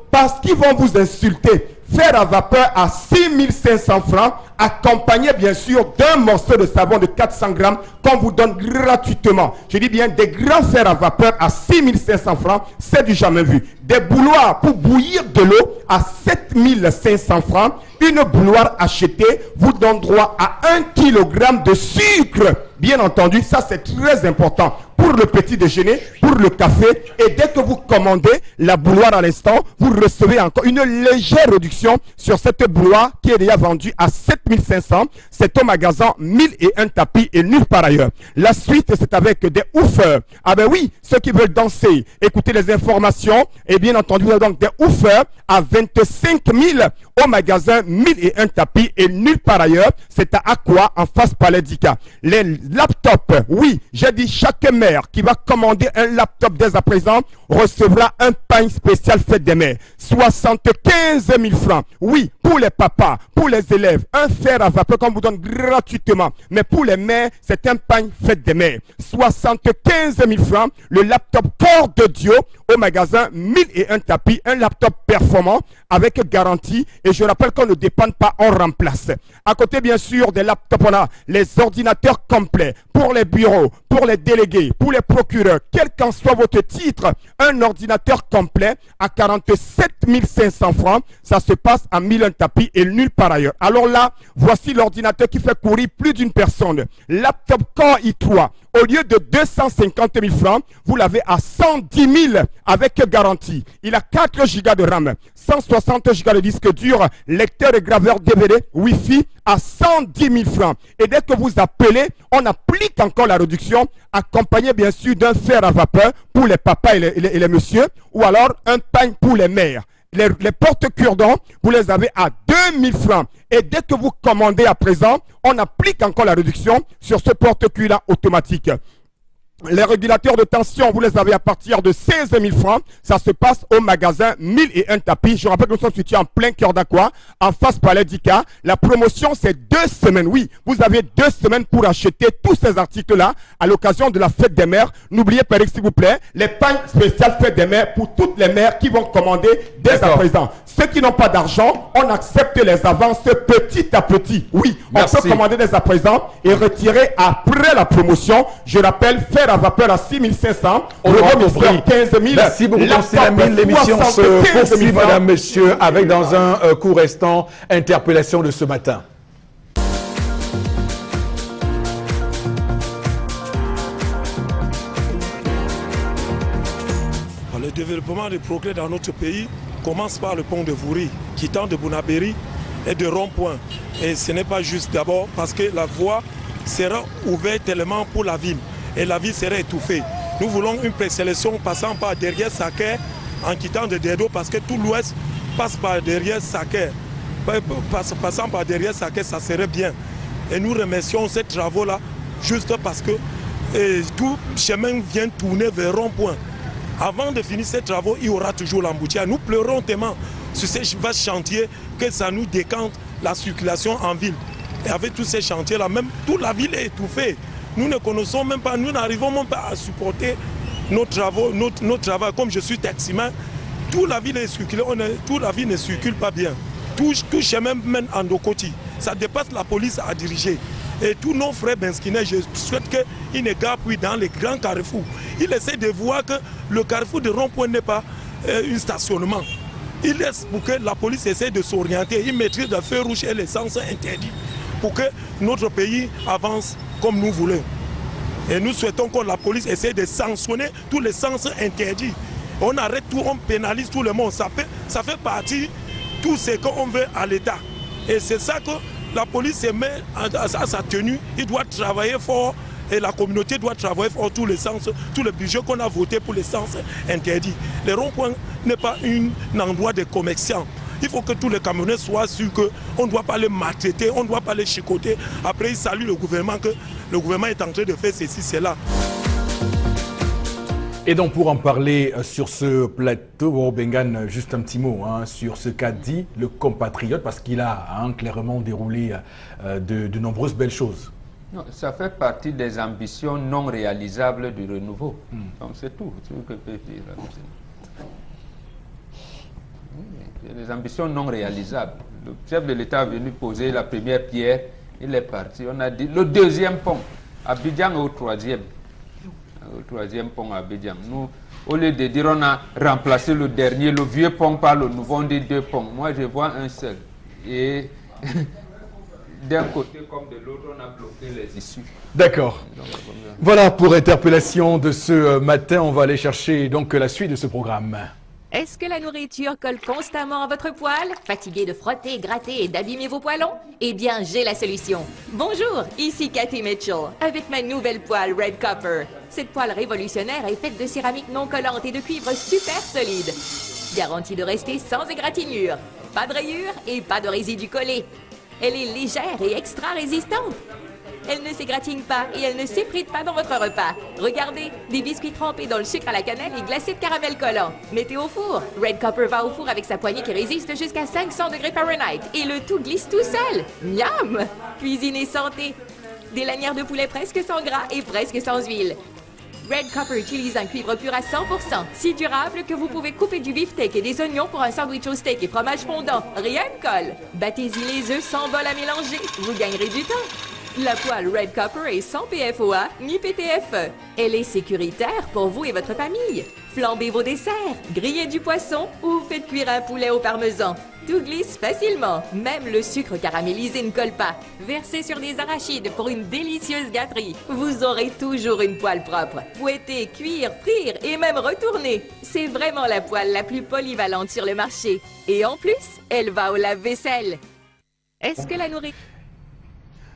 parce qu'ils vont vous insulter. Fer à vapeur à 6 500 francs, accompagné bien sûr d'un morceau de savon de 400 grammes qu'on vous donne gratuitement. Je dis bien des grands fers à vapeur à 6 500 francs, c'est du jamais vu. Des bouilloires pour bouillir de l'eau à 7 500 francs. Une bouilloire achetée vous donne droit à 1 kg de sucre. Bien entendu, ça c'est très important pour le petit déjeuner, pour le café. Et dès que vous commandez la bouilloire à l'instant, vous recevez encore une légère réduction sur cette bouilloire qui est déjà vendue à 7 500. C'est au magasin 1001 tapis et nulle part ailleurs. La suite, c'est avec des oufeurs. Ah ben oui, ceux qui veulent danser, écouter les informations. Et bien entendu, vous avez donc des oufeurs à 25 000 au magasin 1001 tapis et nulle part ailleurs. C'est à Aqua en face Palais d'Ika. Les laptops, oui, j'ai dit chaque mère qui va commander un laptop dès à présent recevra un pain spécial fête des mères. 75 000 francs. Oui, pour les papas, pour les élèves, un fer à vapeur qu'on vous donne gratuitement. Mais pour les mères, c'est un pain fête des mères. 75 000 francs. Le laptop Corps de Dieu au magasin 1001 tapis. Un laptop performant avec garantie. Et je rappelle qu'on ne dépend pas, on remplace. À côté, bien sûr, des laptops, on a les ordinateurs complets pour les bureaux, pour les délégués, pour les procureurs, quel qu'en soit votre titre, un ordinateur complet à 47 500 francs. Ça se passe à 1001 tapis et nulle part ailleurs. Alors là, voici l'ordinateur qui fait courir plus d'une personne. Laptop Core i3. Au lieu de 250 000 francs, vous l'avez à 110 000 avec garantie. Il a 4 Go de RAM, 160 Go de disque dur, lecteur et graveur DVD, Wi-Fi à 110 000 francs. Et dès que vous appelez, on applique encore la réduction, accompagné bien sûr d'un fer à vapeur pour les papas et les messieurs, ou alors un pain pour les mères. Les portes cure-dents, vous les avez à 2000 francs. Et dès que vous commandez à présent, on applique encore la réduction sur ce porte-cuir-là automatique. Les régulateurs de tension, vous les avez à partir de 16 000 francs. Ça se passe au magasin 1001 tapis. Je rappelle que nous sommes situés en plein cœur d'Aqua, en face Palais d'Ika. La promotion, c'est 2 semaines. Oui, vous avez 2 semaines pour acheter tous ces articles-là à l'occasion de la fête des mères. N'oubliez pas, s'il vous plaît, les pains spéciales fête des mères pour toutes les mères qui vont commander dès à présent. Ceux qui n'ont pas d'argent, on accepte les avances petit à petit. Oui, on peut commander dès à présent et retirer après la promotion. Je rappelle, faire à vapeur à 6 500, au prix 15 000. Merci beaucoup, l'émission se poursuit, madame, messieurs, avec dans un court instant, interpellation de ce matin. Le développement des progrès dans notre pays commence par le pont de Vouri, quittant de Bounabéry et de Rond-Point. Et ce n'est pas juste d'abord parce que la voie sera ouverte tellement pour la ville. Et la ville serait étouffée. Nous voulons une présélection passant par derrière Saké, en quittant de Dedo, parce que tout l'ouest passe par derrière Saké. Passant par derrière Saké, ça serait bien. Et nous remercions ces travaux-là juste parce que tout chemin vient tourner vers rond-point. Avant de finir ces travaux, il y aura toujours l'embouteillage. Nous pleurons tellement sur ces vastes chantiers que ça nous décante la circulation en ville. Et avec tous ces chantiers-là, même toute la ville est étouffée. Nous ne connaissons même pas, nous n'arrivons même pas à supporter nos travaux, nos travaux. Comme je suis taximan, toute la ville est circulée, toute la ville ne circule pas bien. Tout chemin mène en Dokoti. Ça dépasse la police à diriger. Et tous nos frères Benskinais, je souhaite qu'ils ne gardent plus dans les grands carrefours. Ils essaient de voir que le carrefour de rond-point n'est pas un stationnement. Ils laissent pour que la police essaie de s'orienter. Ils maîtrisent le feu rouge et les sens interdits pour que notre pays avance comme nous voulons. Et nous souhaitons que la police essaie de sanctionner tous les sens interdits. On arrête tout, on pénalise tout le monde. Ça fait partie de tout ce qu'on veut à l'État. Et c'est ça que la police se met à sa tenue. Il doit travailler fort et la communauté doit travailler fort tous les sens, tout le budget qu'on a voté pour les sens interdits. Le rond-point n'est pas un endroit de commerçants. Il faut que tous les Camerounais soient sûrs qu'on ne doit pas les maltraiter, on ne doit pas les chicoter. Après, ils saluent le gouvernement, que le gouvernement est en train de faire ceci, cela. Et donc pour en parler sur ce plateau, Bengan, juste un petit mot sur ce qu'a dit le compatriote, parce qu'il a clairement déroulé de nombreuses belles choses. Non, ça fait partie des ambitions non réalisables du renouveau. Donc c'est tout ce que je peux dire. Les ambitions non réalisables. Le chef de l'État est venu poser la première pierre, il est parti. On a dit le deuxième pont, Abidjan au troisième. Au troisième pont à Abidjan. Nous, au lieu de dire on a remplacé le dernier, le vieux pont par le nouveau, on dit deux ponts. Moi, je vois un seul. Et d'un côté comme de l'autre, on a bloqué les issues. D'accord. Voilà pour interpellation de ce matin. On va aller chercher donc la suite de ce programme. Est-ce que la nourriture colle constamment à votre poêle? Fatigué de frotter, gratter et d'abîmer vos poêlons? Eh bien, j'ai la solution. Bonjour, ici Cathy Mitchell, avec ma nouvelle poêle Red Copper. Cette poêle révolutionnaire est faite de céramique non collante et de cuivre super solide. Garantie de rester sans égratignure, pas de rayures et pas de résidus collés. Elle est légère et extra résistante. Elle ne s'égratigne pas et elle ne s'effrite pas dans votre repas. Regardez, des biscuits trempés dans le sucre à la cannelle et glacés de caramel collant. Mettez au four. Red Copper va au four avec sa poignée qui résiste jusqu'à 500 degrés Fahrenheit. Et le tout glisse tout seul. Miam! Cuisine et santé. Des lanières de poulet presque sans gras et presque sans huile. Red Copper utilise un cuivre pur à 100%, si durable que vous pouvez couper du beefsteak et des oignons pour un sandwich au steak et fromage fondant. Rien ne colle. Battez-y les œufs sans bol à mélanger. Vous gagnerez du temps. La poêle Red Copper est sans PFOA ni PTFE. Elle est sécuritaire pour vous et votre famille. Flambez vos desserts, grillez du poisson ou faites cuire un poulet au parmesan. Tout glisse facilement, même le sucre caramélisé ne colle pas. Versez sur des arachides pour une délicieuse gâterie. Vous aurez toujours une poêle propre. Fouetter, cuire, frire et même retourner. C'est vraiment la poêle la plus polyvalente sur le marché. Et en plus, elle va au lave-vaisselle. Est-ce que la nourriture...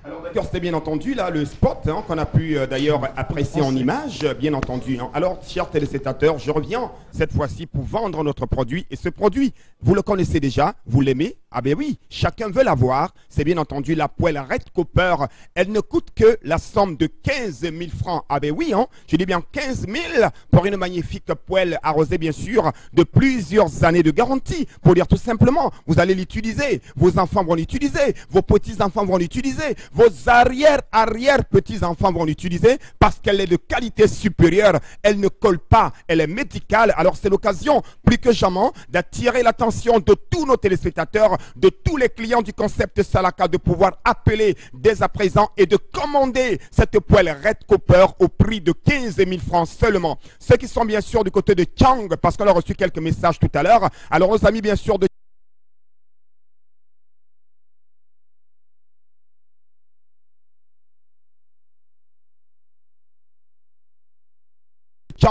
Alors d'accord, c'était bien entendu là le spot qu'on a pu d'ailleurs apprécier en image, bien entendu. Alors, chers téléspectateurs, je reviens cette fois-ci pour vendre notre produit. Et ce produit, vous le connaissez déjà, vous l'aimez? Ah ben oui, chacun veut l'avoir. C'est bien entendu la poêle Red Copper. Elle ne coûte que la somme de 15 000 francs. Ah ben oui, je dis bien 15 000 pour une magnifique poêle arrosée bien sûr de plusieurs années de garantie. Pour dire tout simplement, vous allez l'utiliser, vos enfants vont l'utiliser, vos petits-enfants vont l'utiliser, vos arrière-petits-enfants vont l'utiliser parce qu'elle est de qualité supérieure. Elle ne colle pas, elle est médicale. Alors c'est l'occasion plus que jamais d'attirer l'attention de tous nos téléspectateurs, de tous les clients du concept Salaka, de pouvoir appeler dès à présent et de commander cette poêle Red Copper au prix de 15 000 francs seulement. Ceux qui sont bien sûr du côté de Chang, parce qu'on a reçu quelques messages tout à l'heure. Alors nos amis bien sûr de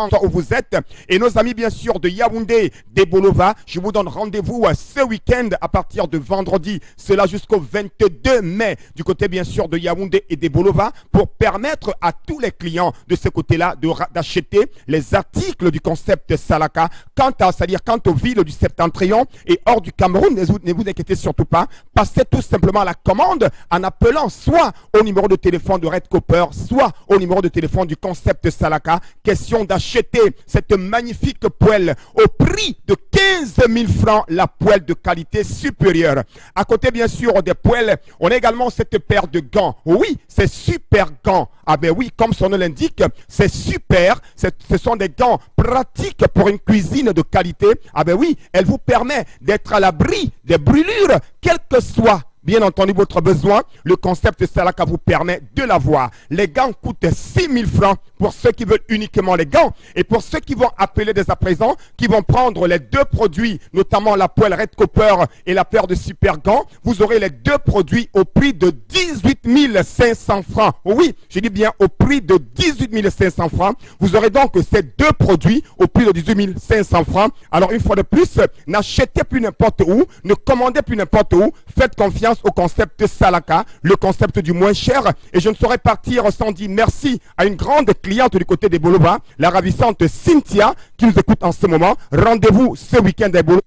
dépend où vous êtes. Et nos amis, bien sûr, de Yaoundé, des Bolova, je vous donne rendez-vous ce week-end à partir de vendredi, cela jusqu'au 22 mai, du côté, bien sûr, de Yaoundé et des Bolova, pour permettre à tous les clients de ce côté-là d'acheter les articles du concept Salaka, c'est-à-dire quant aux villes du Septentrion et hors du Cameroun. Ne vous inquiétez surtout pas, passez tout simplement la commande en appelant soit au numéro de téléphone de Red Copper, soit au numéro de téléphone du concept Salaka. Question d'acheter cette magnifique poêle au prix de 15 000 francs, la poêle de qualité supérieure. À côté, bien sûr, des poêles, on a également cette paire de gants. Oui, c'est super gants. Ah ben oui, comme son nom l'indique, c'est super. Ce sont des gants pratiques pour une cuisine de qualité. Ah ben oui, elle vous permet d'être à l'abri des brûlures, quel que soit, bien entendu, votre besoin. Le concept Salaka vous permet de l'avoir. Les gants coûtent 6 000 francs pour ceux qui veulent uniquement les gants. Et pour ceux qui vont appeler dès à présent, qui vont prendre les deux produits, notamment la poêle Red Copper et la paire de super gants, vous aurez les deux produits au prix de 18 500 francs. Oui, je dis bien au prix de 18 500 francs. Vous aurez donc ces deux produits au prix de 18 500 francs. Alors, une fois de plus, n'achetez plus n'importe où, ne commandez plus n'importe où. Faites confiance au concept Salaka, le concept du moins cher. Et je ne saurais partir sans dire merci à une grande cliente du côté des Bolova, la ravissante Cynthia, qui nous écoute en ce moment. Rendez-vous ce week-end des Bolova.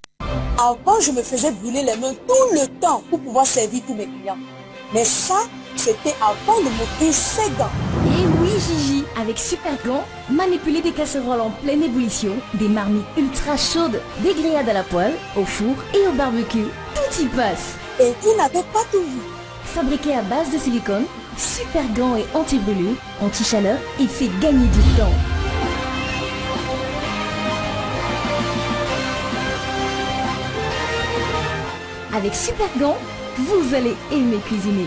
Avant, je me faisais brûler les mains tout le temps pour pouvoir servir tous mes clients. Mais ça, c'était avant de m'offrir ces gants. Et oui, Gigi, avec Super Gants, manipuler des casseroles en pleine ébullition, des marmites ultra chaudes, des grillades à la poêle, au four et au barbecue, tout y passe. Et vous n'avez pas tout vu. Fabriqué à base de silicone, Super Gants est anti-brûlure, anti-chaleur et fait gagner du temps. Avec Super Gants, vous allez aimer cuisiner.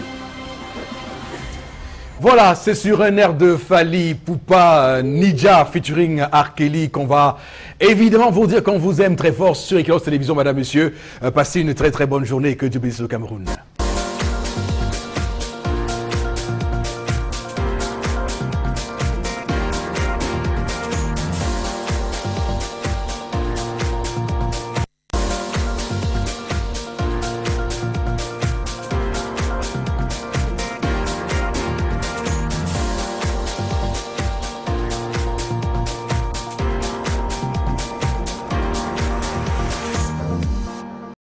Voilà, c'est sur un air de Fally Ipupa Ninja featuring R. Kelly qu'on va évidemment vous dire qu'on vous aime très fort sur Equinos Télévision, madame, monsieur. Passez une très très bonne journée et que Dieu bénisse le Cameroun.